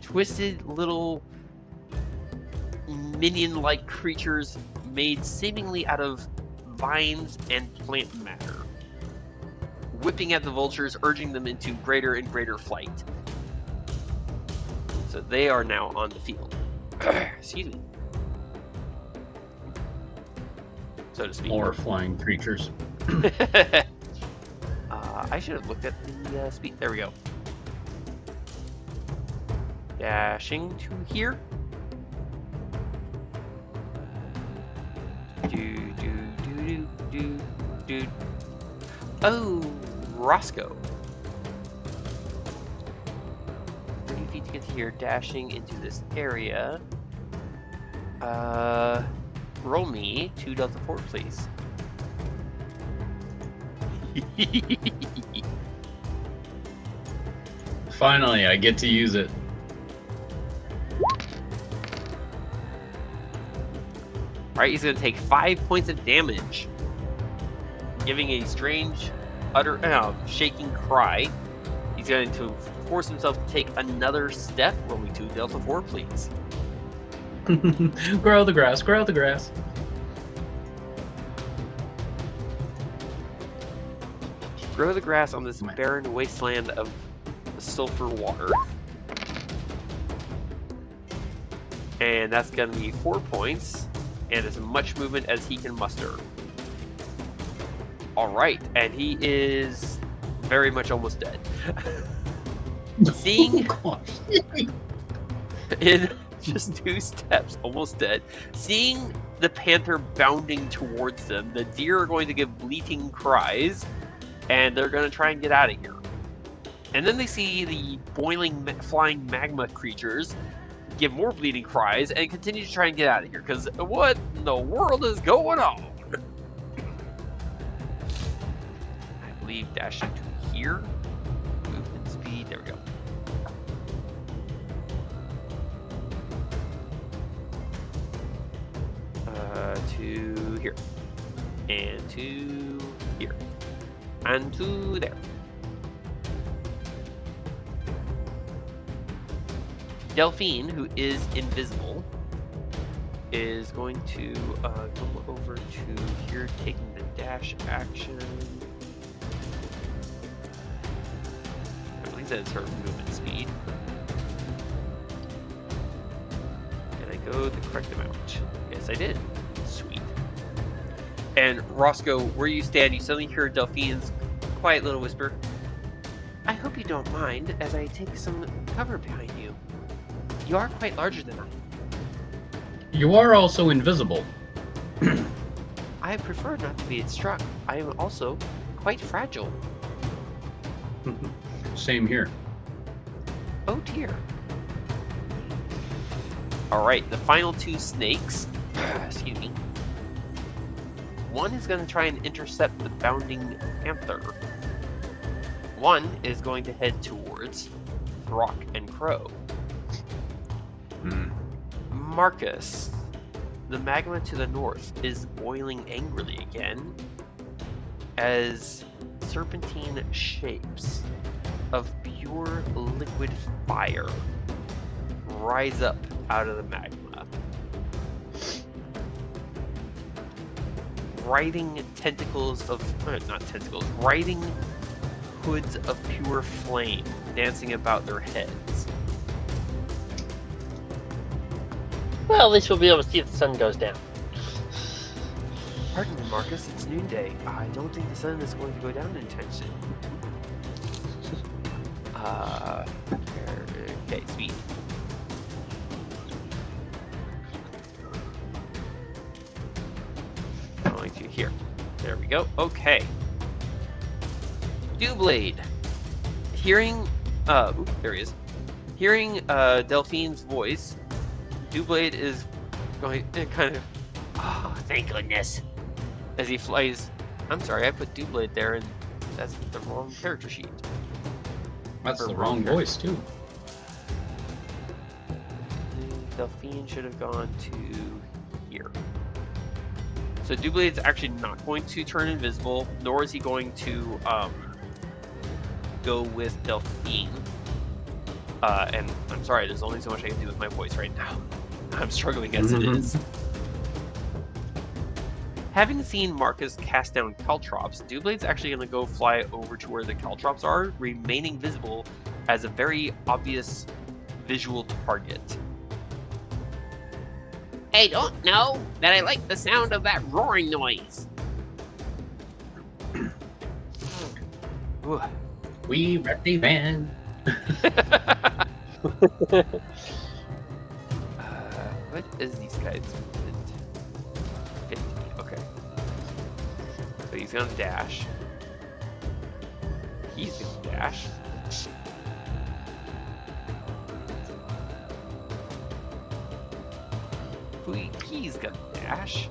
Twisted little minion-like creatures made seemingly out of vines and plant matter, whipping at the vultures, urging them into greater and greater flight. So they are now on the field. Excuse me. So to speak. More flying creatures. I should have looked at the speed. There we go. Dashing to here. Do. Oh, Roscoe. 30 feet to get to here, dashing into this area. Roll me 2 Delta 4, please. Finally, I get to use it. Alright, he's going to take 5 points of damage, giving a strange, shaking cry. He's going to force himself to take another step. Roll me 2 Delta 4, please. Grow the grass, grow the grass. Grow the grass on this barren wasteland of sulfur water. And that's going to be 4 points, and as much movement as he can muster. Alright, and he is very much almost dead. Seeing in just 2 steps, almost dead. Seeing the panther bounding towards them, the deer are going to give bleating cries, and they're going to try and get out of here. And then they see the boiling, flying magma creatures give more bleating cries and continue to try and get out of here, because what in the world is going on? I believe dashing to here. Movement speed, there we go. To here. And to here. And to there. Delphine, who is invisible, is going to come over to here, taking the dash action. I believe that's her movement speed. Did I go the correct amount? Yes, I did. Sweet. And Roscoe, where you stand, you suddenly hear Delphine's quiet little whisper. I hope you don't mind as I take some cover behind you. You are quite larger than I. You are also invisible. I prefer not to be struck. I am also quite fragile. Same here. Oh dear. Alright, the final 2 snakes. Excuse me. One is going to try and intercept the bounding panther. One is going to head towards Throck and Crow. Marcus, the magma to the north is boiling angrily again as serpentine shapes of pure liquid fire rise up out of the magma. Riding tentacles of, not tentacles, riding hoods of pure flame dancing about their heads. Well, at least we'll be able to see if the sun goes down. Pardon me, Marcus, it's noonday. I don't think the sun is going to go down anytime soon. Okay, sweet. Going to here. There we go. Okay. Dewblade. Hearing, there he is. Hearing Delphine's voice, Dewblade is going kind of, oh, thank goodness, as he flies. I'm sorry, I put Dewblade there, and that's the wrong character sheet. That's the wrong voice, too. Delphine should have gone to here. So Dewblade's actually not going to turn invisible, nor is he going to go with Delphine. And I'm sorry, there's only so much I can do with my voice right now. I'm struggling as it is. Having seen Marcus cast down caltrops, Dewblade's actually going to go fly over to where the caltrops are, remaining visible as a very obvious visual target. I don't know that I like the sound of that roaring noise. Ooh. We recommend. What is these guys? 50. Okay. So he's gonna dash. He's gonna dash. He's gonna dash.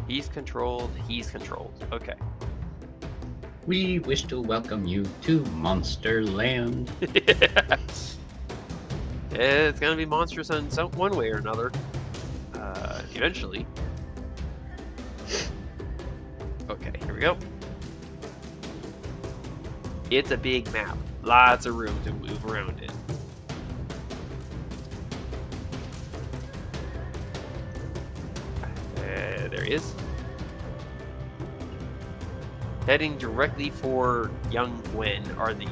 He's controlled. He's controlled. Okay. We wish to welcome you to Monster Land. It's gonna be monstrous in some one way or another. Eventually. Okay, here we go. It's a big map. Lots of room to move around in. There he is. Heading directly for young Gwen are the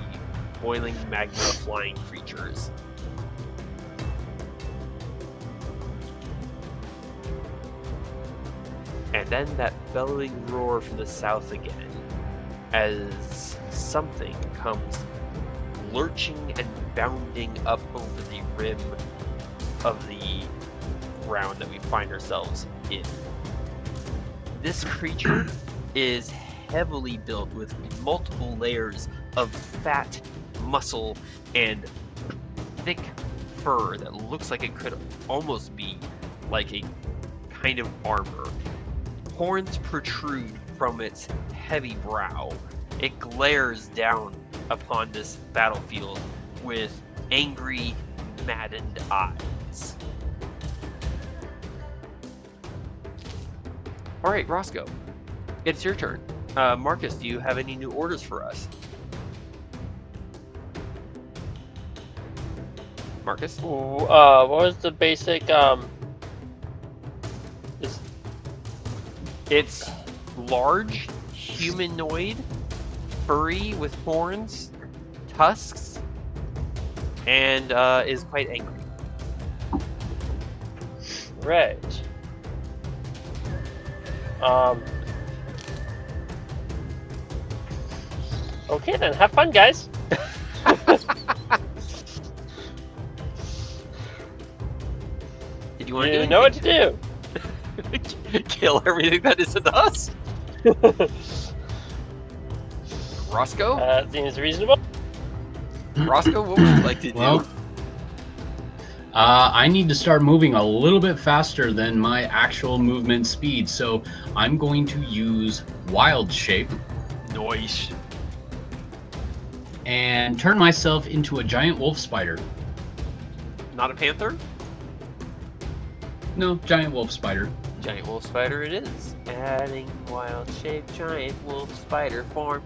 boiling magma flying creatures. And then that bellowing roar from the south again, as something comes lurching and bounding up over the rim of the ground that we find ourselves in. This creature is heavily built with multiple layers of fat, muscle, and thick fur that looks like it could almost be like a kind of armor. Horns protrude from its heavy brow. It glares down upon this battlefield with angry, maddened eyes. Alright, Roscoe, it's your turn. Marcus, do you have any new orders for us? Marcus? What was the basic, It's large, humanoid, furry with horns, tusks, and is quite angry. Right. Okay then, have fun, guys. Did you want to You do know what to do. Kill everything that isn't us? Roscoe? Seems reasonable. Roscoe, what would you like to do? Well, I need to start moving a little bit faster than my actual movement speed, so I'm going to use Wild Shape Noise. and turn myself into a giant wolf spider. Not a panther? No, giant wolf spider. Giant wolf spider it is. Adding wild shape giant wolf spider form.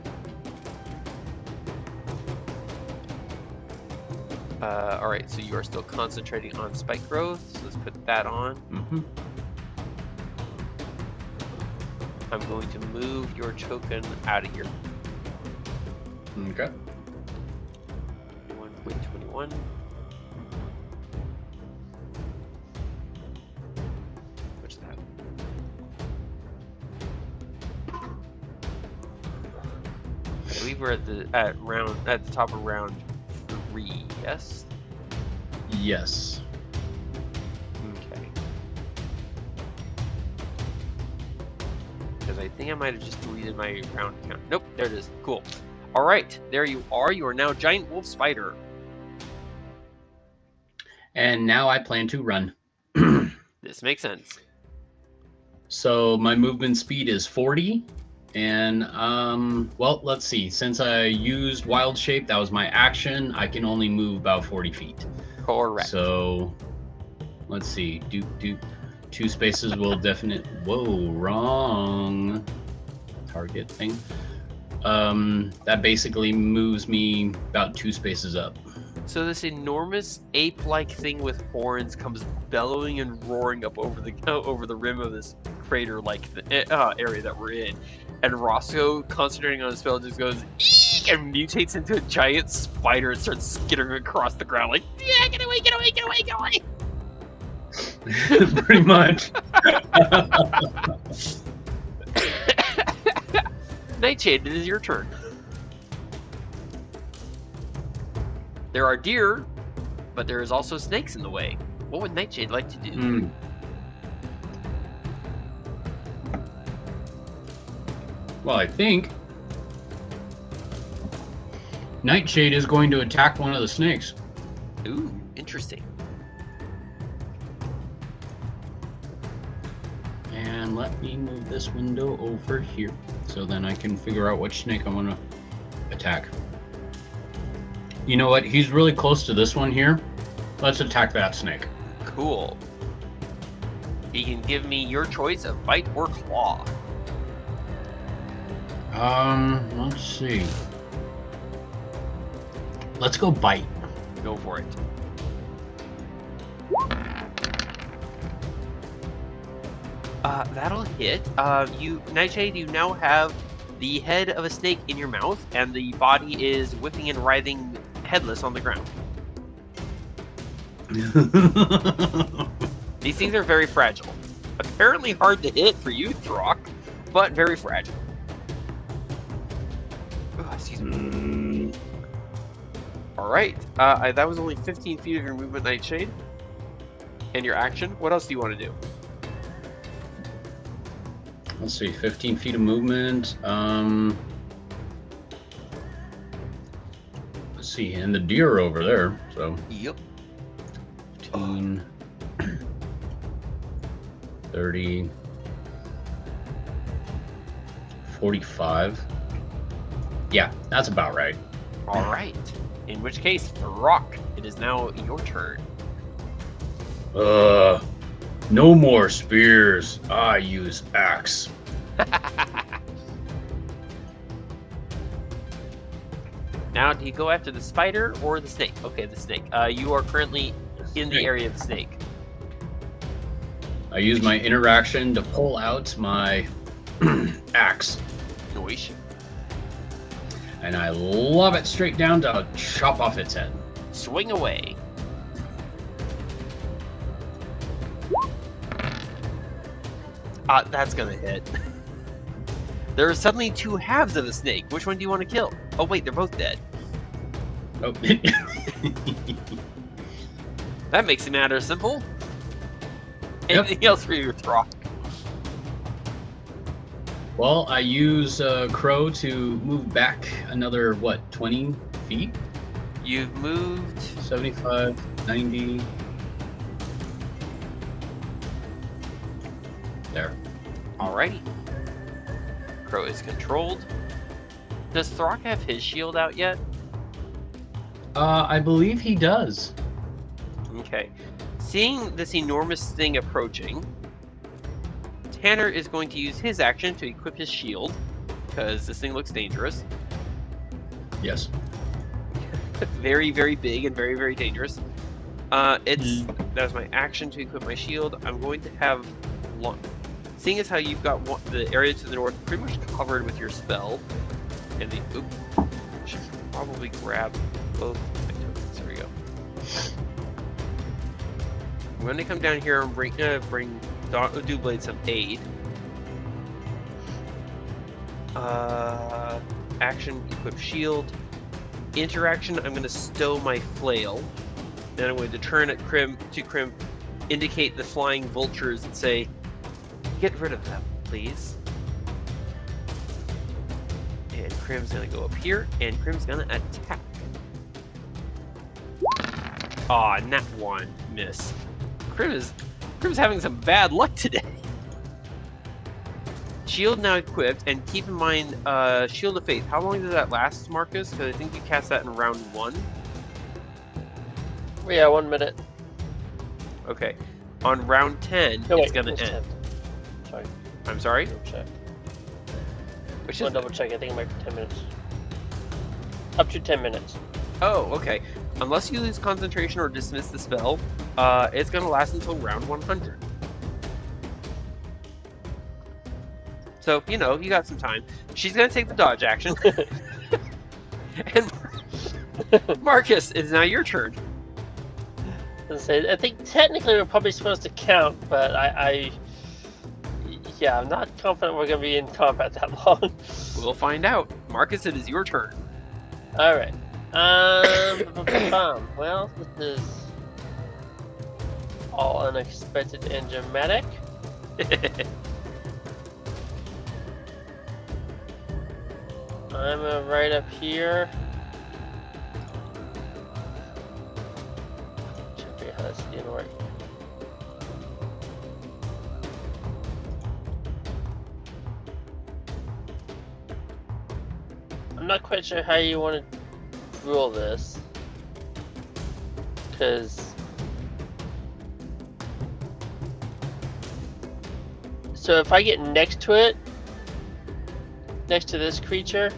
Alright, so you are still concentrating on spike growth, so let's put that on. Mm-hmm. I'm going to move your token out of here. Okay. 1.21. What's that? I believe we're at the top of round 3, yes? Yes. Okay. Because I think I might have just deleted my round count. Nope, there it is. Cool. Alright, there you are. You are now Giant Wolf Spider. And now I plan to run. This makes sense. So my movement speed is 40. And, well, let's see. Since I used Wild Shape, that was my action, I can only move about 40 feet. Correct. So, let's see. Two spaces will definitely... Whoa, wrong target thing. That basically moves me about 2 spaces up. So this enormous ape-like thing with horns comes bellowing and roaring up over the rim of this crater-like area that we're in. And Roscoe, concentrating on his spell, just goes, "Eek!" and mutates into a giant spider and starts skittering across the ground like, yeah, get away, get away, get away, get away! Pretty much. Nightshade, it is your turn. There are deer, but there is also snakes in the way. What would Nightshade like to do? Well, I think Nightshade is going to attack one of the snakes. Ooh, interesting. And let me move this window over here so then I can figure out which snake I want to attack. You know what? He's really close to this one here. Let's attack that snake. Cool. You can give me your choice of bite or claw. Let's see. Let's go bite. Go for it. That'll hit. Nightshade, you now have the head of a snake in your mouth, and the body is whipping and writhing headless on the ground. These things are very fragile. Apparently hard to hit for you, Throck, but very fragile. Oh, excuse me. Alright, that was only 15 feet of your movement, Nightshade. And your action. What else do you want to do? Let's see, 15 feet of movement. Let's see, and the deer are over there, so. Yep. 15, 30, 45. Yeah, that's about right. Alright. In which case, Rock, it is now your turn. No more spears. I use axe. Now, do you go after the spider or the snake? Okay, the snake. You are currently in the area of the snake. I use my interaction to pull out my axe, Noish. and I lob it straight down to chop off its head. Swing away. That's gonna hit. There are suddenly two halves of a snake. Which one do you want to kill? Oh wait, they're both dead. Oh. That makes the matter simple. Yep. Anything else for you, Throck? Well, I use Crow to move back another, 20 feet? You've moved 75, 90. There. Alrighty. Crow is controlled. Does Throck have his shield out yet? I believe he does. Okay. Seeing this enormous thing approaching, Tanner is going to use his action to equip his shield, because this thing looks dangerous. Yes. Very, very big and very, very dangerous. That was my action to equip my shield. I'm going to have seeing as how you've got the area to the north pretty much covered with your spell, and should probably grab both my tokens. There we go. I'm going to come down here and bring Dewblade some aid. Action, equip shield. Interaction, I'm going to stow my flail. Then I'm going to turn at Crim, indicate the flying vultures and say, get rid of them, please. And Crim's going to go up here, and Crim's going to attack. Aw, nat 1, miss. Crim's having some bad luck today. Shield now equipped, and keep in mind, Shield of Faith. How long does that last, Marcus? Because I think you cast that in round 1. Yeah, 1 minute. Okay. On round 10, it's going to end. 10. Sorry. I'm sorry? Double check. Which I'll is double check. I think it might be 10 minutes. Up to 10 minutes. Oh, okay. Unless you lose concentration or dismiss the spell, it's going to last until round 100. So, you got some time. She's going to take the dodge action. And Marcus, it's now your turn. I think technically we're probably supposed to count, but yeah, I'm not confident we're going to be in combat that long. We'll find out. Marcus, it is your turn. All right. Well, this is all unexpected and dramatic. I'm right up here. Trying to figure out how this is gonna work. I'm not quite sure how you want to rule this, because so if I get next to it, next to this creature,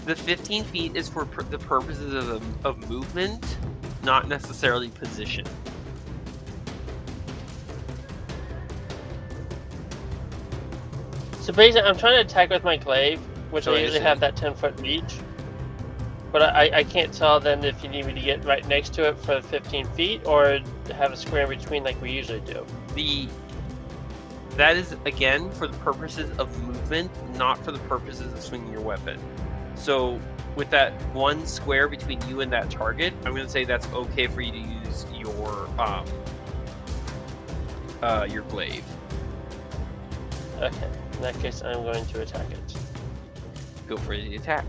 The 15 feet is for the purposes of movement, not necessarily position. so basically I'm trying to attack with my glaive, which Oh, I I usually see. have that 10-foot reach, but I can't tell then if you need me to get right next to it for 15 feet or have a square in between like we usually do. That is, again, for the purposes of movement, not for the purposes of swinging your weapon. So, with that one square between you and that target, I'm going to say that's okay for you to use your glaive. Okay, in that case I'm going to attack it. Go for the attack.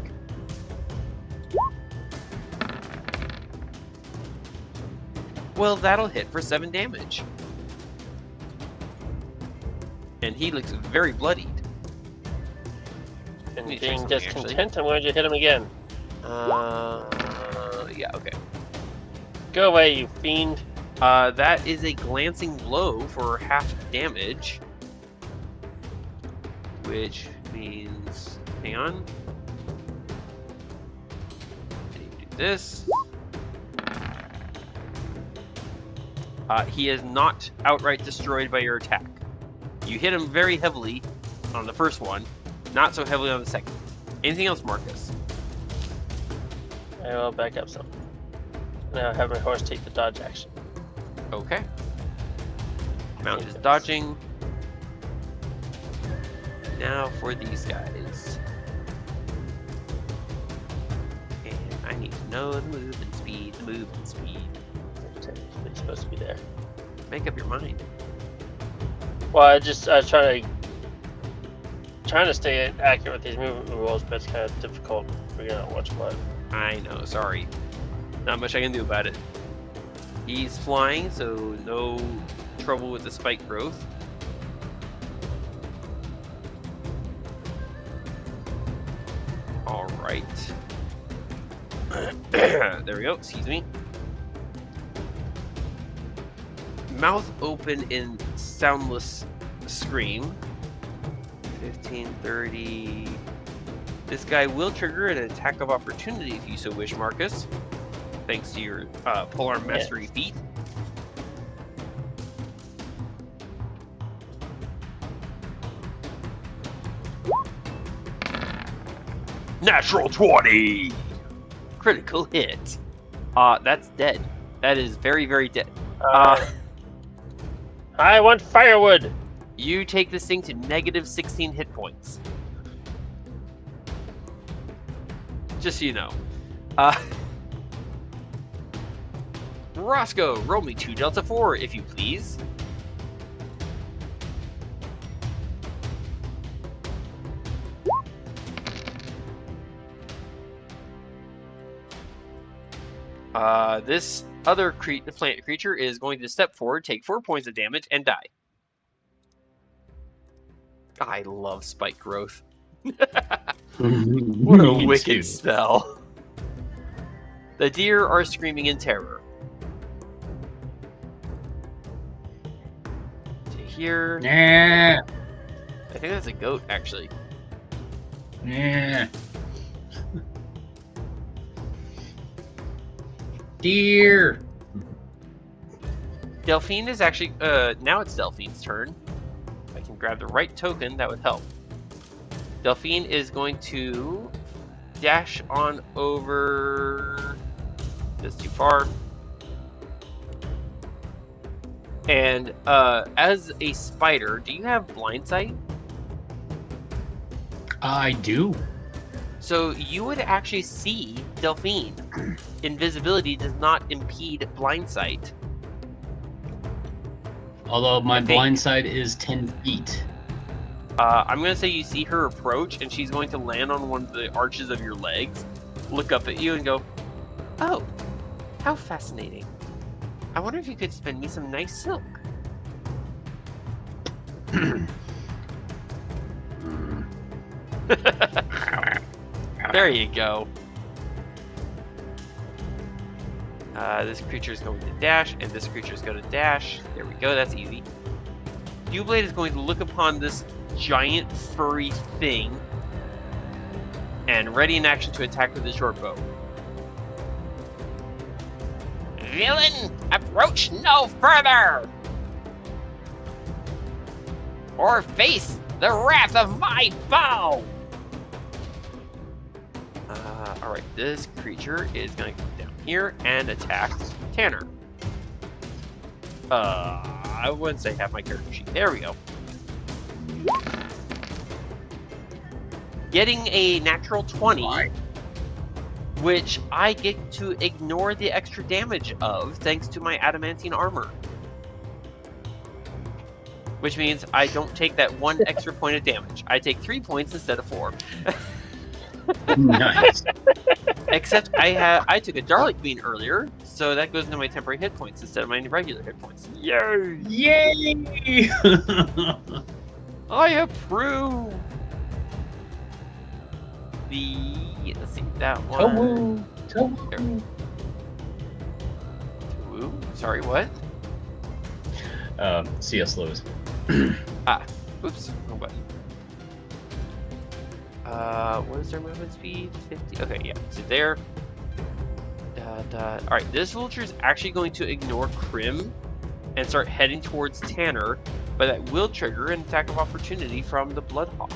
Well, that'll hit for 7 damage. And he looks very bloodied. And Let me check being something, discontent, I'm going to hit him again. Yeah, okay. Go away, you fiend. That is a glancing blow for half damage. Which means, hang on. I need to do this. He is not outright destroyed by your attack. You hit him very heavily on the first one, not so heavily on the second. Anything else, Marcus? I will back up some. Now have my horse take the dodge action. Okay. Mount is dodging. Now for these guys. And I need to know the movement speed, They're technically supposed to be there. Make up your mind. Well, I was trying to stay accurate with these movement rules, but it's kind of difficult figuring out what's what. I know, sorry. Not much I can do about it. He's flying, so no trouble with the spike growth. Alright. There we go, excuse me. Mouth open in soundless scream. 15, 30... This guy will trigger an attack of opportunity if you so wish, Marcus. Thanks to your polearm mastery feat. Natural 20! Critical hit. That's dead. That is very, very dead. I want firewood! You take this thing to negative 16 hit points. Just so you know. Roscoe, roll me 2 Delta 4, if you please. This other plant creature is going to step forward, take 4 points of damage, and die. I love spike growth. What a wicked spell. The deer are screaming in terror. To here. Yeah. I think that's a goat, actually. Yeah. Deer. Delphine is actually, now it's Delphine's turn. If I can grab the right token, that would help. Delphine is going to dash on over. That's too far. And as a spider, do you have blind sight? I do. So you would actually see Delphine. Invisibility does not impede blind sight. Although my blind side is 10 feet. I'm going to say you see her approach, and she's going to land on one of the arches of your legs, look up at you, and go, "Oh, how fascinating. I wonder if you could spin me some nice silk." There you go. This creature is going to dash, and this creature is going to dash. There we go, that's easy. Dewblade is going to look upon this giant furry thing and ready in action to attack with his short bow. Villain, approach no further! Or face the wrath of my bow! Alright, this creature is going to come down here and attack Tanner. I wouldn't say have my character sheet. There we go. Getting a natural 20, which I get to ignore the extra damage of thanks to my adamantine armor. Which means I don't take that 1 extra point of damage. I take 3 points instead of 4. Nice. Except I took a Darling Queen earlier, so that goes into my temporary hit points instead of my regular hit points. Yay! Yay! I approve. Let's see, that one. Towu. Woo. Sorry, what? CS lows. Oops, wrong button. What is their movement speed? 50. Okay, yeah. So there. Alright, this vulture is actually going to ignore Crim and start heading towards Tanner, but that will trigger an attack of opportunity from the Bloodhawk.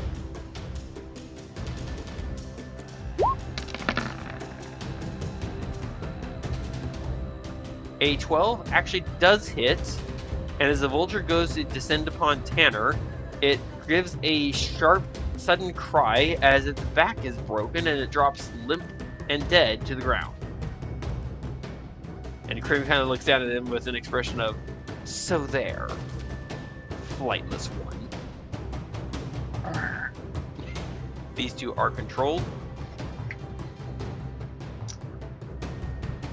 A 12 actually does hit, and as the vulture goes to descend upon Tanner, it gives a sharp, sudden cry as its back is broken and it drops limp and dead to the ground. And Crim kind of looks down at him with an expression of, "So there, flightless one." These two are controlled.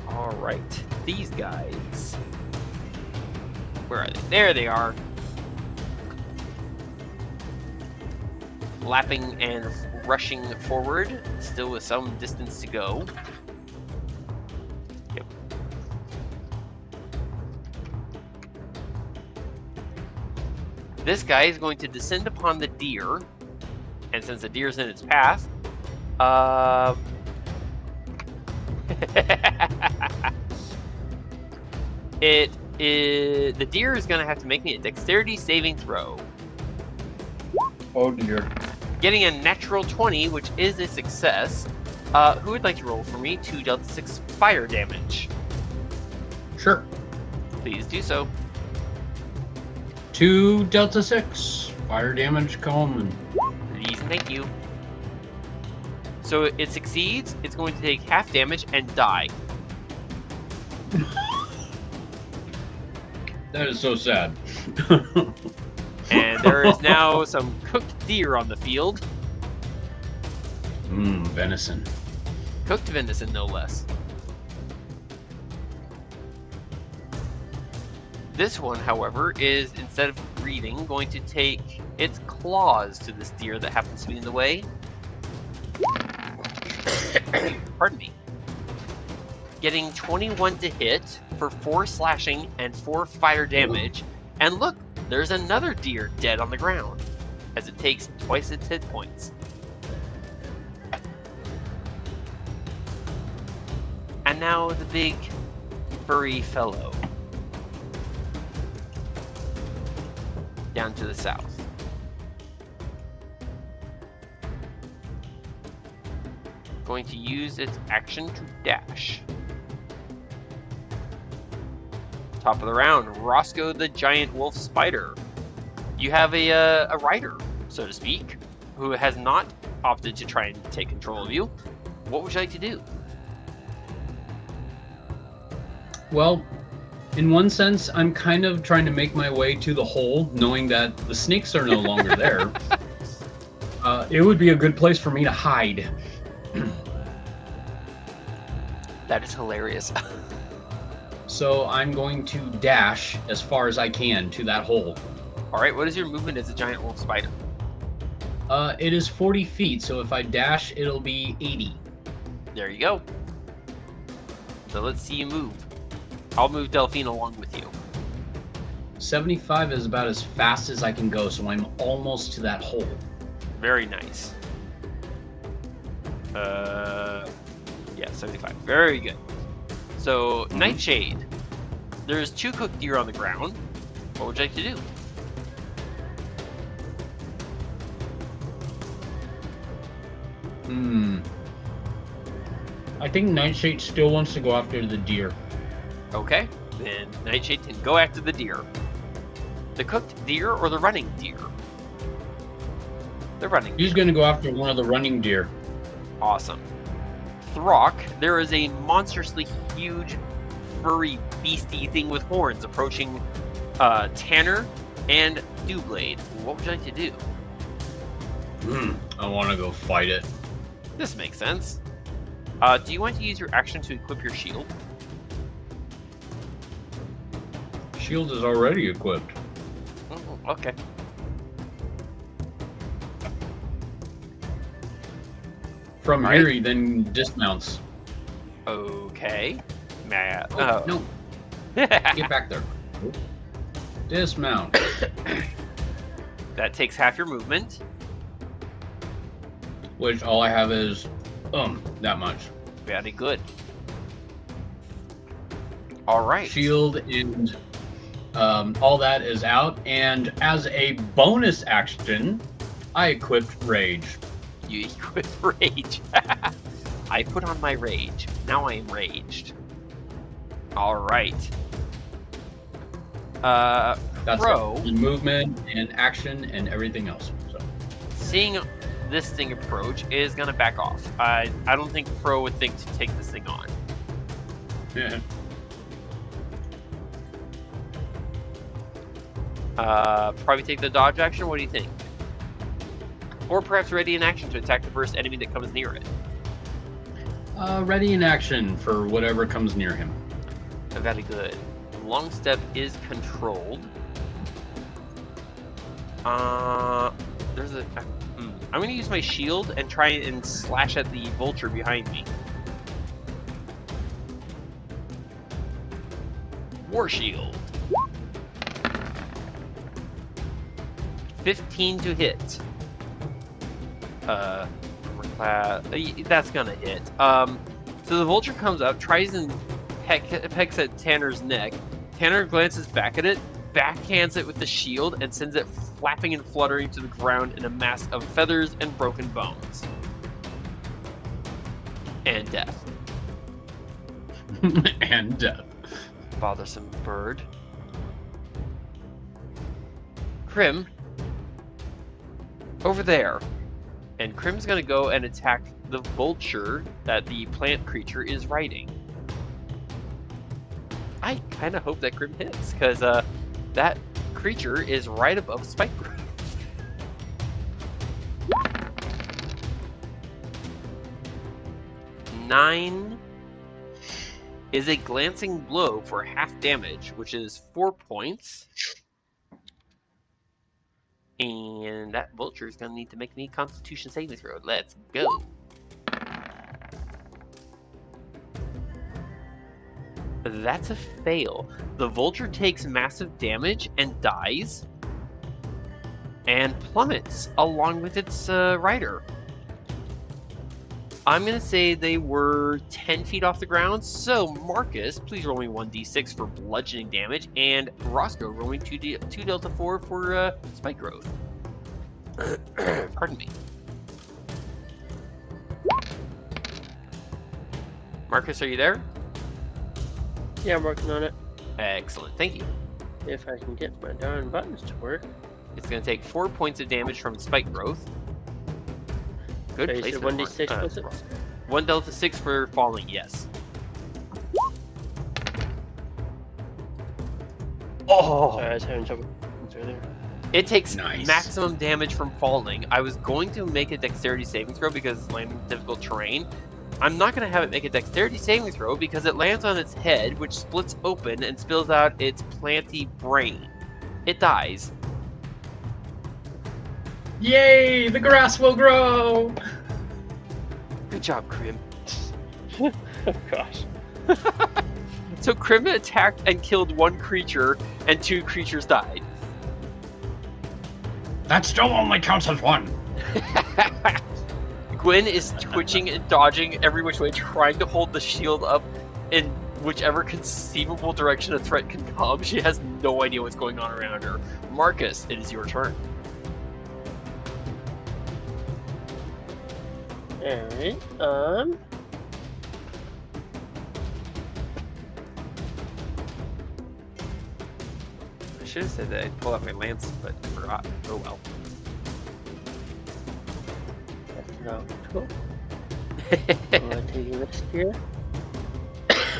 Alright, these guys. Where are they? There they are. Lapping and rushing forward, still with some distance to go. Yep. This guy is going to descend upon the deer, and since the deer's in its path, the deer is going to have to make me a dexterity saving throw. Oh dear. Getting a natural 20, which is a success. Who would like to roll for me 2 Delta 6 fire damage? Sure. Please do so. 2 Delta 6. Fire damage coming. Please, thank you. So it succeeds, it's going to take half damage and die. That is so sad. And there is now some cooked deer on the field. Venison. Cooked venison, no less. This one, however, is, instead of breathing, going to take its claws to this deer that happens to be in the way. Pardon me. Getting 21 to hit for 4 slashing and 4 fire damage. And look, there's another deer dead on the ground, as it takes twice its hit points. And now the big furry fellow. Down to the south. going to use its action to dash. Top of the round, Roscoe the giant wolf spider. You have a rider, so to speak, who has not opted to try and take control of you. What would you like to do? Well, in one sense, I'm kind of trying to make my way to the hole, knowing that the snakes are no longer there. It would be a good place for me to hide. That is hilarious. So I'm going to dash as far as I can to that hole. All right, what is your movement as a giant wolf spider? It is 40 feet, so if I dash, it'll be 80. There you go. So let's see you move. I'll move Delphine along with you. 75 is about as fast as I can go, so I'm almost to that hole. Very nice. Yeah, 75. Very good. So, Nightshade. There's 2 cooked deer on the ground. What would you like to do? I think Nightshade still wants to go after the deer. Okay, then Nightshade can go after the deer. The cooked deer or the running deer? The running deer. He's going to go after one of the running deer. Awesome. Throck, there is a monstrously huge, furry, beastie thing with horns approaching Tanner and Dewblade. What would you like to do? I want to go fight it. This makes sense. Do you want to use your action to equip your shield? Shield is already equipped. Oh, okay. From All here, right. he then dismounts. Okay. No, get back there. Dismount. That takes half your movement. Which all I have is, that much. Very good. All right. Shield and all that is out. And as a bonus action, I equipped Rage. You equip rage. I put on my rage. Now I am raged. All right. That's Pro. it. And movement and action and everything else. So. Seeing this thing approach is gonna back off. I don't think Pro would think to take this thing on. Yeah. Probably take the dodge action. What do you think? Or perhaps ready in action to attack the first enemy that comes near it. Ready in action for whatever comes near him. Very good. Long step is controlled. There's a. I'm gonna use my shield and try and slash at the vulture behind me. War shield. 15 to hit. That's gonna hit. So the vulture comes up, tries and pecks at Tanner's neck. Tanner glances back at it, backhands it with the shield, and sends it flapping and fluttering to the ground in a mass of feathers and broken bones. And death. And death. Bothersome bird. Krim. Over there. And Krim's gonna go and attack the vulture that the plant creature is riding. I kind of hope that Krim hits, because that creature is right above Spike Growth. 9 is a glancing blow for half damage, which is 4 points. And that vulture is going to need to make me a Constitution saving throw. Let's go. That's a fail. The vulture takes massive damage and dies. And plummets along with its rider. I'm going to say they were 10 feet off the ground. So Marcus, please roll me 1d6 for bludgeoning damage. And Roscoe, roll me 2 delta 4 for spike growth. Pardon me. Marcus, are you there? Yeah, I'm working on it. Excellent, thank you. If I can get my darn buttons to work. It's going to take 4 points of damage from spike growth. Good So you said placement. 1d6 was it? 1 delta 6 for falling, yes. Oh! Sorry, I was having trouble earlier. It takes Nice. maximum damage from falling. I was going to make a dexterity saving throw because it's landing in difficult terrain. I'm not going to have it make a dexterity saving throw because it lands on its head, which splits open and spills out its planty brain. It dies. Yay! The grass will grow! Good job, Krim. Oh gosh. So Krim attacked and killed 1 creature, and 2 creatures died. That still only counts as 1. Gwen is twitching and dodging every which way, trying to hold the shield up in whichever conceivable direction a threat can come. She has no idea what's going on around her. Marcus, it is your turn. Alright, I should have said that I'd pull out my lance, but I forgot. Oh well. that's not cool. I'm gonna take a risk here.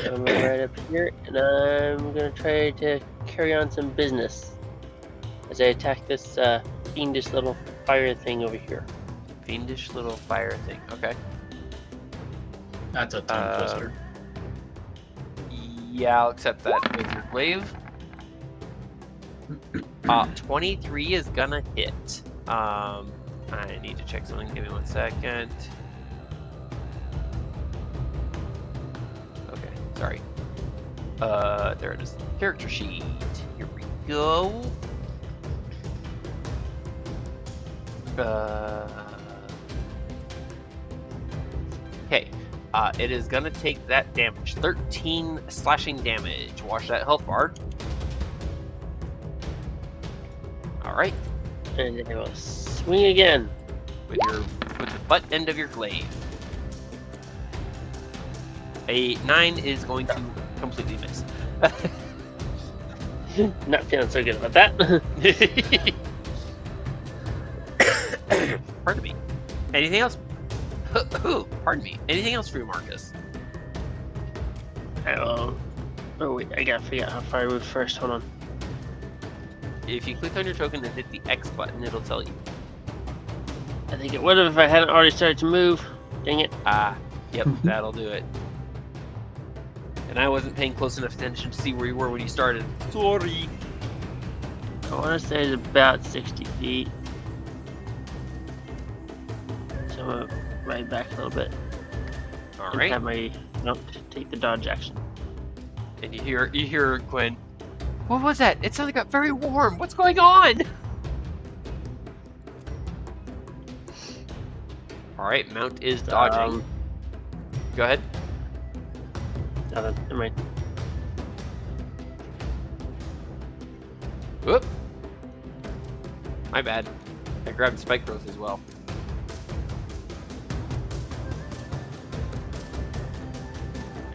I'm gonna right up here, and I'm gonna try to carry on some business as I attack this fiendish little fire thing over here. Fiendish little fire thing. Okay. That's a tongue twister. Yeah, I'll accept that with your glaive. 23 is gonna hit. I need to check something. Give me 1 second. Okay, sorry. There it is. Character sheet. Here we go. Okay. It is gonna take that damage. 13 slashing damage. Wash that health bar. Alright. And I will swing again. With the butt end of your glaive. A 9 is going to completely miss. Not feeling so good about that. Pardon me. Anything else? Pardon me. Anything else for you, Marcus? Oh wait, I gotta figure out how far I move first. Hold on. If you click on your token and hit the X button, it'll tell you. I think it would have if I hadn't already started to move. Dang it. Yep, that'll do it. And I wasn't paying close enough attention to see where you were when you started. Sorry. I want to say it's about 60 feet. So I'm gonna ride back a little bit. All And right. have my take the dodge action. And you hear Gwen. What was that? It suddenly got very warm. What's going on? All right, Mount is dodging. Go ahead. Nothing. Never mind. Whoop. My bad. I grabbed spike growth as well.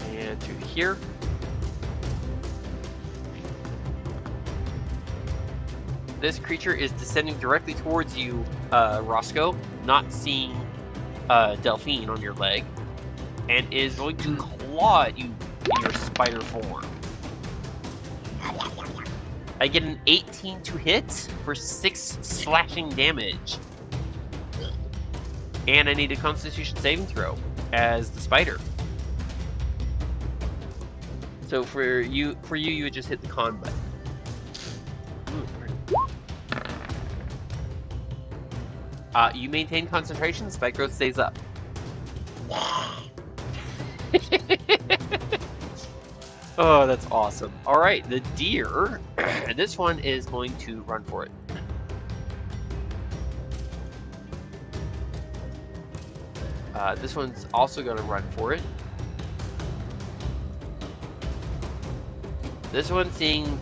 And to here. This creature is descending directly towards you, Roscoe, not seeing Delphine on your leg, and is going to claw at you in your spider form. I get an 18 to hit for 6 slashing damage. And I need a Constitution saving throw as the spider. So for you would just hit the con button. You maintain concentration, spike growth stays up. Oh, that's awesome. Alright, the deer, and this one is going to run for it. This one's also going to run for it. This one, seeing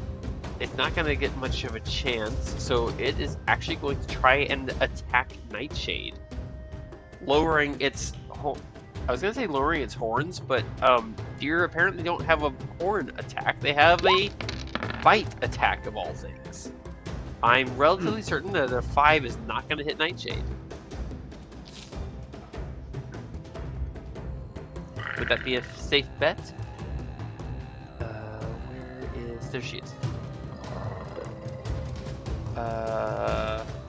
it's not going to get much of a chance, so it is actually going to try and attack Nightshade, lowering its I was gonna say lowering its horns, but deer apparently don't have a horn attack. They have a bite attack of all things. I'm relatively certain that a 5 is not gonna hit Nightshade. Would that be a safe bet? Where is... There she is.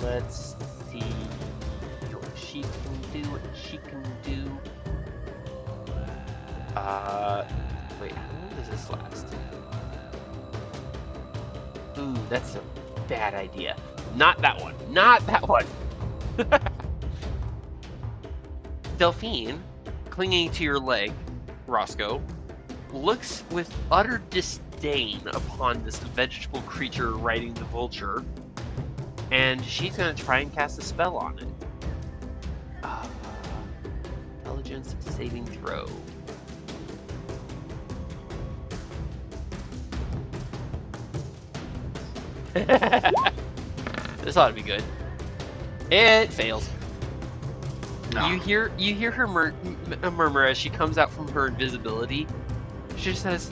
Let's see what she can do, wait, how long does this last? Ooh, that's a bad idea. Not that one. Not that one. Delphine, clinging to your leg, Roscoe, looks with utter disdain upon this vegetable creature riding the vulture, and she's going to try and cast a spell on it. Intelligence saving throw. This ought to be good. It fails. No. You hear her murmur as she comes out from her invisibility. She says,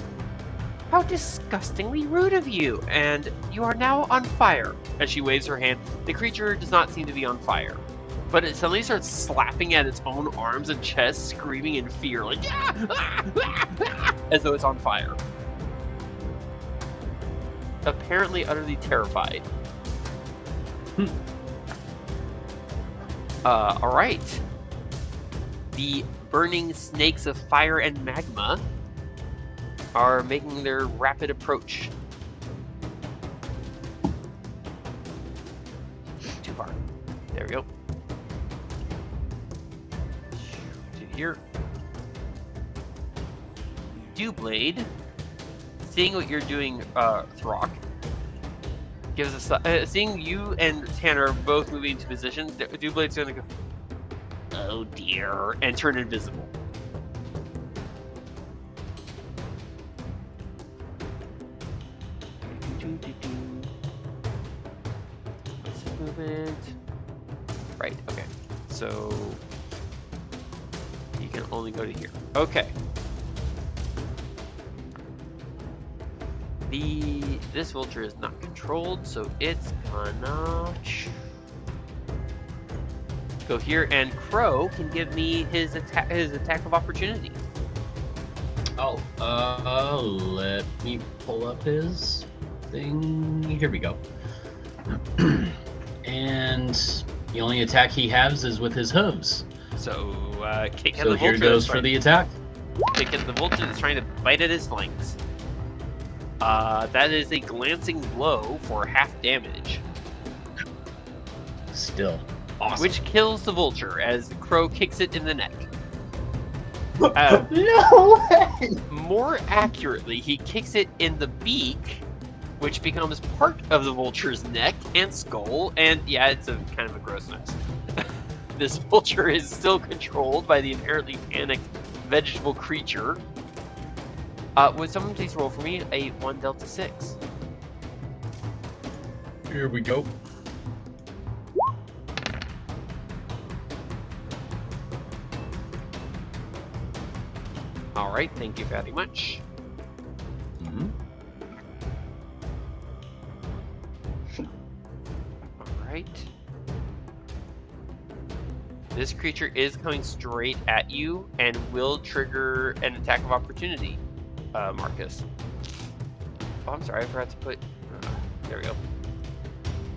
"How disgustingly rude of you, and you are now on fire." As she waves her hand, the creature does not seem to be on fire, but it suddenly starts slapping at its own arms and chest, screaming in fear, like as though it's on fire. Apparently utterly terrified. Alright. The burning snakes of fire and magma are making their rapid approach. Too far. There we go. To here. Dewblade, seeing what you're doing, Throck, gives us seeing you and Tanner both moving into position. Dewblade's gonna go, "Oh dear," and turn invisible. Movement. Right. Okay. So you can only go to here. Okay. This vulture is not controlled, so it's gonna go here, and Crow can give me his attack of opportunity. Oh, let me pull up his thing. Here we go. And the only attack he has is with his hooves. So kick at So the vulture. here goes for the attack. Kick at the vulture that's trying to bite at his flanks. That is a glancing blow for half damage. Still awesome. Which kills the vulture as the Crow kicks it in the neck. No way! More accurately, he kicks it in the beak, which becomes part of the vulture's neck and skull, and yeah, it's a kind of a gross mess. This vulture is still controlled by the inherently panicked vegetable creature. Would someone please roll for me a 1 Delta 6? Here we go. Alright, thank you very much. Alright. This creature is coming straight at you and will trigger an attack of opportunity, Marcus. Oh, I'm sorry, I forgot to put... there we go.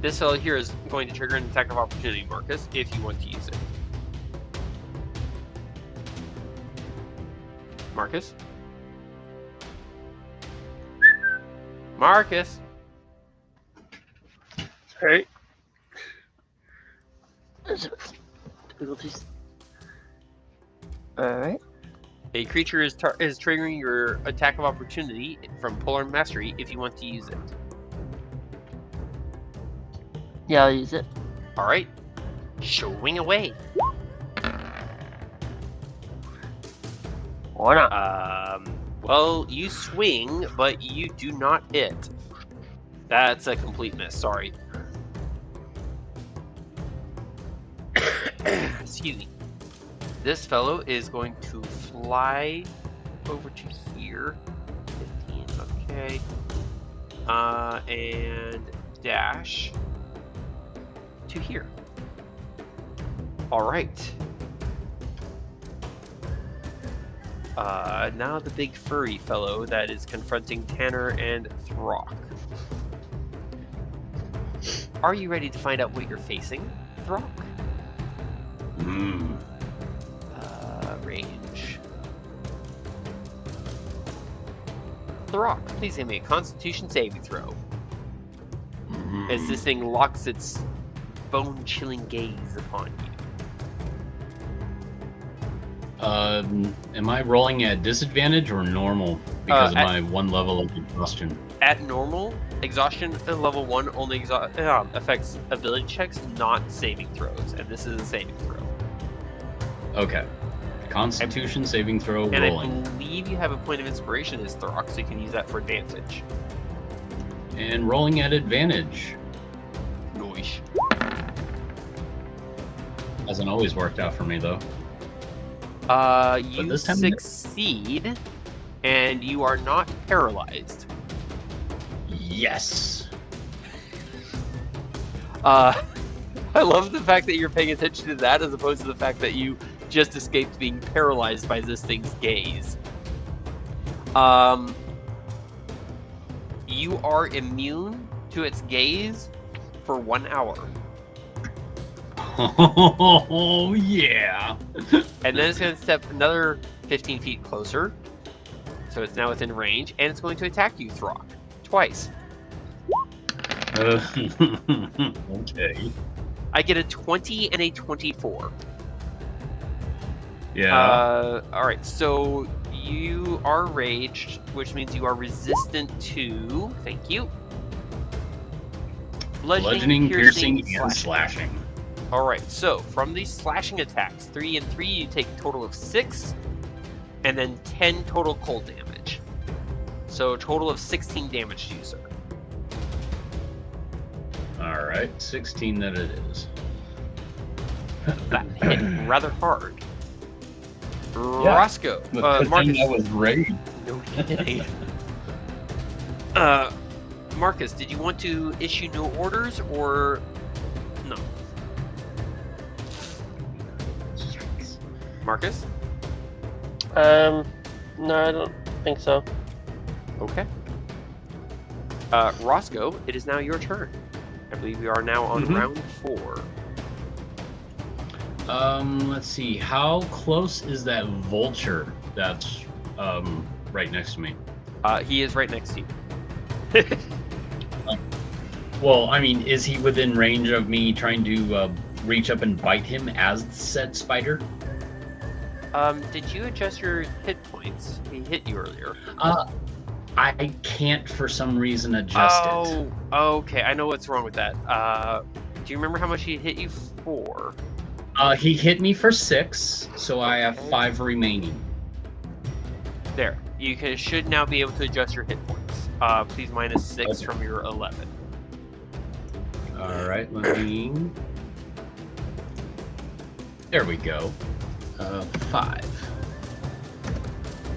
This fellow here is going to trigger an attack of opportunity, Marcus, if you want to use it. Marcus? Marcus! Hey. Alright. A creature is triggering your attack of opportunity from Polar Mastery if you want to use it. Yeah, I'll use it. Alright. Showing away. Why not? Well, you swing, but you do not hit. That's a complete miss, sorry. Excuse me. This fellow is going to fly over to here. 15, okay. And dash to here. Alright. Now the big furry fellow that is confronting Tanner and Throck. Are you ready to find out what you're facing, Throck? Range. Throck, please give me a Constitution saving throw. As this thing locks its bone-chilling gaze upon you. Am I rolling at disadvantage or normal because of my 1 level of exhaustion? At normal, exhaustion at level 1 only affects ability checks, not saving throws, and this is a saving throw. Okay. Constitution saving throw And rolling. I believe you have a point of inspiration as Throck, so you can use that for advantage. And rolling at advantage. Noish. Hasn't always worked out for me though. You this time- succeed, and you are not paralyzed. Yes. I love the fact that you're paying attention to that as opposed to the fact that you just escaped being paralyzed by this thing's gaze. You are immune to its gaze for 1 hour. Oh yeah. And then it's going to step another 15 feet closer. So it's now within range, and it's going to attack you, Throck. Twice. Okay. I get a 20 and a 24. Yeah. Alright, so you are raged, which means you are resistant to... Thank you. Bludgeoning, piercing, and slashing. Alright, so from these slashing attacks, 3 and 3, you take a total of 6, and then 10 total cold damage. So a total of 16 damage to you, sir. Alright, 16 that it is. That hit rather hard. Roscoe, Marcus. That was great. No kidding. Marcus, did you want to issue no orders or no? Marcus? No, I don't think so. Okay. Roscoe, it is now your turn. I believe we are now on round 4. Let's see. How close is that vulture that's right next to me? He is right next to you. Well, I mean, is he within range of me trying to reach up and bite him as said spider? Did you adjust your hit points? He hit you earlier. I can't for some reason adjust it. Oh, okay. I know what's wrong with that. Do you remember how much he hit you for? He hit me for 6, so I have 5 remaining. There. You should now be able to adjust your hit points. Please minus 6 from your 11. Alright, let me... There we go. 5.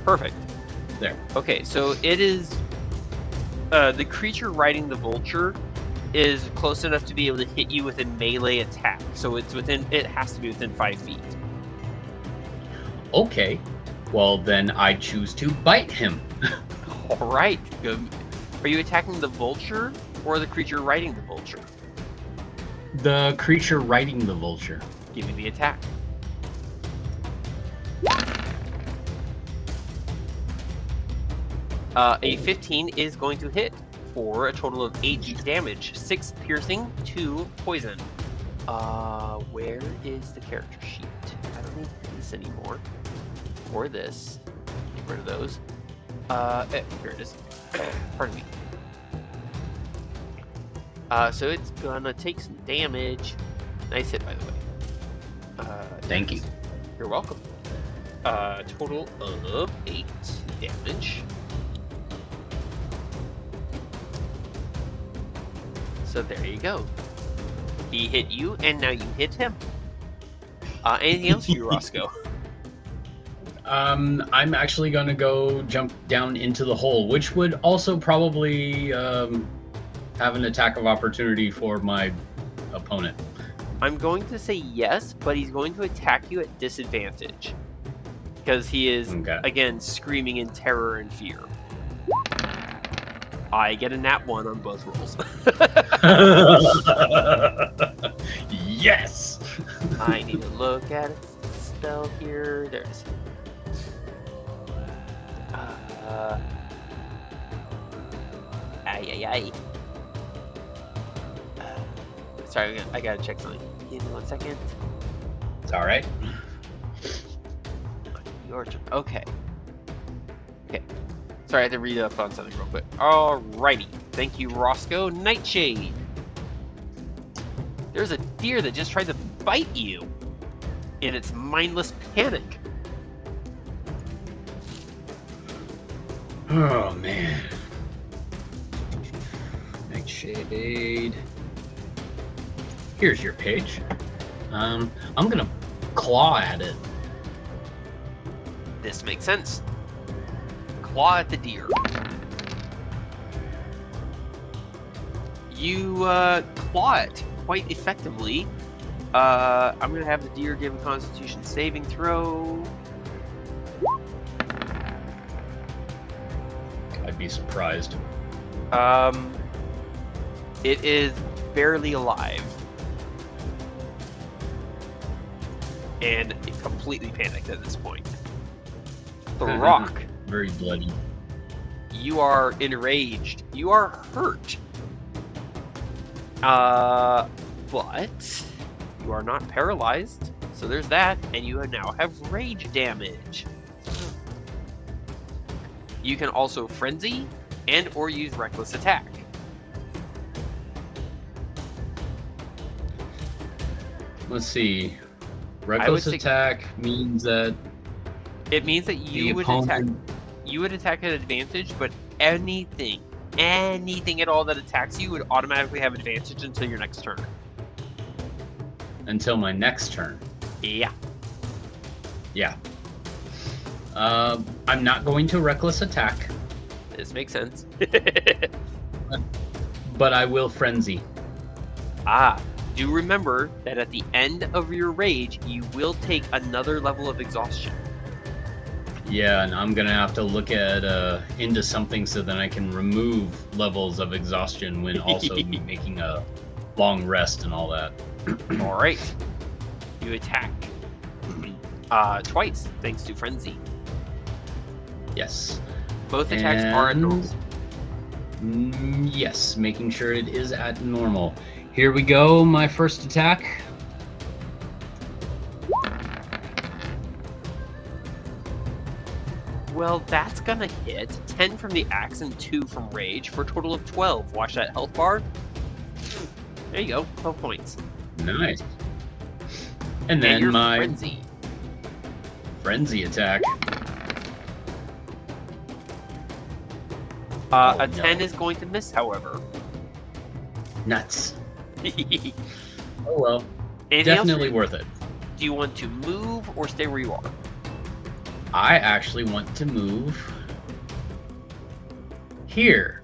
Perfect. There. Okay, so it is... the creature riding the vulture is close enough to be able to hit you with a melee attack. So it has to be within 5 feet. Okay. Well, then I choose to bite him. Alright. Are you attacking the vulture or the creature riding the vulture? The creature riding the vulture. Give me the attack. A 15 is going to hit for a total of 8 damage, 6 piercing, 2 poison. Where is the character sheet? I don't need this anymore. Or this. Get rid of those. Here it is. Pardon me. So it's gonna take some damage. Nice hit, by the way. Thank you. You're welcome. Total of 8 damage. So there you go. He hit you, and now you hit him. Anything else for you, Roscoe? I'm actually going to go jump down into the hole, which would also probably have an attack of opportunity for my opponent. I'm going to say yes, but he's going to attack you at disadvantage. Because he is, again, screaming in terror and fear. I get a nat 1 on both rolls. Yes! I need to look at a spell here. There it is. Ay. Sorry, I gotta check something. Give me 1 second. It's alright. Your turn. Okay. Sorry, I had to read up on something real quick. Alrighty. Thank you, Roscoe. Nightshade. There's a deer that just tried to bite you in its mindless panic. Oh, man. Nightshade. Here's your page. I'm gonna claw at it. This makes sense. Claw at the deer. You claw it quite effectively. I'm gonna have the deer give a Constitution saving throw. I'd be surprised. It is barely alive. And completely panicked at this point. The rock. Very bloody. You are enraged. You are hurt. But you are not paralyzed. So there's that. And you now have rage damage. You can also frenzy and or use reckless attack. Let's see. Reckless attack means that it means that you would attack. You would attack at advantage, but anything at all that attacks you would automatically have advantage until your next turn. Until my next turn. Yeah. Yeah. I'm not going to reckless attack. This makes sense. But I will frenzy. Do remember that at the end of your rage, you will take another level of exhaustion. Yeah, and I'm gonna have to look at into something so that I can remove levels of exhaustion when also making a long rest and all that. All right, you attack twice thanks to frenzy. Yes. Both attacks are at normal. Yes, making sure it is at normal. Here we go. My first attack. Well, that's gonna hit. 10 from the axe and 2 from rage for a total of 12. Watch that health bar. There you go, 12 points. Nice. And then your my frenzy attack. A 10 is going to miss, however. Nuts. Oh well. Anything Definitely else? worth it. Do you want to move or stay where you are? I actually want to move here.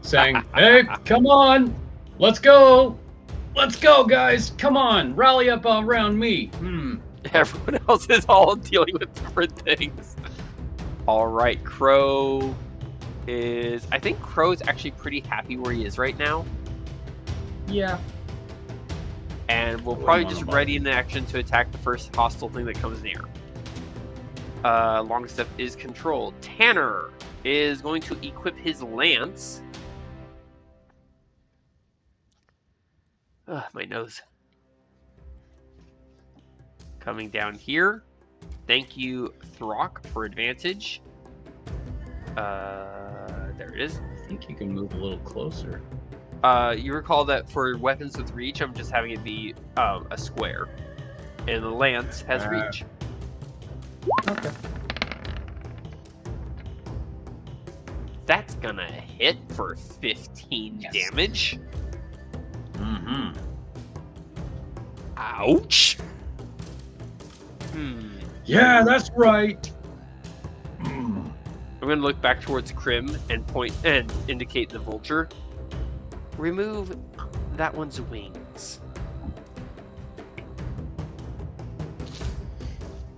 Saying, hey, come on. Let's go. Let's go, guys. Come on. Rally up around me. Everyone else is all dealing with different things. All right, Crow is... I think Crow is actually pretty happy where he is right now. Yeah. And we'll probably just ready in action to attack the first hostile thing that comes near. Long step is controlled. Tanner is going to equip his lance. My nose. Coming down here. Thank you, Throck, for advantage. There it is. I think you can move a little closer. You recall that for weapons with reach, I'm just having it be a square. And the lance has reach. Okay. That's gonna hit for 15 damage. Mm-hmm. Ouch! Yeah, that's right. I'm going to look back towards Krim and point and indicate the vulture. Remove that one's wings.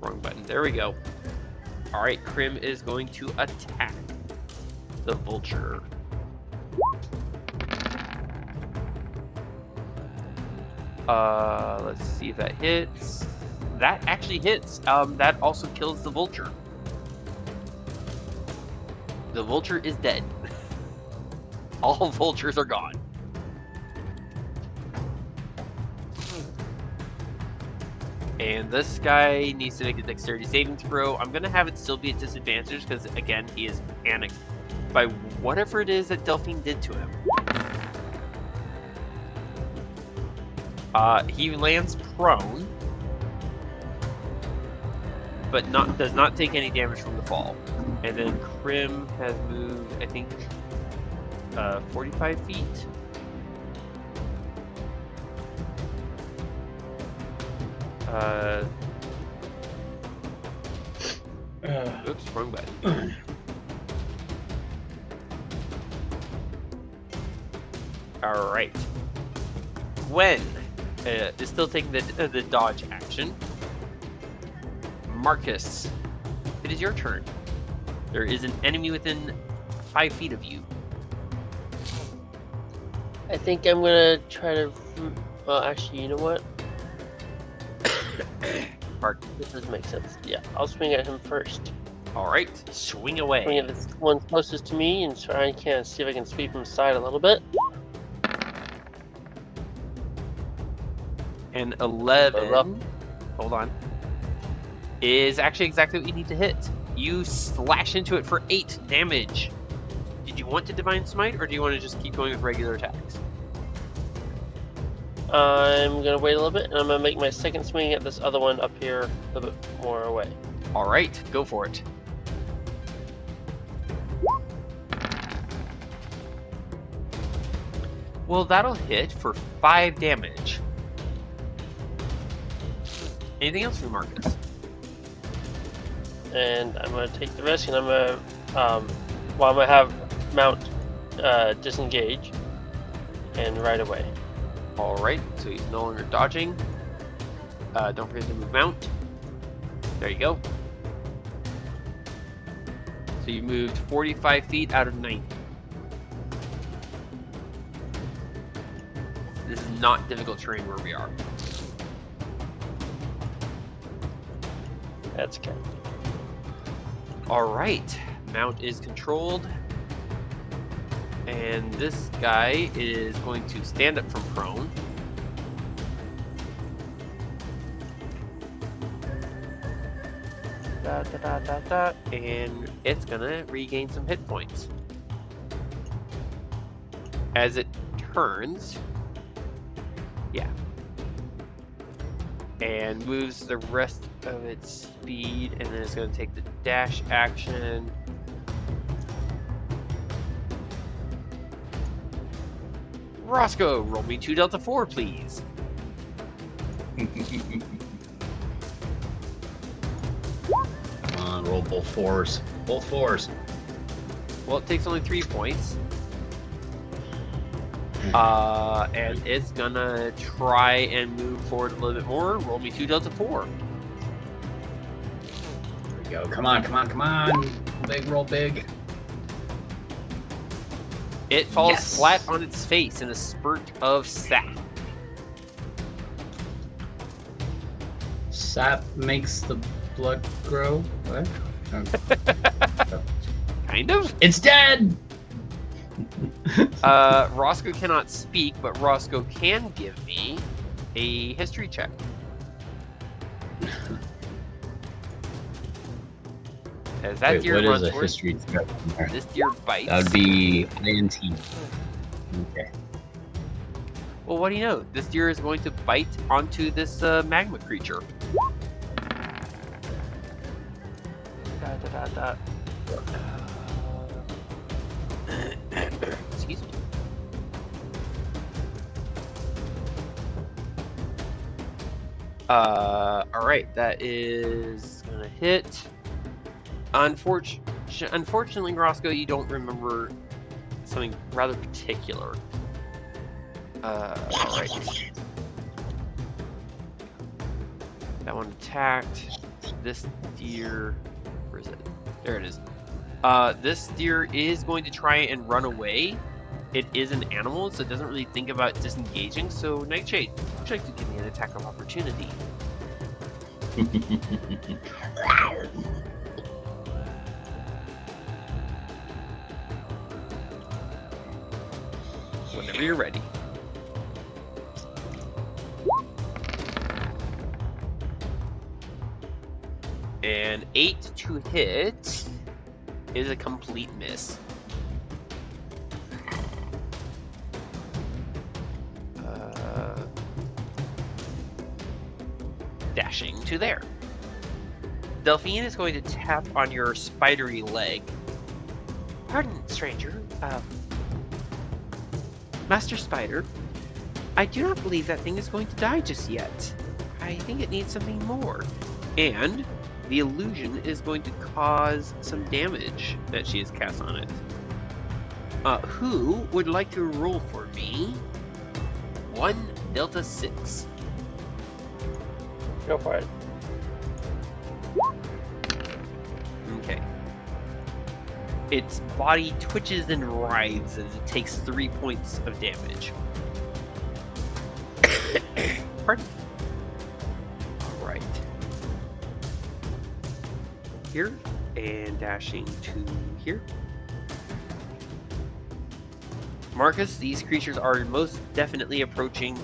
Wrong button. There we go. All right, Krim is going to attack the vulture. Let's see if that hits. That actually hits. That also kills the vulture. The vulture is dead. All vultures are gone. And this guy needs to make a dexterity saving throw. I'm going to have it still be a disadvantage because, again, he is panicked by whatever it is that Delphine did to him. He lands prone, but does not take any damage from the fall. And then Krim has moved, I think, 45 feet. Oops, wrong button. All right. Gwen is still taking the dodge action. Marcus, it is your turn. There is an enemy within 5 feet of you. I think I'm gonna try to. Well, actually, you know what? Mark. This does make sense. Yeah, I'll swing at him first. All right, swing away. Swing at this one closest to me and try and see if I can sweep him aside a little bit. And 11. Hold on. Is actually exactly what you need to hit. You slash into it for 8 damage. Did you want to Divine Smite, or do you want to just keep going with regular attacks? I'm gonna wait a little bit, and I'm gonna make my second swing at this other one up here a little bit more away. All right, go for it. Well, that'll hit for 5 damage. Anything else from Marcus? And I'm gonna take the risk, and I'm gonna, I'm gonna have Mount disengage and ride away. All right, so he's no longer dodging. Don't forget to move Mount. There you go. So you moved 45 feet out of 90. This is not difficult terrain where we are. That's good. All right, Mount is controlled. And this guy is going to stand up from prone. And it's gonna regain some hit points. As it turns, and moves the rest of its speed, and then it's gonna take the dash action. Roscoe, roll me 2 Delta 4, please. Come on, roll both fours. Both fours. Well, it takes only 3 points. And it's gonna try and move forward a little bit more. Roll me 2 Delta 4. There we go. Come on, come on, come on. Big, roll big. It falls Yes. flat on its face in a spurt of sap. Sap makes the blood grow. What? Kind of. It's dead! Roscoe cannot speak, but Roscoe can give me a history check. As that Wait, deer what runs is a towards history check in there? this deer bites. That would be INT. Okay. Well, what do you know? This deer is going to bite onto this magma creature. Excuse me. Alright, that is gonna hit. Unfortunately, Roscoe, you don't remember something rather particular. Alright. That one attacked. This deer... Where is it? There it is. This deer is going to try and run away. It is an animal, so it doesn't really think about disengaging. So, Nightshade, would you like to give me an attack of opportunity? Whenever you're ready. An 8 to hit is a complete miss. Dashing to there. Delphine is going to tap on your spidery leg. Pardon, stranger. Master Spider, I do not believe that thing is going to die just yet. I think it needs something more. And the illusion is going to cause some damage that she has cast on it. Who would like to roll for me? 1 Delta 6. Go for it. Okay. Its body twitches and writhes as it takes 3 points of damage. Pardon? Alright. Here, and dashing to here. Marcus, these creatures are most definitely approaching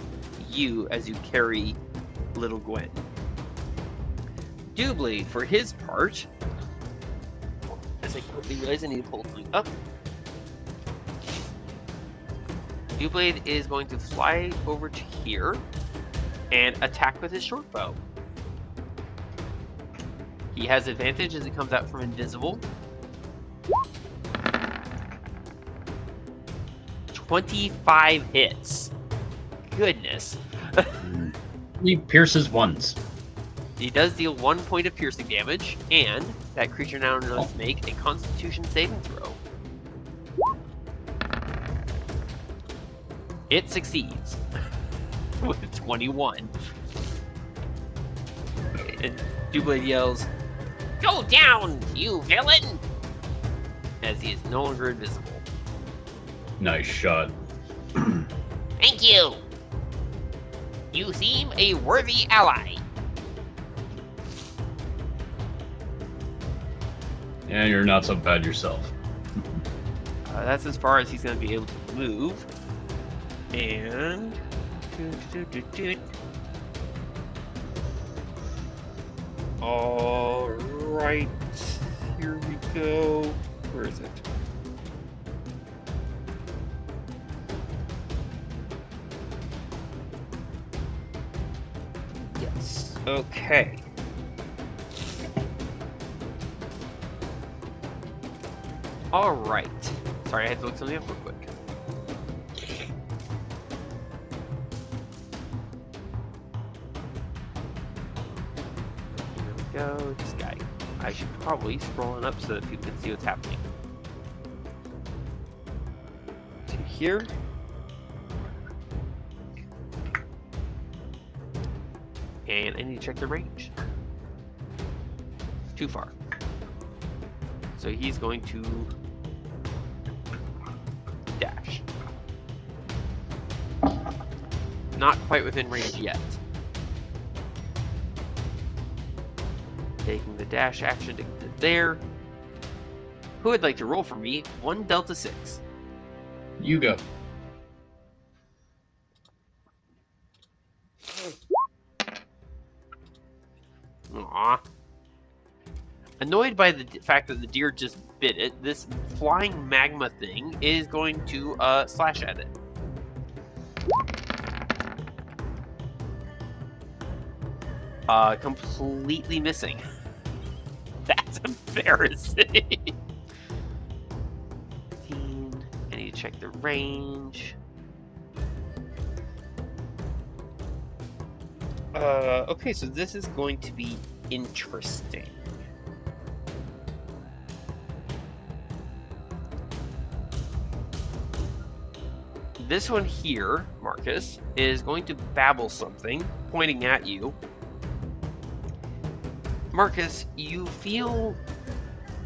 you as you carry little Gwen. Dewblade, for his part, as I quickly realize I need to pull something up. Dewblade is going to fly over to here and attack with his short bow. He has advantage as it comes out from invisible. 25 hits. Goodness. He pierces once. He does deal 1 point of piercing damage, and that creature now must make a Constitution saving throw. It succeeds with 21. And Dewblade yells, "Go down, you villain!" as he is no longer invisible. Nice shot. Thank you. You seem a worthy ally. And you're not so bad yourself. That's as far as he's going to be able to move. And... Alright, here we go. Where is it? Yes, okay. Alright. Sorry, I had to look something up real quick. Here we go, this guy. I should probably scroll it up so that people can see what's happening. To here. And I need to check the range. Too far. So he's going to dash. Not quite within range yet. Taking the dash action to get there. Who would like to roll for me? 1 Delta 6. You go. Aww. Annoyed by the fact that the deer just bit it, this flying magma thing is going to slash at it. Completely missing. That's embarrassing. I need to check the range. Okay, so this is going to be interesting. This one here, Marcus, is going to babble something, pointing at you. Marcus, you feel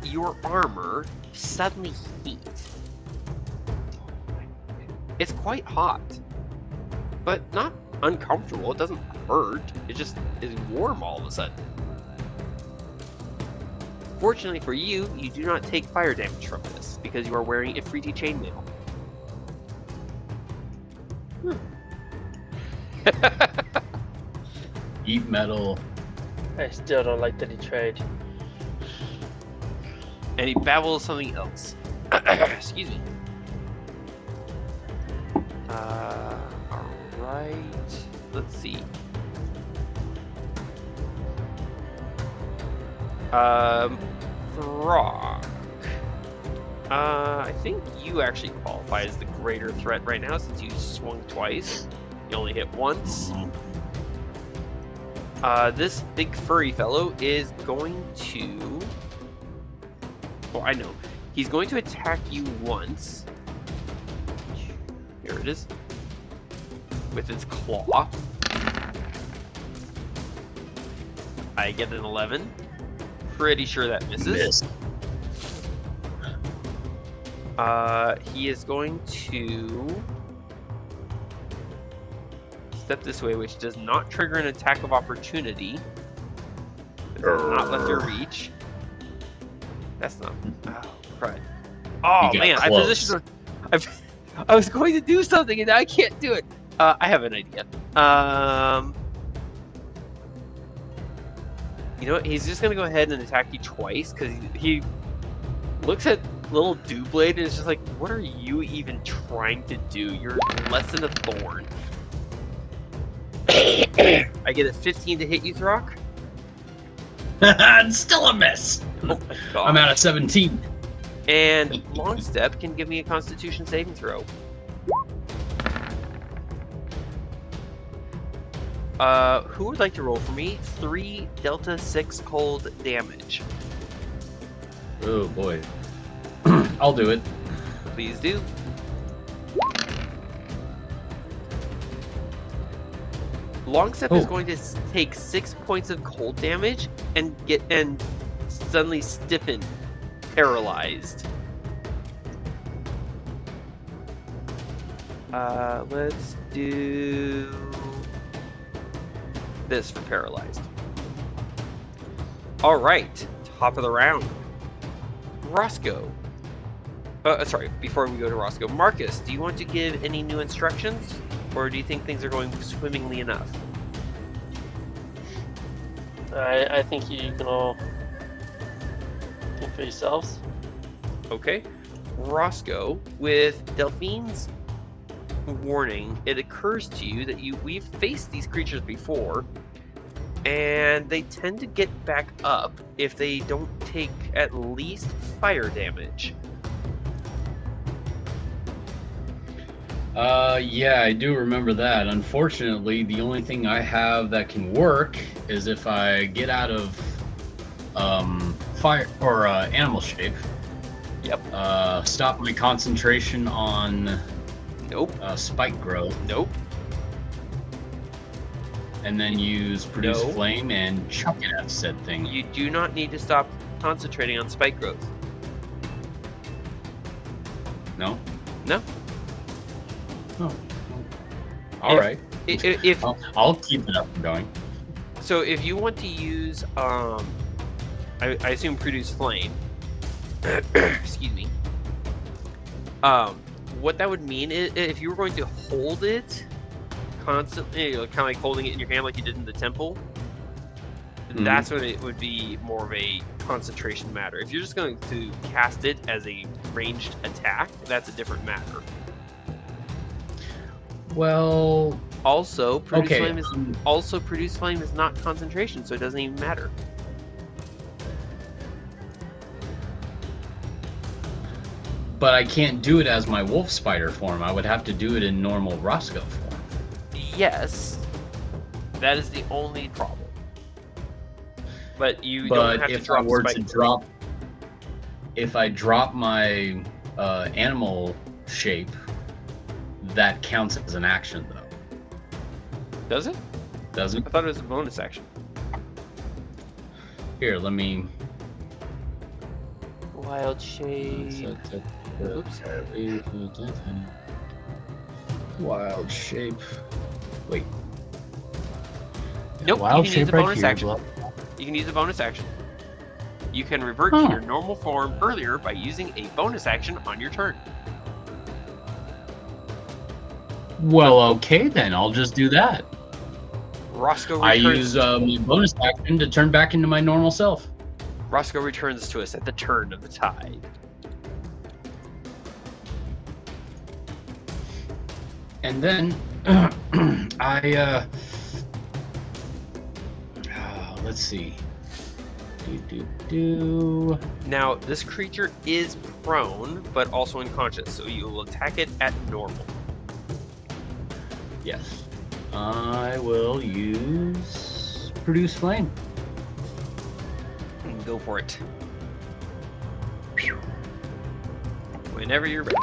your armor suddenly heat. It's quite hot, but not uncomfortable. It doesn't hurt. It just is warm all of a sudden. Fortunately for you, you do not take fire damage from this because you are wearing Ifriti chainmail. Eat metal. I still don't like that he tried. And he babbles something else. Excuse me. Alright. Let's see. Frog. I think you actually qualify as the greater threat right now since you swung twice. You only hit once. This big furry fellow is going to... Oh, I know. He's going to attack you once. Here it is. With its claw. I get an 11. Pretty sure that misses. Miss. He is going to step this way, which does not trigger an attack of opportunity. It does not let their reach. That's not. Oh, crud. Oh man, I positioned. I was going to do something and I can't do it. I have an idea. You know what? He's just gonna go ahead and attack you twice because he looks at little Dewblade and is just like, "What are you even trying to do? You're less than a thorn." I get a 15 to hit you, Throck. It's still a miss. Oh my god. I'm out of 17. And Longstep can give me a Constitution saving throw. Who would like to roll for me? 3 Delta 6 cold damage. Oh boy. I'll do it. Please do. Longstep is going to take 6 points of cold damage and suddenly stiffen, paralyzed. Let's do this for paralyzed. All right, top of the round. Roscoe. Sorry, before we go to Roscoe, Marcus, do you want to give any new instructions, or do you think things are going swimmingly enough? I think you can all think for yourselves. Okay. Roscoe, with Delphine's warning, it occurs to you that we've faced these creatures before, and they tend to get back up if they don't take at least fire damage. Yeah, I do remember that. Unfortunately, the only thing I have that can work is if I get out of fire or animal shape. Yep. Stop my concentration on Nope. spike growth. Nope. And then use produce No. flame and chuck it at said thing. You do not need to stop concentrating on spike growth. No? No. Oh. All right. If I'll keep it up and going. so, if you want to use, I assume produce flame. Excuse me. What that would mean is if you were going to hold it constantly, kind of like holding it in your hand like you did in the temple, that's when it would be more of a concentration matter. If you're just going to cast it as a ranged attack, that's a different matter. Well, Also, produce okay. flame is not concentration, so it doesn't even matter. But I can't do it as my wolf spider form. I would have to do it in normal Roscoe form. Yes, That is the only problem. But you don't have to drop if I drop my animal shape, that counts as an action, though. Does it? Does it? I thought it was a bonus action. Here, let me. Wild shape. Oops. Wild shape. Wait. Nope. Wild you can use a shape right bonus here, action. You can use a bonus action. You can revert to your normal form earlier by using a bonus action on your turn. Well, okay then. I'll just do that. Roscoe I returns. use my bonus action to turn back into my normal self. Roscoe returns to us at the turn of the tide. And then let's see. Now, this creature is prone, but also unconscious, so you will attack it at normal. Yes. I will use Produce Flame. Go for it. Whenever you're ready.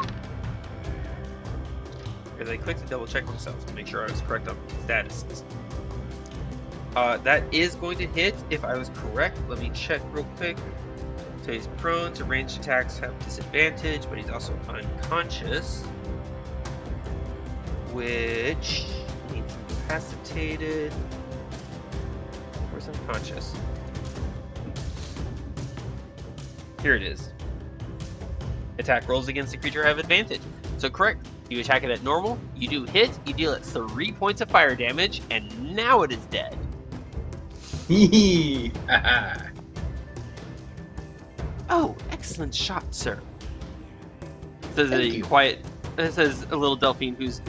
Because I clicked to double check myself to make sure I was correct on statuses. That is going to hit if I was correct. Let me check real quick. So he's prone, so ranged attacks have disadvantage, but he's also unconscious. Which means incapacitated. Where's unconscious? Here it is. Attack rolls against the creature have advantage. So correct. You attack it at normal, you do hit, you deal it 3 points of fire damage, and now it is dead. Oh, excellent shot, sir. Says says a little Delphine who's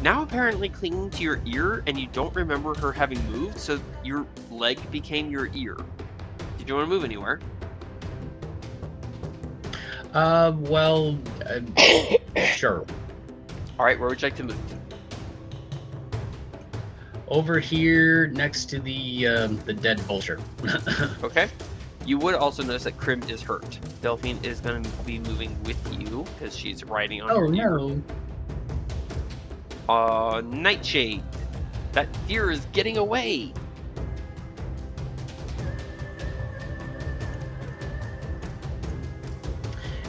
now apparently clinging to your ear, and you don't remember her having moved, so your leg became your ear. Did you want to move anywhere? Sure. Alright, where would you like to move? Over here next to the dead vulture. Okay. You would also notice that Crim is hurt. Delphine is going to be moving with you because she's riding on your deer. Nightshade. That deer is getting away.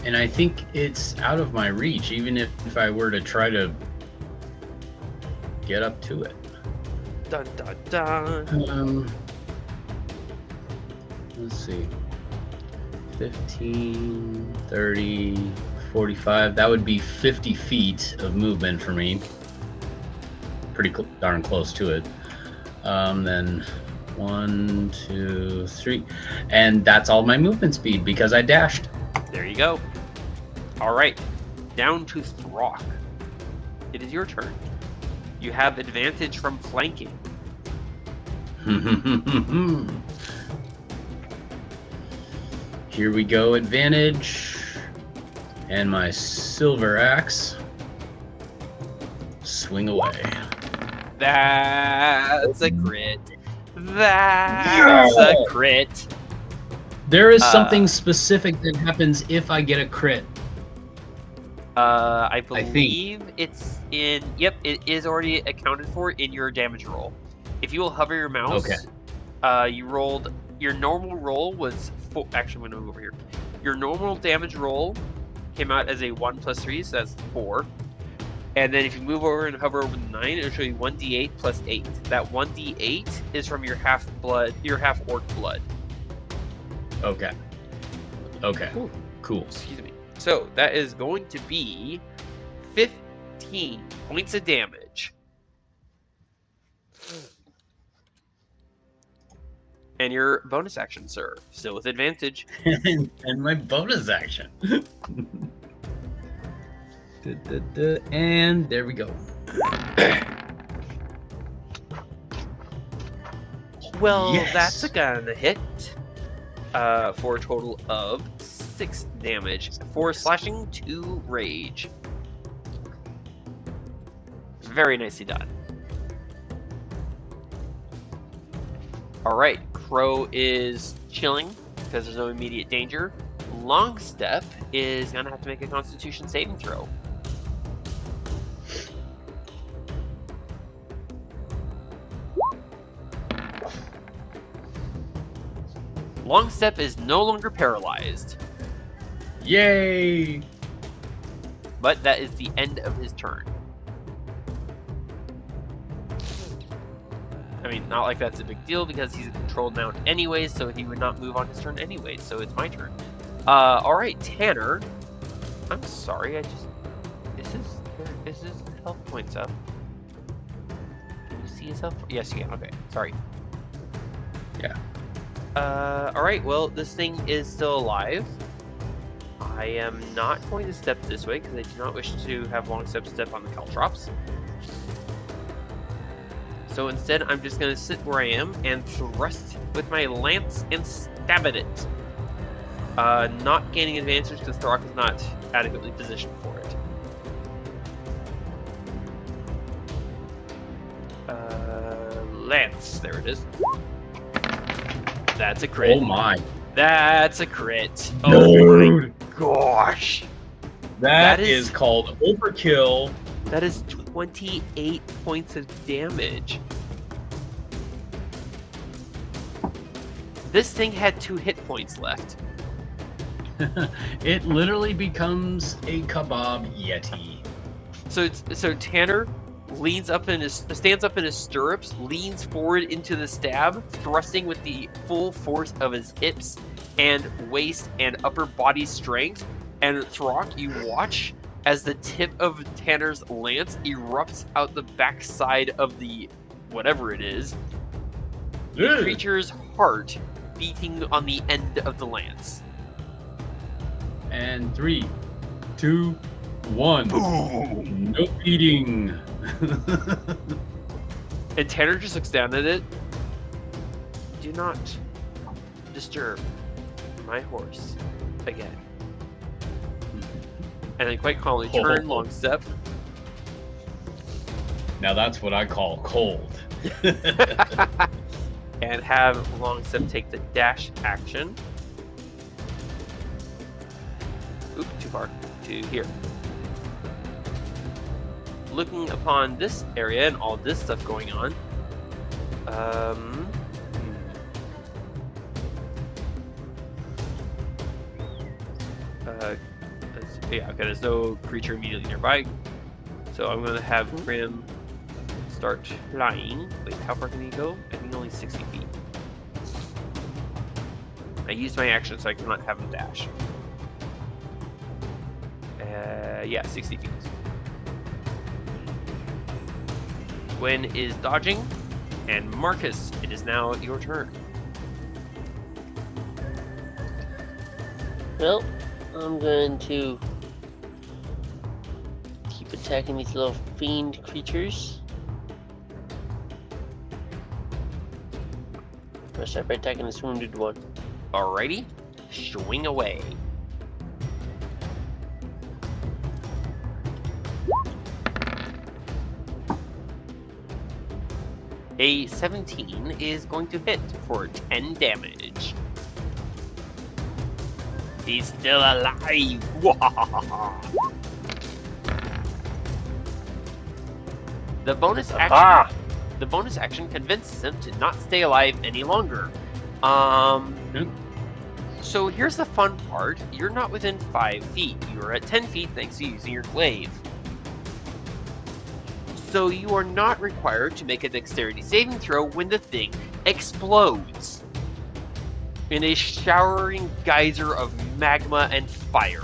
And I think it's out of my reach, even if I were to try to get up to it. Dun dun dun. Let's see. 15, 30, 45. That would be 50 feet of movement for me. Pretty darn close to it. Then 1, 2, 3. And that's all my movement speed because I dashed. There you go. Alright. Down to Throck. It is your turn. You have advantage from flanking. Here we go, advantage. And my silver axe. Swing away. That's a crit. That's a crit. There is something specific that happens if I get a crit. I believe it's in. Yep, it is already accounted for in your damage roll. If you will hover your mouse, you rolled. Your normal roll was 4. Actually, I'm gonna move over here. Your normal damage roll came out as a 1 + 3, so that's 4. And then if you move over and hover over the 9, it'll show you 1d8 + 8. That 1d8 is from your half orc blood. Okay. Ooh. Cool. Excuse me. So that is going to be 15 points of damage. And your bonus action, sir. Still with advantage. And my bonus action. And there we go. Well, Yes. that's gonna hit. For a total of 6 damage. 4 slashing, 2 rage. Very nicely done. Alright, Crow is chilling because there's no immediate danger. Longstep is going to have to make a Constitution saving throw. Longstep is no longer paralyzed, Yay! but that is the end of his turn. I mean, not like that's a big deal because he's a controlled mount anyways, so he would not move on his turn anyways, so it's my turn. Alright, Tanner. I'm sorry, is his health points up? Can you see his health? Yes, you can. Okay, sorry. Yeah. Alright, well, this thing is still alive. I am not going to step this way because I do not wish to have Longstep step on the caltrops. So instead, I'm just going to sit where I am and thrust with my lance and stab at it. Not gaining advantage because Throck is not adequately positioned for it. Lance, there it is. That's a crit. Oh my. That's a crit. Dude. Oh my gosh. That is called overkill. That is 28 points of damage. This thing had 2 hit points left. It literally becomes a kebab yeti. So Tanner stands up in his stirrups, leans forward into the stab, thrusting with the full force of his hips and waist and upper body strength. And Throck, you watch as the tip of Tanner's lance erupts out the backside of the whatever it is. The creature's heart beating on the end of the lance. And 3, 2, 1. Boom. No beating. And Tanner just looks down at it. Do not disturb my horse again. And then quite calmly turn Longstep. Now that's what I call cold. And have Longstep take the dash action. Oop, too far. To here. Looking upon this area and all this stuff going on. Yeah, okay, there's no creature immediately nearby. So I'm going to have Grim start flying. Wait, how far can he go? I think only 60 feet. I used my action so I cannot have him dash. Yeah, 60 feet. Gwen is dodging, and Marcus, it is now your turn. Well, I'm going to keep attacking these little fiend creatures. I'll start by attacking this wounded one. Alrighty, swing away. A 17 is going to hit for 10 damage. He's still alive! The bonus action. The bonus action convinces him to not stay alive any longer. So here's the fun part. You're not within 5 feet. You're at 10 feet thanks to using your glaive. So you are not required to make a dexterity saving throw when the thing explodes in a showering geyser of magma and fire.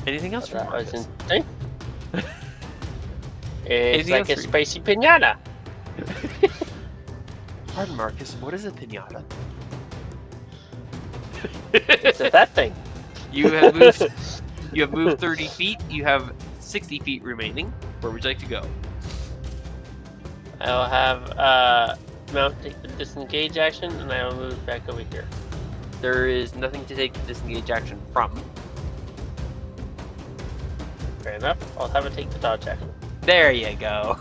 Anything else? That was interesting. It's like a spicy pinata. Pardon, Marcus. What is a pinata? It's a that thing. You have moved. You have moved 30 feet. You have 60 feet remaining. Where would you like to go? I'll have Mount take the disengage action, and I will move back over here. There is nothing to take the disengage action from. Fair enough. I'll have it take the dodge action. There you go.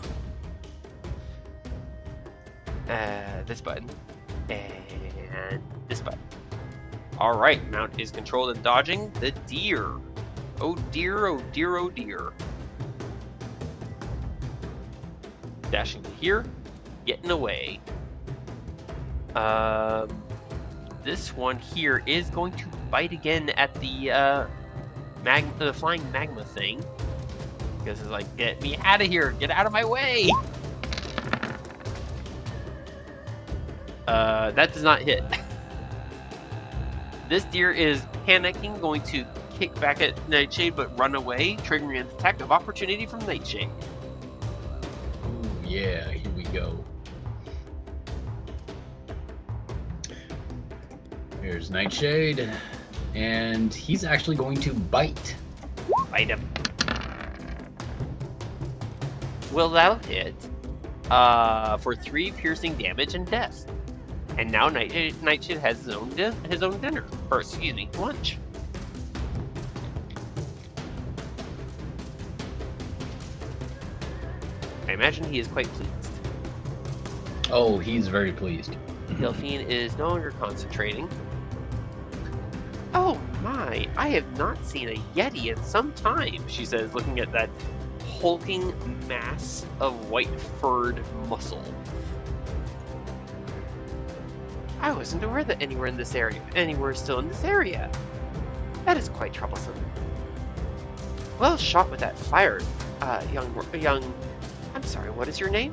This button. And this button. Alright, mount is controlled and dodging the deer. Oh dear, oh dear, oh dear. Dashing to here, getting away. This one here is going to bite again at the flying magma thing. Because it's like, get me out of here, get out of my way! That does not hit. This deer is panicking, going to kick back at Nightshade, but run away, triggering an attack of opportunity from Nightshade. Ooh, yeah, here we go. Here's Nightshade, and he's actually going to bite. Bite him. Well, that'll hit for 3 piercing damage and death. And now Nightshade has his own dinner, or excuse me, lunch. I imagine he is quite pleased. Oh, he's very pleased. Delphine is no longer concentrating. Oh my, I have not seen a Yeti in some time, she says, looking at that hulking mass of white-furred muscle. I wasn't aware that anywhere still in this area. That is quite troublesome. Well shot with that fire, young. I'm sorry, what is your name?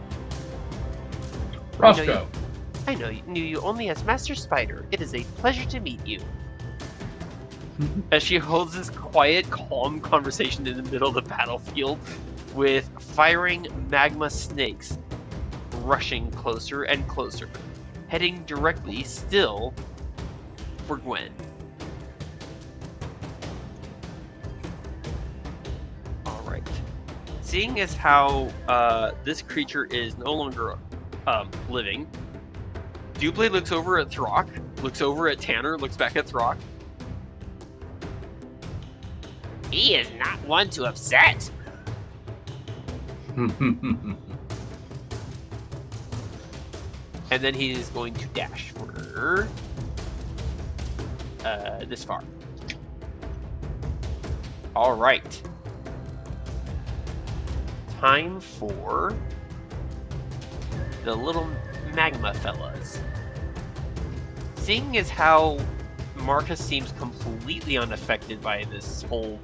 Roscoe. I knew you only as Master Spider. It is a pleasure to meet you. As she holds this quiet, calm conversation in the middle of the battlefield with firing magma snakes rushing closer and closer, heading directly still for Gwen. Alright. Seeing as how this creature is no longer living, Dublé looks over at Throck, looks over at Tanner, looks back at Throck. He is not one to upset. And then he is going to dash for this far. All right. Time for the little magma fellas. Seeing as how Marcus seems completely unaffected by this whole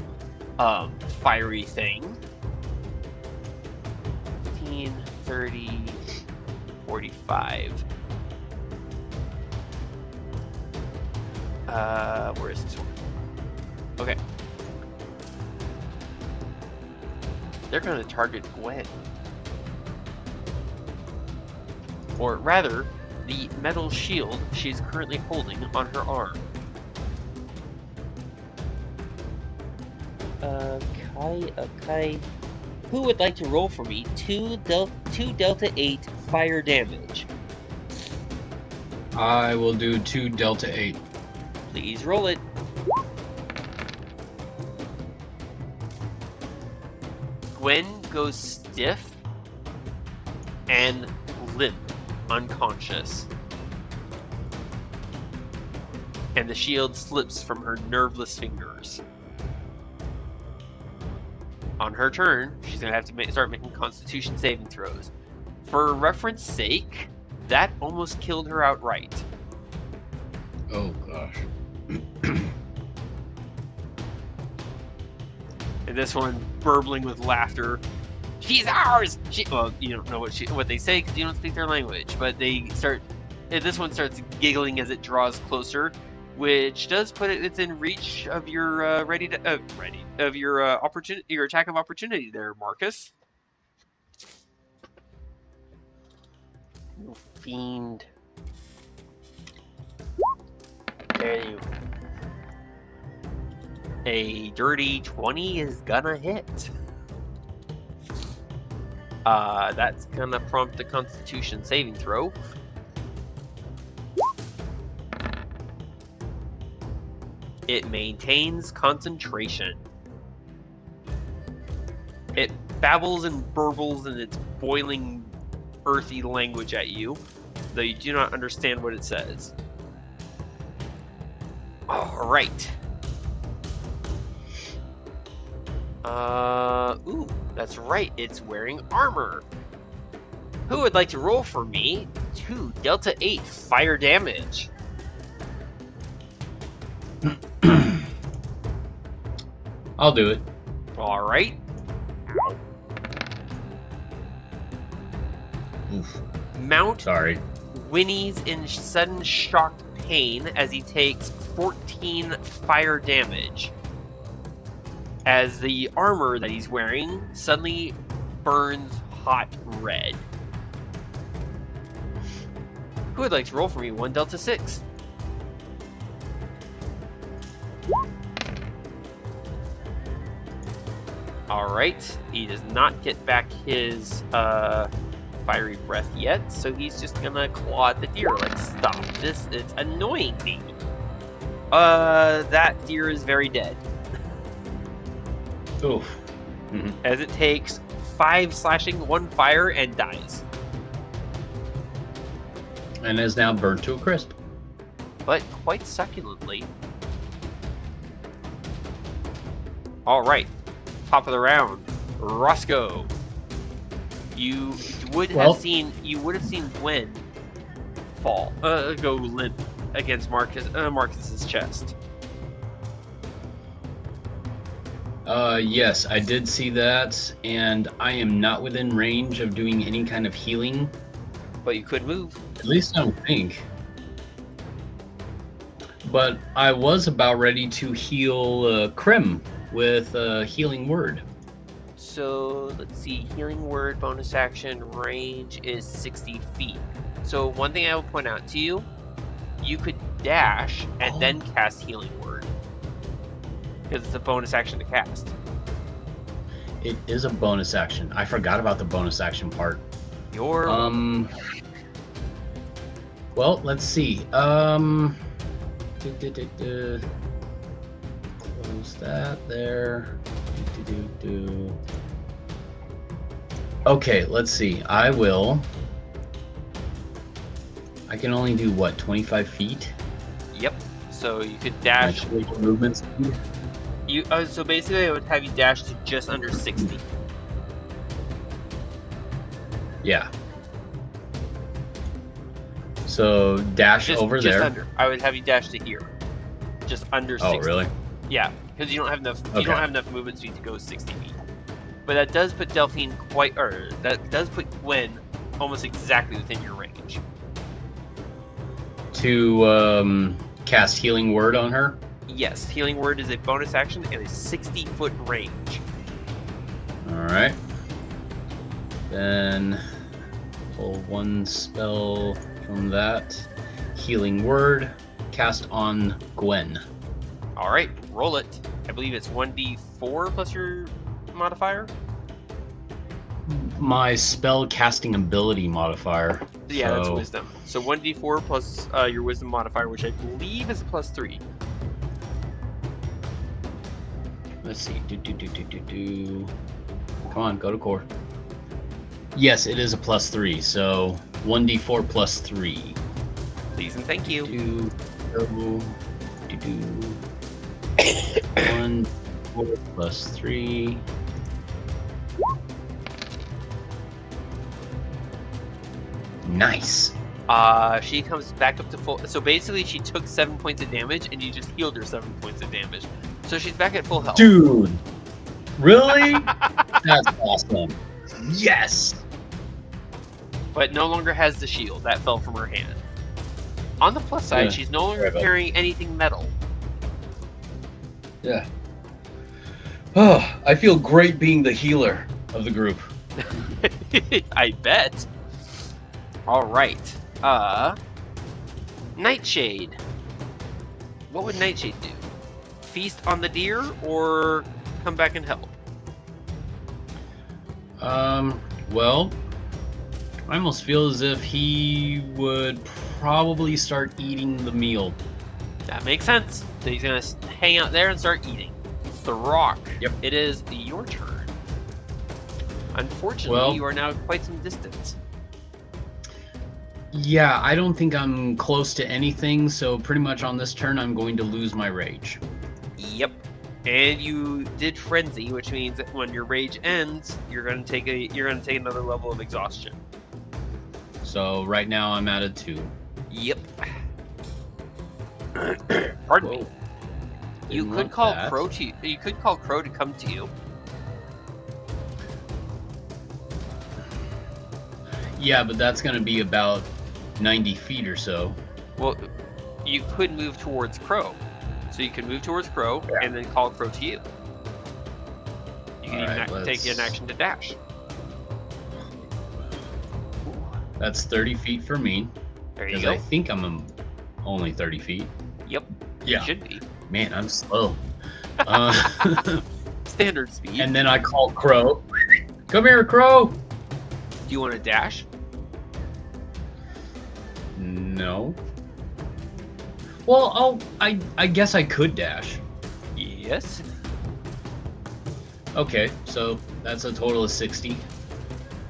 fiery thing. 15, 30, 45. Where is this one? Okay. They're going to target Gwen. Or rather, the metal shield she's currently holding on her arm. Okay. Who would like to roll for me 2 Delta 8 fire damage? I will do 2 Delta 8. Please roll it. Gwen goes stiff and limp, unconscious. And the shield slips from her nerveless fingers. On her turn, she's going to have to start making Constitution saving throws. For reference sake, that almost killed her outright. Oh, gosh. And this one burbling with laughter. She's ours! Well, you don't know what they say because you don't speak their language, but this one starts giggling as it draws closer, which does put it within reach of your your attack of opportunity there, Marcus. You fiend. There you. A dirty 20 is gonna hit. That's gonna prompt the Constitution saving throw. It maintains concentration. It babbles and burbles in its boiling, earthy language at you, though you do not understand what it says. All right. Ooh, that's right. It's wearing armor. Who would like to roll for me 2 Delta 8 fire damage? I'll do it. All right. Oof. Mount Sorry. whinnies in sudden shocked pain as he takes 14 fire damage. As the armor that he's wearing suddenly burns hot red. Who would like to roll for me 1 Delta 6? Alright, he does not get back his fiery breath yet, so he's just gonna claw at the deer. Like, stop this, it's annoying me. That deer is very dead. Oof. As it takes 5 slashing, 1 fire, and dies. And is now burnt to a crisp. But quite succulently. Alright, top of the round, Roscoe. You would have seen Gwen fall, go limp against Marcus's chest. Yes, I did see that, and I am not within range of doing any kind of healing. But you could move. At least I don't think. But I was about ready to heal Krim with a healing word. So let's see, healing word bonus action range is 60 feet. So one thing I will point out to you, you could dash and then cast healing word. Because it's a bonus action to cast. It is a bonus action. I forgot about the bonus action part. Your Well, let's see. Close that there. Okay, let's see. I can only do what, 25 feet? Yep. So you could dash. Movement speed? So basically, I would have you dash to just under 60. Yeah. So dash over just there. Under. I would have you dash to here, just under 60. Oh, really? Yeah, because you don't have enough. Okay. You don't have enough movement speed to go 60 feet. But that does put Delphine that does put Gwen almost exactly within your range. To cast healing word on her. Yes, healing word is a bonus action and a 60-foot range. All right. Then pull 1 spell from that. Healing word cast on Gwen. All right, roll it. I believe it's 1d4 plus your modifier. My spell casting ability modifier. Yeah, so that's wisdom. So 1d4 plus your wisdom modifier, which I believe is a +3. Let's see. Come on, go to core. Yes, it is a +3. So 1d4 +3. Please and thank you. 1 4 +3. Nice. She comes back up to full. So basically, she took 7 points of damage, and you just healed her 7 points of damage. So she's back at full health. Dude, really? That's awesome. Yes. But no longer has the shield that fell from her hand. On the plus side, Yeah. she's no longer Right, carrying anything metal. Yeah. Oh, I feel great being the healer of the group. I bet. All right. Nightshade. What would Nightshade do? Feast on the deer or come back and help? Well, I almost feel as if he would probably start eating the meal. That makes sense. So he's gonna hang out there and start eating. It's the rock. Yep. It is your turn. Unfortunately, Well- you are now quite some distance. Yeah, I don't think I'm close to anything, so pretty much on this turn I'm going to lose my rage. Yep. And you did frenzy, which means that when your rage ends, you're gonna take another level of exhaustion. So right now I'm at a 2. Yep. Pardon me. Whoa. You Didn't could want call that. Crow to you could call Crow to come to you. Yeah, but that's going to be about 90 feet or so. Well, you could move towards Crow. So you can move towards Crow and then call Crow to you. You can Alright, even take an action to dash. That's 30 feet for me, There you because go. I think I'm only 30 feet. Yep. Yeah. You should be. Man, I'm slow. Standard speed. And then I call Crow. Come here, Crow! Do you want to dash? No. Well, I guess I could dash. Yes. Okay, so that's a total of 60.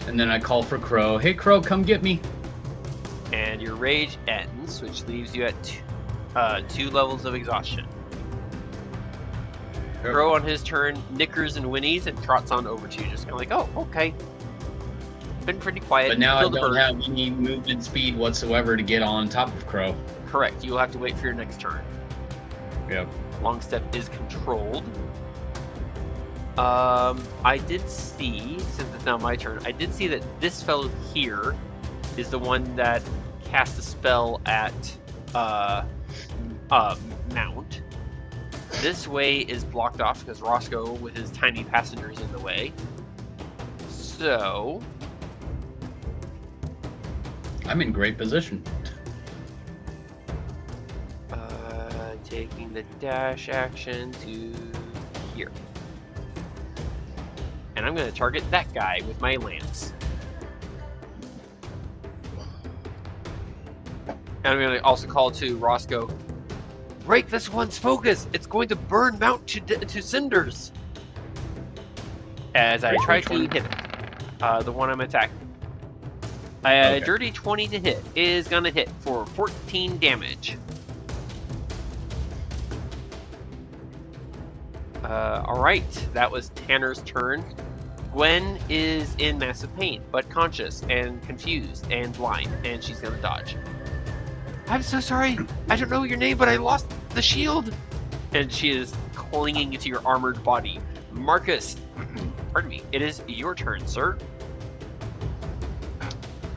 And then I call for Crow. Hey, Crow, come get me. And your rage ends, which leaves you at 2 levels of exhaustion. Crow on his turn nickers and whinnies and trots on over to you, just kind of like, oh, okay. Been pretty quiet. But now I Killed the don't bird. have any movement speed whatsoever to get on top of Crow. Correct. You will have to wait for your next turn. Yep. Long step is controlled. I did see, since it's now my turn, I did see that this fellow here is the one that cast a spell at Mount. This way is blocked off because Roscoe with his tiny passengers in the way. So I'm in great position. taking the dash action to here. And I'm going to target that guy with my lance. And I'm going to also call to Roscoe, break this one's focus! It's going to burn Mount to cinders! As I try to hit it. The one I'm attacking. A dirty 20 to hit is going to hit for 14 damage. Alright, that was Tanner's turn. Gwen is in massive pain, but conscious and confused and blind, and she's gonna dodge. I'm so sorry, I don't know your name, but I lost the shield! And she is clinging to your armored body. Marcus, pardon me, it is your turn, sir.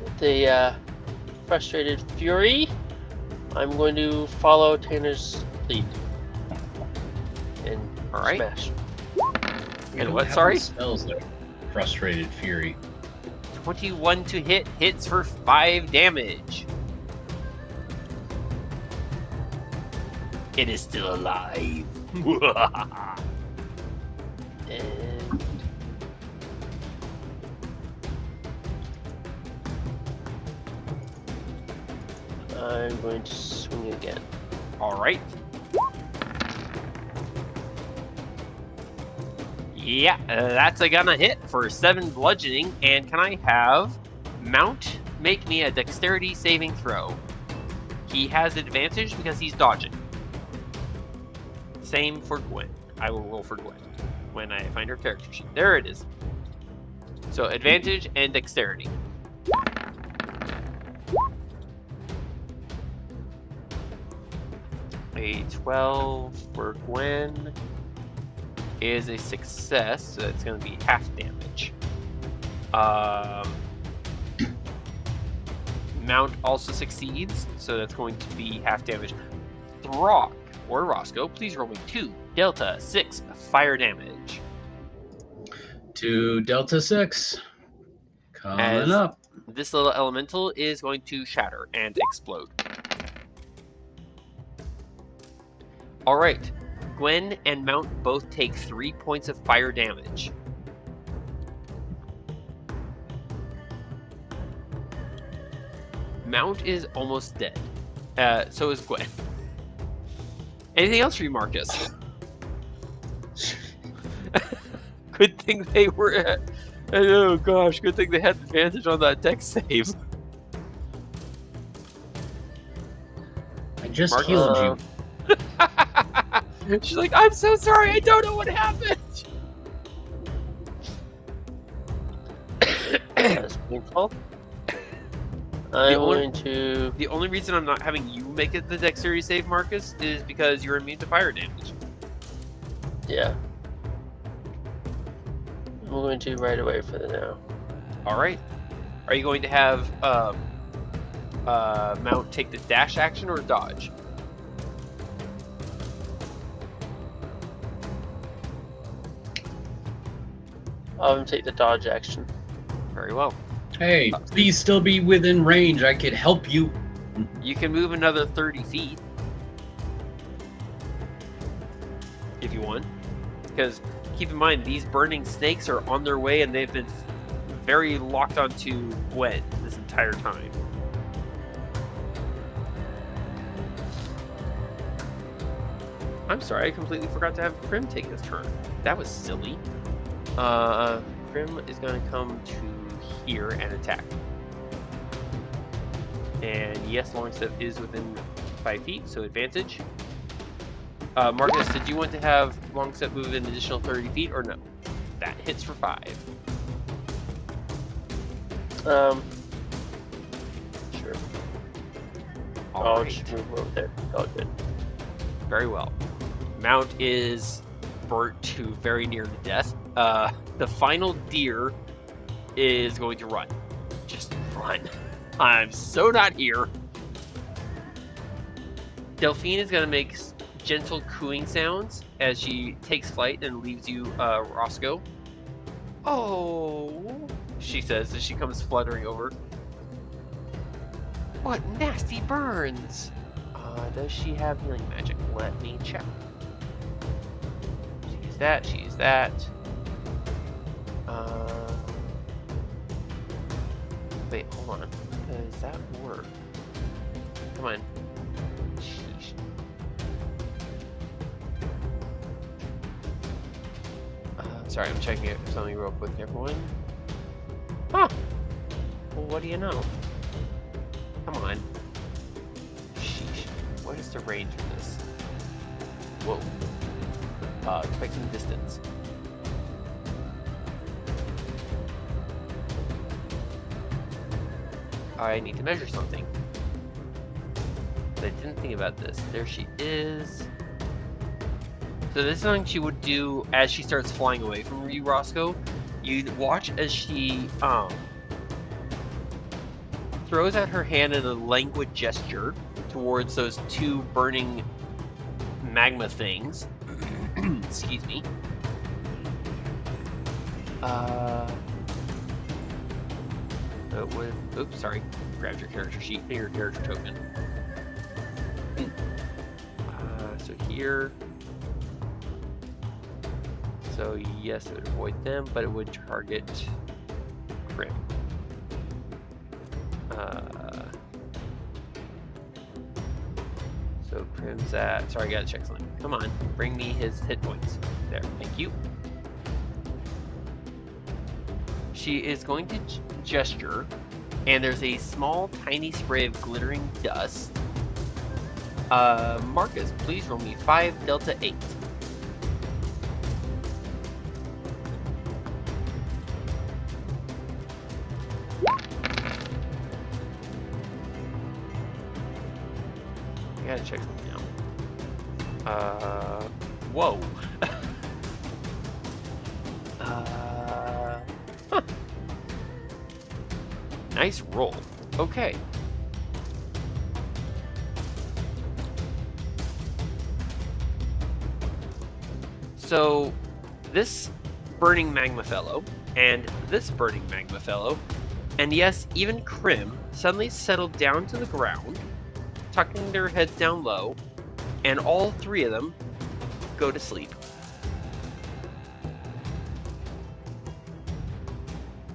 With a frustrated fury, I'm going to follow Tanner's lead. And Alright. smash. And what, sorry? Spells there. Frustrated Fury. 21 to hit, hits for 5 damage. It is still alive. And I'm going to swing again. Alright. Yeah, that's gonna hit for 7 bludgeoning. And can I have Mount make me a dexterity saving throw? He has advantage because he's dodging. Same for Gwen. I will roll for Gwen when I find her character sheet. There it is. So advantage and dexterity. A 12 for Gwen is a success, so it's going to be half damage. Mount also succeeds, so that's going to be half damage. Throck, or Roscoe, please roll me 2 Delta 6 fire damage. 2 Delta 6. Coming As up. This little elemental is going to shatter and explode. Alright, Gwen and Mount both take 3 points of fire damage. Mount is almost dead. So is Gwen. Anything else for you, Marcus? Good thing they were And oh gosh, good thing they had advantage on that deck save. I just Marcus? healed you. She's like, I'm so sorry, I don't know what happened. That's painful. I'm going to. The only reason I'm not having you make it the dexterity save, Marcus, is because you're immune to fire damage. Yeah. I'm going to right away for the now. Alright. Are you going to have Mount take the dash action or dodge? I'll take the dodge action. Very well. Hey, please still be within range. I could help you. You can move another 30 feet. If you want. Because keep in mind, these burning snakes are on their way and they've been very locked onto Gwen this entire time. I'm sorry, I completely forgot to have Prim take his turn. That was silly. Prim is going to come to here and attack. And yes, Longstep is within 5 feet, so advantage. Marcus, did you want to have Longstep move an additional 30 feet or no? That hits for 5. Sure. I'll Alright, just move over there. All good. very well. Mount is burnt to very near to death. The final deer is going to run. Just run. I'm so not here. Delphine is going to make gentle cooing sounds as she takes flight and leaves you, Roscoe. Oh, she says as she comes fluttering over. What nasty burns. Does she have healing magic? Let me check. She used that, she used that. Wait, hold on. Does that work? Come on. Sheesh. Sorry, I'm checking it for something real quick, everyone. Huh! Well, what do you know? Come on. Sheesh. What is the range of this? Whoa. Expecting distance. I need to measure something. But I didn't think about this. There she is. So this is something she would do as she starts flying away from you, Roscoe. You'd watch as she throws out her hand in a languid gesture towards those two burning magma things. Excuse me. Oops, sorry. Grabbed your character sheet, your character token. So here. So yes, it would avoid them, but it would target Prim. So Prim's at. Sorry, I gotta check something. Come on, bring me his hit points. There, thank you. She is going to gesture, and there's a small, tiny spray of glittering dust. Marcus, please roll me 5 Delta 8. I gotta check something out. Whoa. Huh. Nice roll. Okay. So, this burning magma fellow, and this burning magma fellow, and yes, even Krim, suddenly settled down to the ground, tucking their heads down low, and all three of them go to sleep.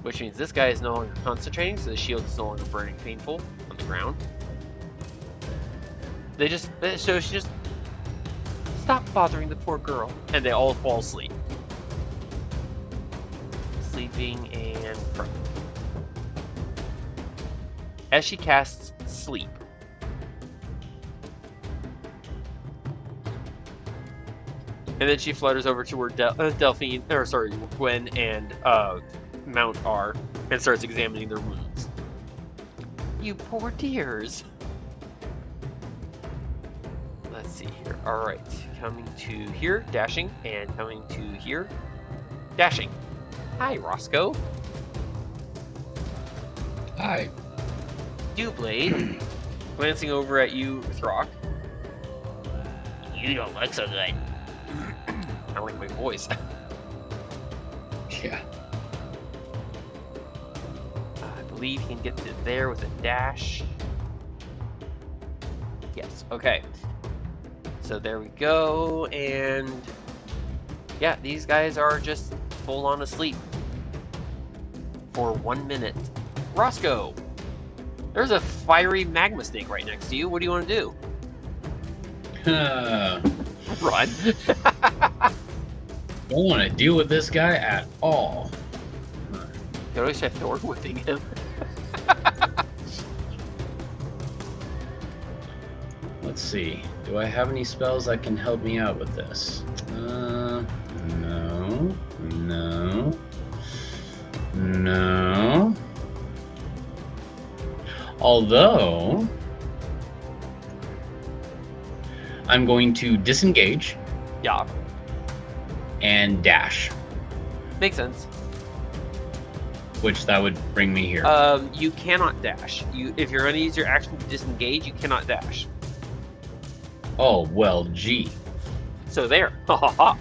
Which means this guy is no longer concentrating, so the shield is no longer burning painful on the ground. So she just, stop bothering the poor girl, and they all fall asleep. Sleep, saving and prone. As she casts Sleep, and then she flutters over to where Gwen and Mount are, and starts examining their wounds. You poor dears. Let's see here. Alright, coming to here, dashing, and coming to here, dashing. Hi, Roscoe. Hi. Dewblade, glancing over at you, Throck. You don't look so good. I like my voice. Yeah. I believe he can get to there with a dash. Yes, okay. So there we go, and yeah, these guys are just full on asleep for 1 minute. Roscoe, there's a fiery magma snake right next to you. What do you want to do? Run. Don't want to deal with this guy at all. You always have Thor whipping him. Let's see. Do I have any spells that can help me out with this? No. Although, I'm going to disengage Yeah, and dash, makes sense. which that would bring me here. You cannot dash. If you're going to use your action to disengage, you cannot dash. Oh, well, gee. So there. Ha ha ha.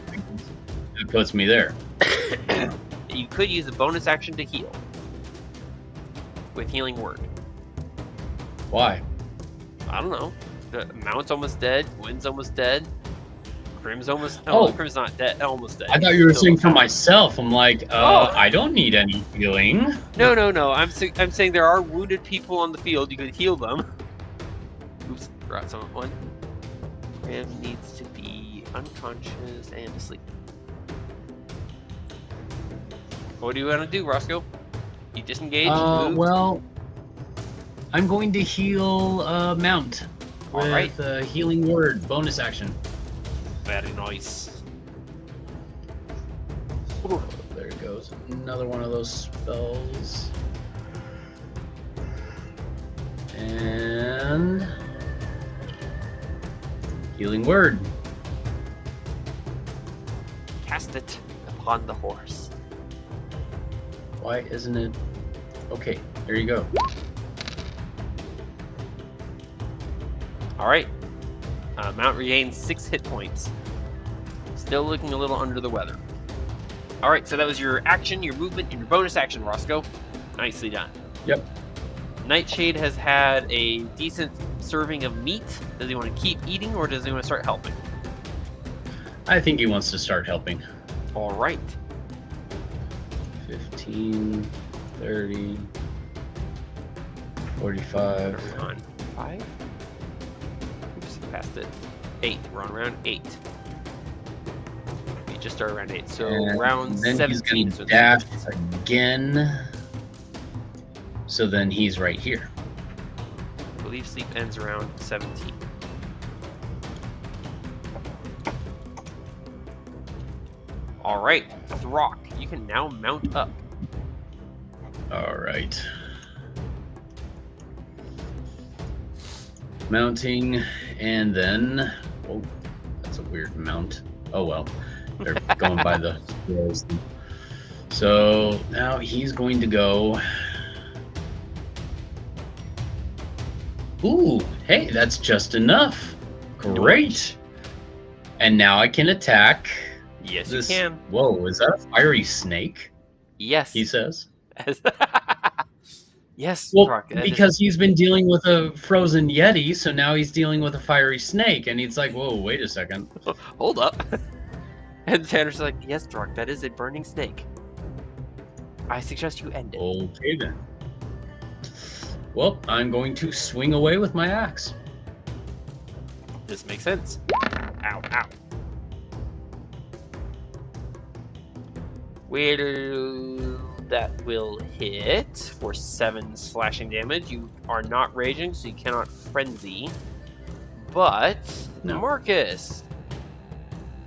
That puts me there. You could use a bonus action to heal with Healing Word. Why? I don't know. The Mount's almost dead. Gwen's almost dead. Crim's almost. Oh. Crim's not dead. Almost dead. I thought you were Still saying for alive. myself. I'm like, I don't need any healing. No. I'm saying there are wounded people on the field. You could heal them. Oops, forgot someone. Crim needs to be unconscious and asleep. What do you want to do, Roscoe? You disengage? Move? Well, I'm going to heal Mount with Alright. Healing Word bonus action. Very nice. Oh, there it goes. Another one of those spells. And Healing Word. Cast it upon the horse. Why isn't it? Okay, there you go. Alright. Mount regains 6 hit points. Still looking a little under the weather. Alright, so that was your action, your movement, and your bonus action, Roscoe. Nicely done. Yep. Nightshade has had a decent serving of meat. Does he want to keep eating, or does he want to start helping? I think he wants to start helping. Alright. 15, 30, 45. We're on 5. Oops, passed it. 8. We're on round 8. We just started round 8. So And round then 17 he's going is to when dash again. So then he's right here. I believe sleep ends around 17. Alright, Throck, you can now mount up. All right. Mounting, and then... Oh, that's a weird mount. Oh, well. They're going by the rules. So now he's going to go... Ooh, hey, that's just enough. Great. And now I can attack Yes, this... you can. Whoa, is that a fiery snake? Yes. He says. Yes, Well, Throck. that is- because he's been dealing with a frozen yeti, so now he's dealing with a fiery snake, and he's like, whoa, wait a second. Hold up. And Tanner's like, yes, Throck, that is a burning snake. I suggest you end it. Okay, then. Well, I'm going to swing away with my axe. This makes sense. Ow, ow. Well, That will hit for 7 slashing damage. You are not raging, so you cannot frenzy. But, No. Marcus,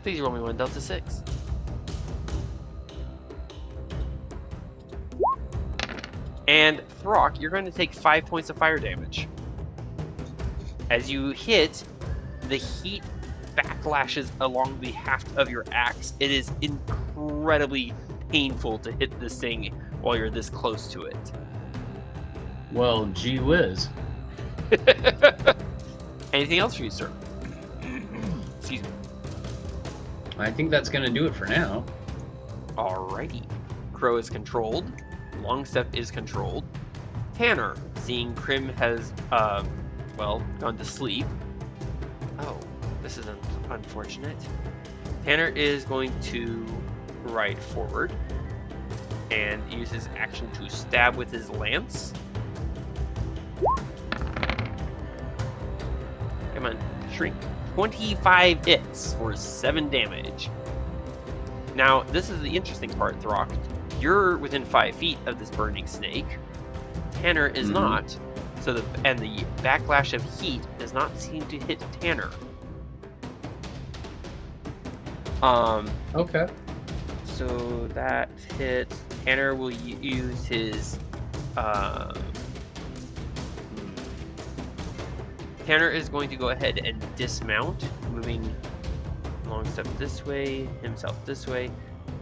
please roll me 1 Delta 6. And Throck, you're going to take 5 points of fire damage. As you hit, the heat backlashes along the haft of your axe. It is incredibly painful to hit this thing while you're this close to it. Well, gee whiz. Anything else for you, sir? Excuse me. I think that's going to do it for now. Alrighty. Crow is controlled. Longstep is controlled. Tanner, seeing Krim has, gone to sleep. Oh, this is unfortunate. Tanner is going to ride forward and use his action to stab with his lance. Come on, shrink. 25 hits for 7 damage. Now, this is the interesting part, Throck. You're within 5 feet of this burning snake. Tanner is not. So the backlash of heat does not seem to hit Tanner. Okay. So that hits. Tanner will use his. Tanner is going to go ahead and dismount, moving Longstep this way, himself this way,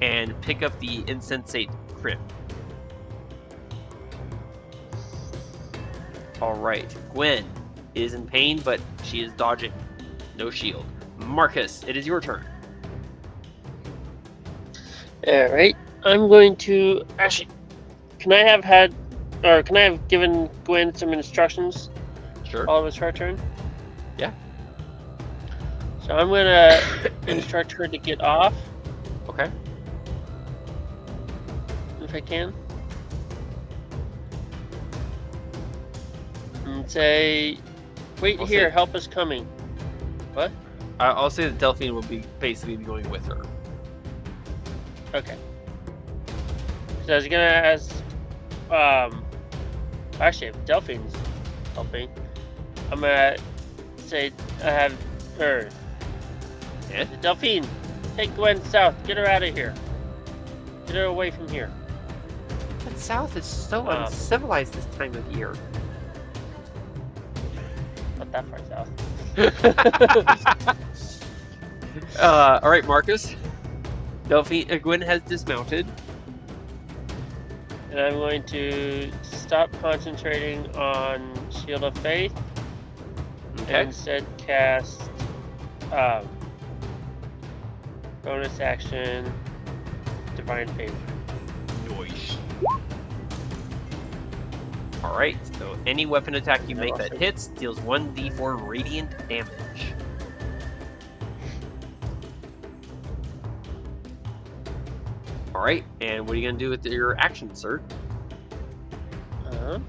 and pick up the insensate Krim. Alright, Gwen is in pain, but she is dodging. No shield. Marcus, it is your turn. Alright, I'm going to actually. Can I have given Gwen some instructions? Sure. All of it's her turn? Yeah. So I'm gonna instruct her to get off, Okay. if I can. And say, wait I'll here, say- help is coming. What? I'll say that Delphine will be basically going with her. Okay. So I was gonna ask, actually, if Delphine's helping, I'm gonna say I have her. Yeah? Delphine, take Gwen south. Get her out of here. Get her away from here. But South is so uncivilized this time of year. Not that far south. Alright, Marcus. Delphine, Gwen has dismounted. And I'm going to stop concentrating on Shield of Faith Okay. and instead cast bonus action Divine Favor. Nice. Alright, so any weapon attack you make that hits deals 1d4 radiant damage. Alright, and what are you going to do with your action, sir? I'm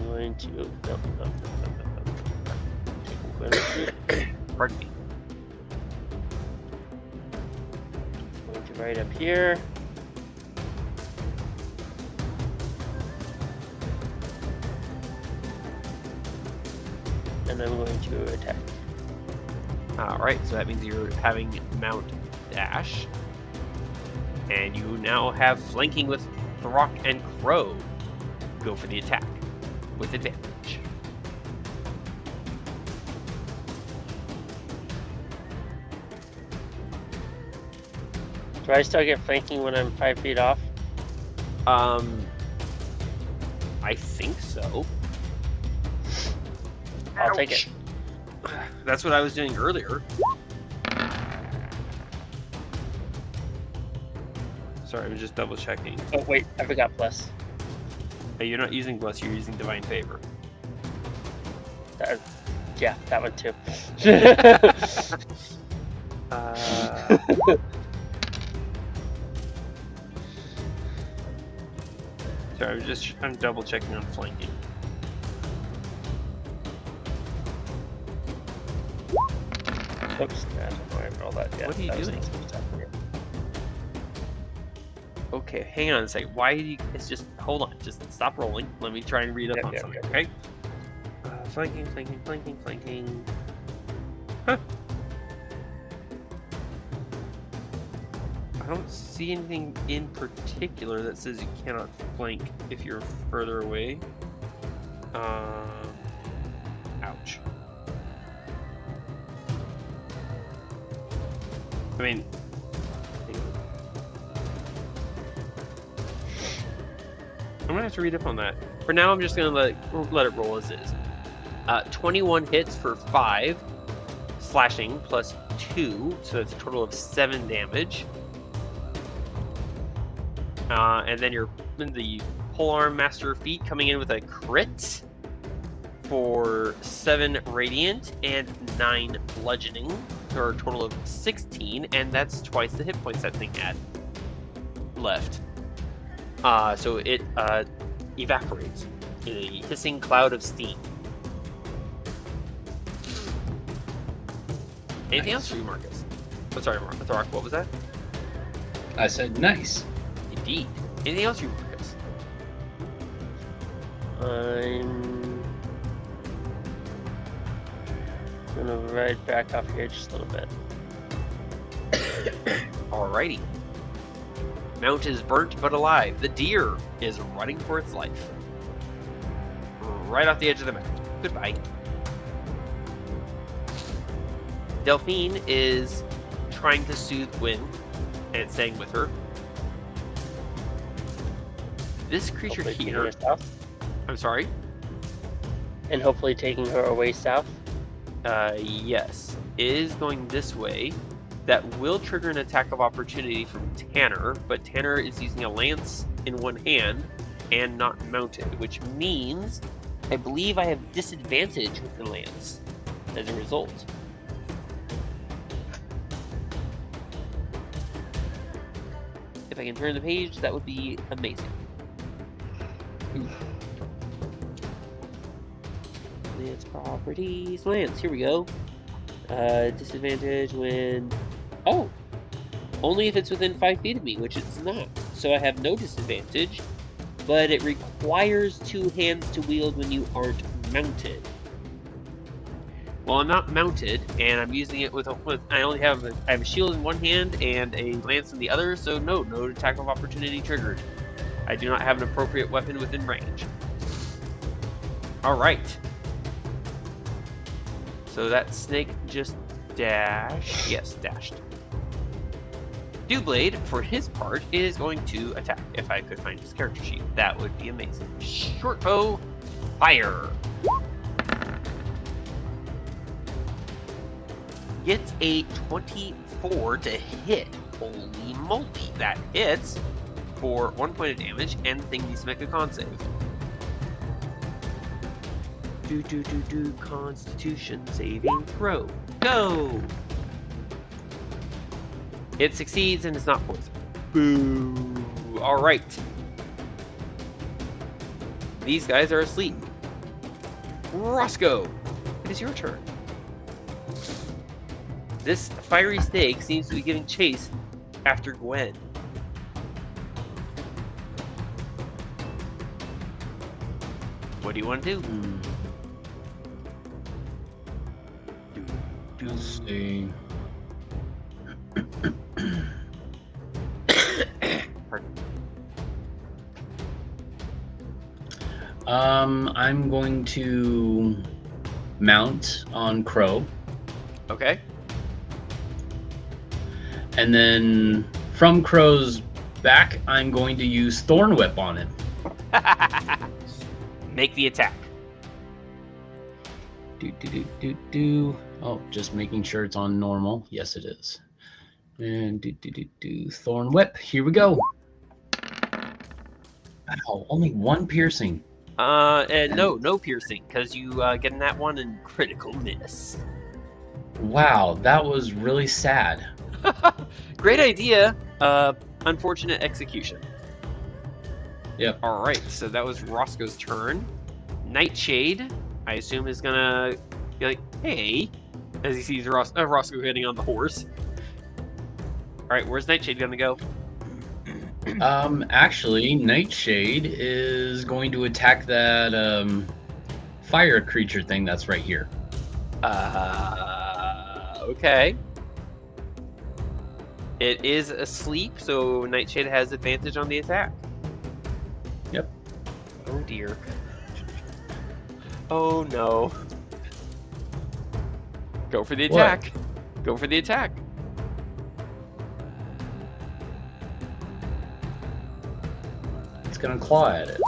going to. Pardon me. Going to right up here. And I'm going to attack. Alright, so that means you're having Mount Dash. And you now have flanking with Throck and Crow. Go for the attack with advantage. Do I still get flanking when I'm 5 feet off? I think so. I'll take it. That's what I was doing earlier. Sorry, I'm just double checking. Oh wait, I forgot plus. Hey, you're not using Bless, you're using Divine Favor. Yeah, that one too. Sorry, I'm double checking on flanking. Oops, nah, don't worry about all that. Yeah, What are you that was doing? some stuff here. Okay, hang on a second. Why do you... It's just... Hold on. Just stop rolling. Let me try and read up on something, okay? Flanking, flanking, flanking, flanking. Huh. I don't see anything in particular that says you cannot flank if you're further away. Ouch. I mean... I'm gonna have to read up on that. For now, I'm just gonna let it roll as is. 21 hits for 5 slashing plus 2, so that's a total of 7 damage. And then the polearm master feat coming in with a crit for 7 radiant and 9 bludgeoning, for a total of 16, and that's twice the hit points that thing had left. So it evaporates in a hissing cloud of steam. Anything else for you, Marcus? Oh, sorry, Thorok, what was that? I said nice. Indeed. Anything else for you, Marcus? I'm gonna ride back off here just a little bit. Alrighty. Mount is burnt but alive. The deer is running for its life. Right off the edge of the mount. Goodbye. Delphine is trying to soothe Gwen and staying with her. This creature Hopefully taking here... her south. I'm sorry? And hopefully taking her away south. Yes. Is going this way. That will trigger an attack of opportunity from Tanner, but Tanner is using a lance in one hand and not mounted, which means I believe I have disadvantage with the lance as a result. If I can turn the page, that would be amazing. Ooh. Lance properties, lance, here we go. Disadvantage when... Oh! Only if it's within 5 feet of me, which it's not. So I have no disadvantage, but it requires 2 hands to wield when you aren't mounted. Well, I'm not mounted, and I'm using it with I only have a shield in one hand and a lance in the other, so no attack of opportunity triggered. I do not have an appropriate weapon within range. Alright. So that snake just dashed. Yes, dashed. Dewblade, for his part, is going to attack. If I could find his character sheet, that would be amazing. Short bow, fire. Gets a 24 to hit. Holy moly, that hits for 1 point of damage, and the thing needs to make a con save. Constitution saving throw. Go! It succeeds and it's not poisoned. Boo! Alright. These guys are asleep. Roscoe, it is your turn. This fiery snake seems to be giving chase after Gwen. What do you want to do? Let's see. I'm going to mount on Crow. Okay. And then from Crow's back, I'm going to use Thorn Whip on him. Make the attack. Oh, just making sure it's on normal. Yes, it is. And Thorn Whip. Here we go. Wow, only 1 piercing. And no piercing, because you get in that one and critical miss. Wow, that was really sad. Great idea. Unfortunate execution. Yep. Alright, so that was Roscoe's turn. Nightshade, I assume, is gonna be like, hey, As he sees Roscoe hitting on the horse. Alright, where's Nightshade gonna go? Actually, Nightshade is going to attack that fire creature thing that's right here. Okay. It is asleep, so Nightshade has advantage on the attack. Yep. Oh dear. Oh no. Go for the attack. Go for the attack. It's gonna claw at it.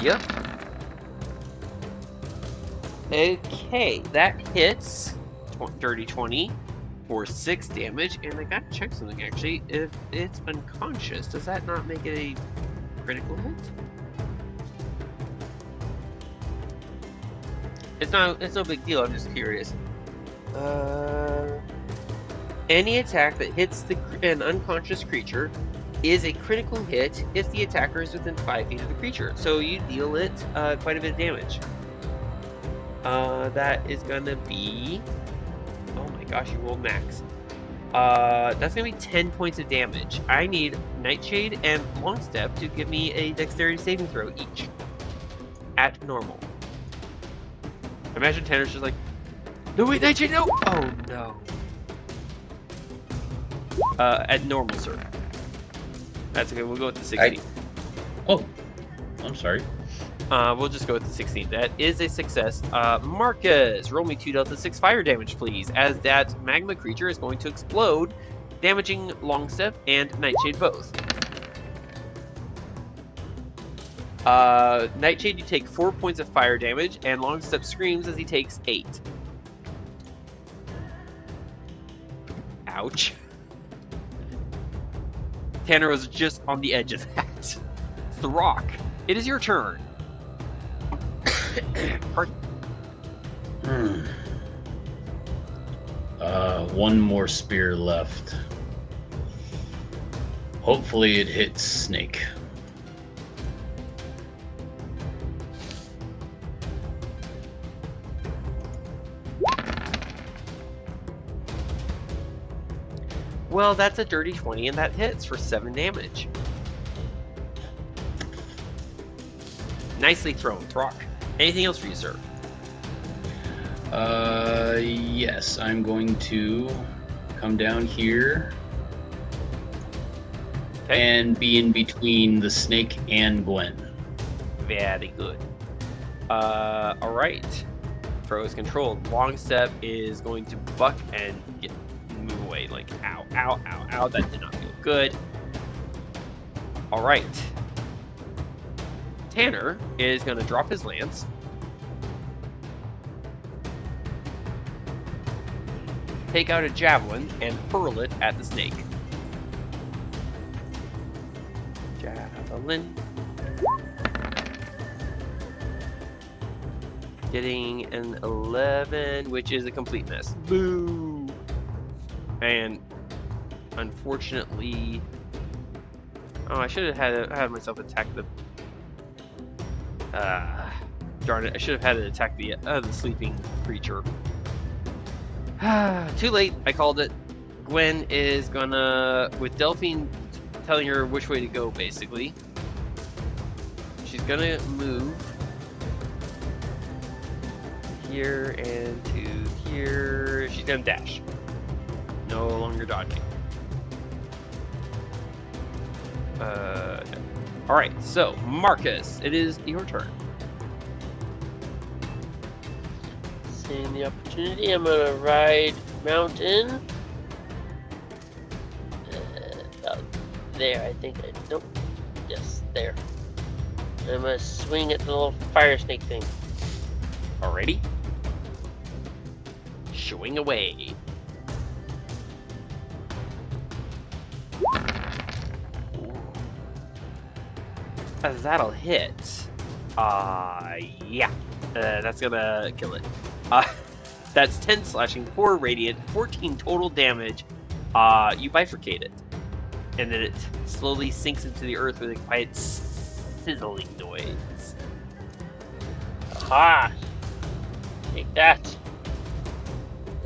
Yep. Okay, that hits. Dirty 20 for 6 damage, and I gotta check something actually. If it's unconscious, does that not make it a critical hit? It's no big deal, I'm just curious. Any attack that hits an unconscious creature is a critical hit if the attacker is within 5 feet of the creature. So you deal it quite a bit of damage. That is gonna be... Oh my gosh, you rolled max. That's gonna be 10 points of damage. I need Nightshade and Longstep to give me a dexterity saving throw each. At normal. Imagine Tanner's just like, no wait, Nightshade, no! Oh no. At normal, sir. That's okay, we'll go with the 16. Oh, I'm sorry. We'll just go with the 16. That is a success. Marcus, roll me 2d6 fire damage, please, as that magma creature is going to explode, damaging Longstep and Nightshade both. Nightshade, you take 4 points of fire damage, and Longstep screams as he takes 8. Ouch. Tanner was just on the edge of that. Throck, it is your turn. One more spear left. Hopefully it hits Snake. Well, that's a dirty 20, and that hits for 7 damage. Nicely thrown, Throck. Anything else for you, sir? Yes, I'm going to come down here and be in between the snake and Gwen. Very good. Alright. Pro is controlled. Longstep is going to buck and move away. Like, ow, ow, ow, ow. That did not feel good. Alright. Tanner is going to drop his lance. Take out a javelin and hurl it at the snake. Javelin. Getting an 11, which is a complete miss. Boo! And unfortunately... Oh, I should have had myself attack the... darn it, I should have had it attack the sleeping creature. Too late, I called it. Gwen is gonna, with Delphine telling her which way to go, basically. She's gonna move here and to here. She's gonna dash. No longer dodging. Alright, so Marcus, it is your turn. Seeing the opportunity, I'm gonna ride mountain. About there, I think. Nope. Yes, there. And I'm gonna swing at the little fire snake thing. Alrighty. Showing away. That'll hit. Yeah. That's gonna kill it. That's 10 slashing, 4 radiant, 14 total damage. You bifurcate it. And then it slowly sinks into the earth with a quiet sizzling noise. Aha! Take that.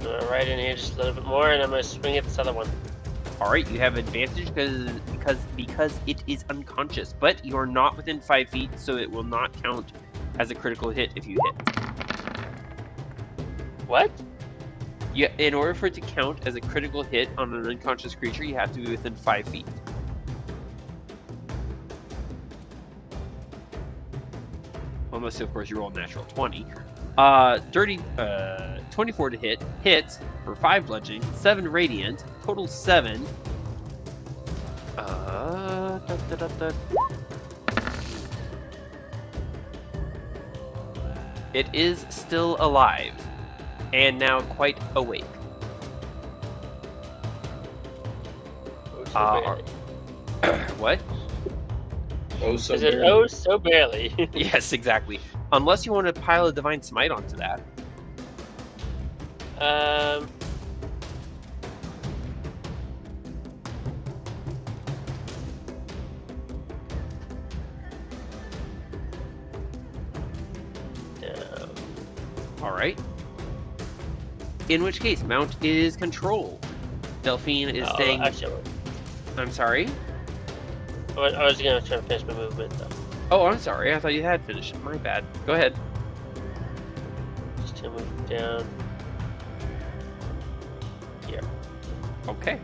I'm gonna ride in here just a little bit more, and I'm gonna swing at this other one. All right, you have advantage because it is unconscious, but you are not within 5 feet, so it will not count as a critical hit if you hit. What? Yeah, in order for it to count as a critical hit on an unconscious creature, you have to be within 5 feet. Unless, of course, you roll a natural 20. Dirty 24 to hit. Hits for 5 bludgeoning, 7 radiant, total 7. It is still alive, and now quite awake. What? Oh, so Is it barely. oh so barely? Yes, exactly. Unless you want to pile a Divine Smite onto that. No. Alright. In which case, Mount is control. Delphine is staying... Actually, I'm sorry? I was gonna try to finish my movement though. Oh, I'm sorry. I thought you had finished. My bad. Go ahead. Just to move down. Here. Okay.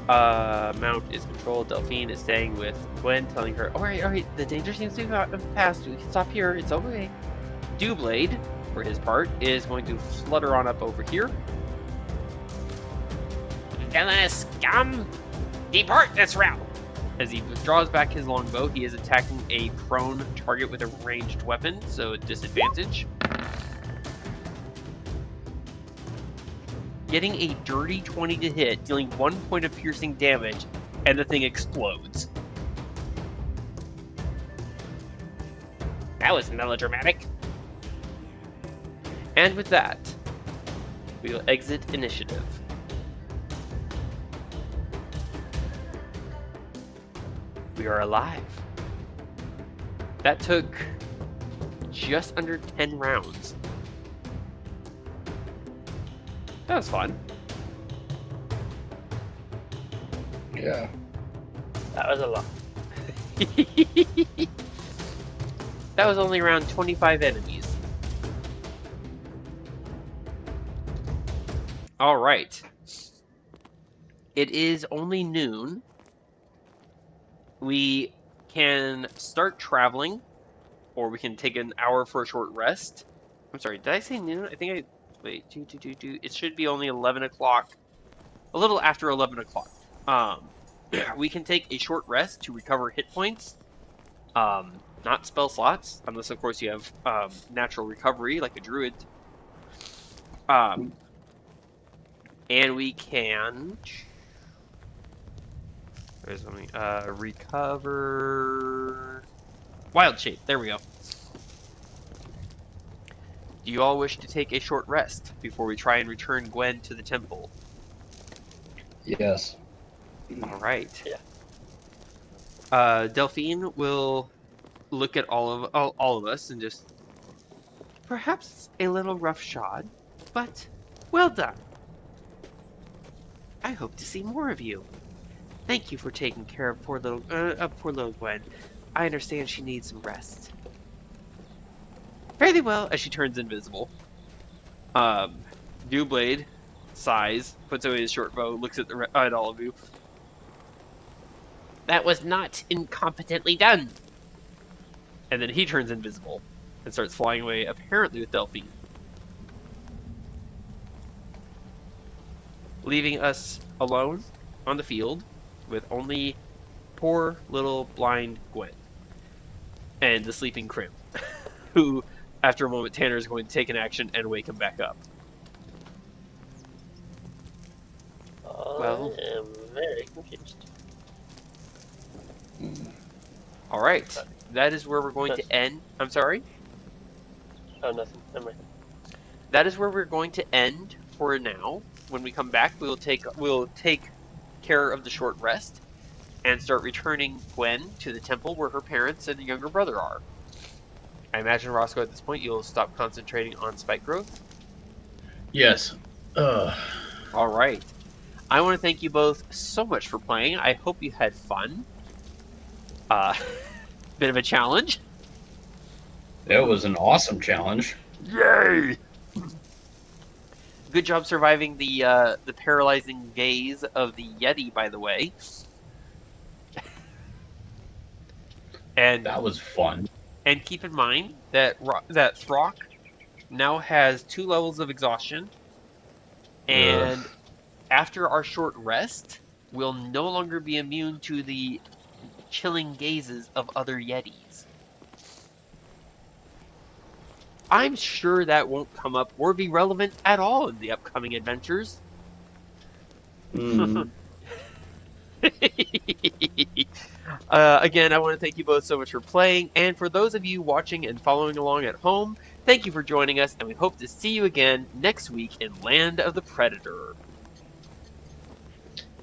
Mount is control. Delphine is staying with Gwen, telling her, alright, the danger seems to have passed. We can stop here. It's okay. Dewblade, for his part, is going to flutter on up over here. Villainous scum! Depart this route! As he withdraws back his longbow, he is attacking a prone target with a ranged weapon, so a disadvantage. Getting a dirty 20 to hit, dealing 1 point of piercing damage, and the thing explodes. That was melodramatic. And with that, we will exit initiative. We are alive. That took just under 10 rounds. That was fun. Yeah. That was a lot. That was only around 25 enemies. Alright. It is only noon. We can start traveling, or we can take an hour for a short rest. I'm sorry, did I say noon? I think I... Wait, it should be only 11 o'clock. A little after 11 o'clock. We can take a short rest to recover hit points. Not spell slots, unless of course you have natural recovery, like a druid. And we can... There's something, recover... Wild shape, there we go. Do you all wish to take a short rest before we try and return Gwen to the temple? Yes. Alright. Yeah. Delphine will look at all of us and just... Perhaps a little roughshod, but well done. I hope to see more of you. Thank you for taking care of poor little Gwen. I understand she needs some rest. Fairly well, as she turns invisible. Dewblade sighs, puts away his short bow, looks at at all of you. That was not incompetently done. And then he turns invisible and starts flying away, apparently with Delphine. Leaving us alone on the field with only poor little blind Gwen and the sleeping Crim, who, after a moment, Tanner is going to take an action and wake him back up. Well, I am very confused. all right, that is where we're going to end. I'm sorry? Oh, nothing. Never mind. That is where we're going to end for now. When we come back, we'll take care of the short rest and start returning Gwen to the temple where her parents and younger brother are. I imagine, Roscoe, at this point you'll stop concentrating on spike growth. Yes. All right. I want to thank you both so much for playing. I hope you had fun. Bit of a challenge. That was an awesome challenge. Yay! Good job surviving the paralyzing gaze of the Yeti, by the way. And That was fun. And keep in mind that Throck now has 2 levels of exhaustion, and Ugh. after our short rest, will no longer be immune to the chilling gazes of other Yetis. I'm sure that won't come up or be relevant at all in the upcoming adventures. Mm. Again, I want to thank you both so much for playing, and for those of you watching and following along at home, thank you for joining us, and we hope to see you again next week in Land of the Predator.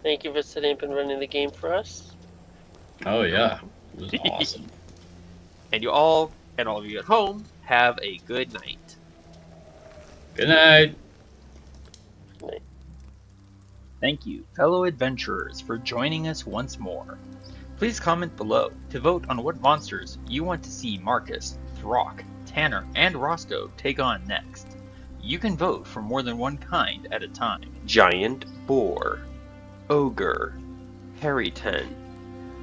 Thank you for setting up and running the game for us. Oh yeah, it was awesome. And all of you at home, have a good night. Good night. Thank you, fellow adventurers, for joining us once more. Please comment below to vote on what monsters you want to see Marcus, Throck, Tanner, and Roscoe take on next. You can vote for more than one kind at a time. Giant Boar, Ogre, Peryton,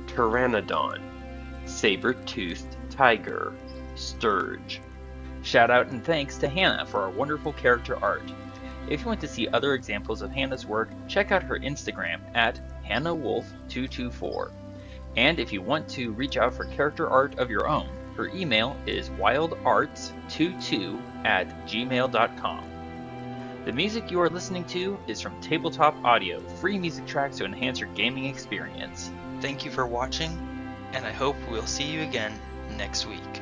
Pteranodon, Saber-toothed Tiger, Stirge. Shout out and thanks to Hannah for our wonderful character art. If you want to see other examples of Hannah's work, check out her Instagram at HannahWolf224. And if you want to reach out for character art of your own, her email is wildarts22@gmail.com. The music you are listening to is from Tabletop Audio, free music tracks to enhance your gaming experience. Thank you for watching, and I hope we'll see you again next week.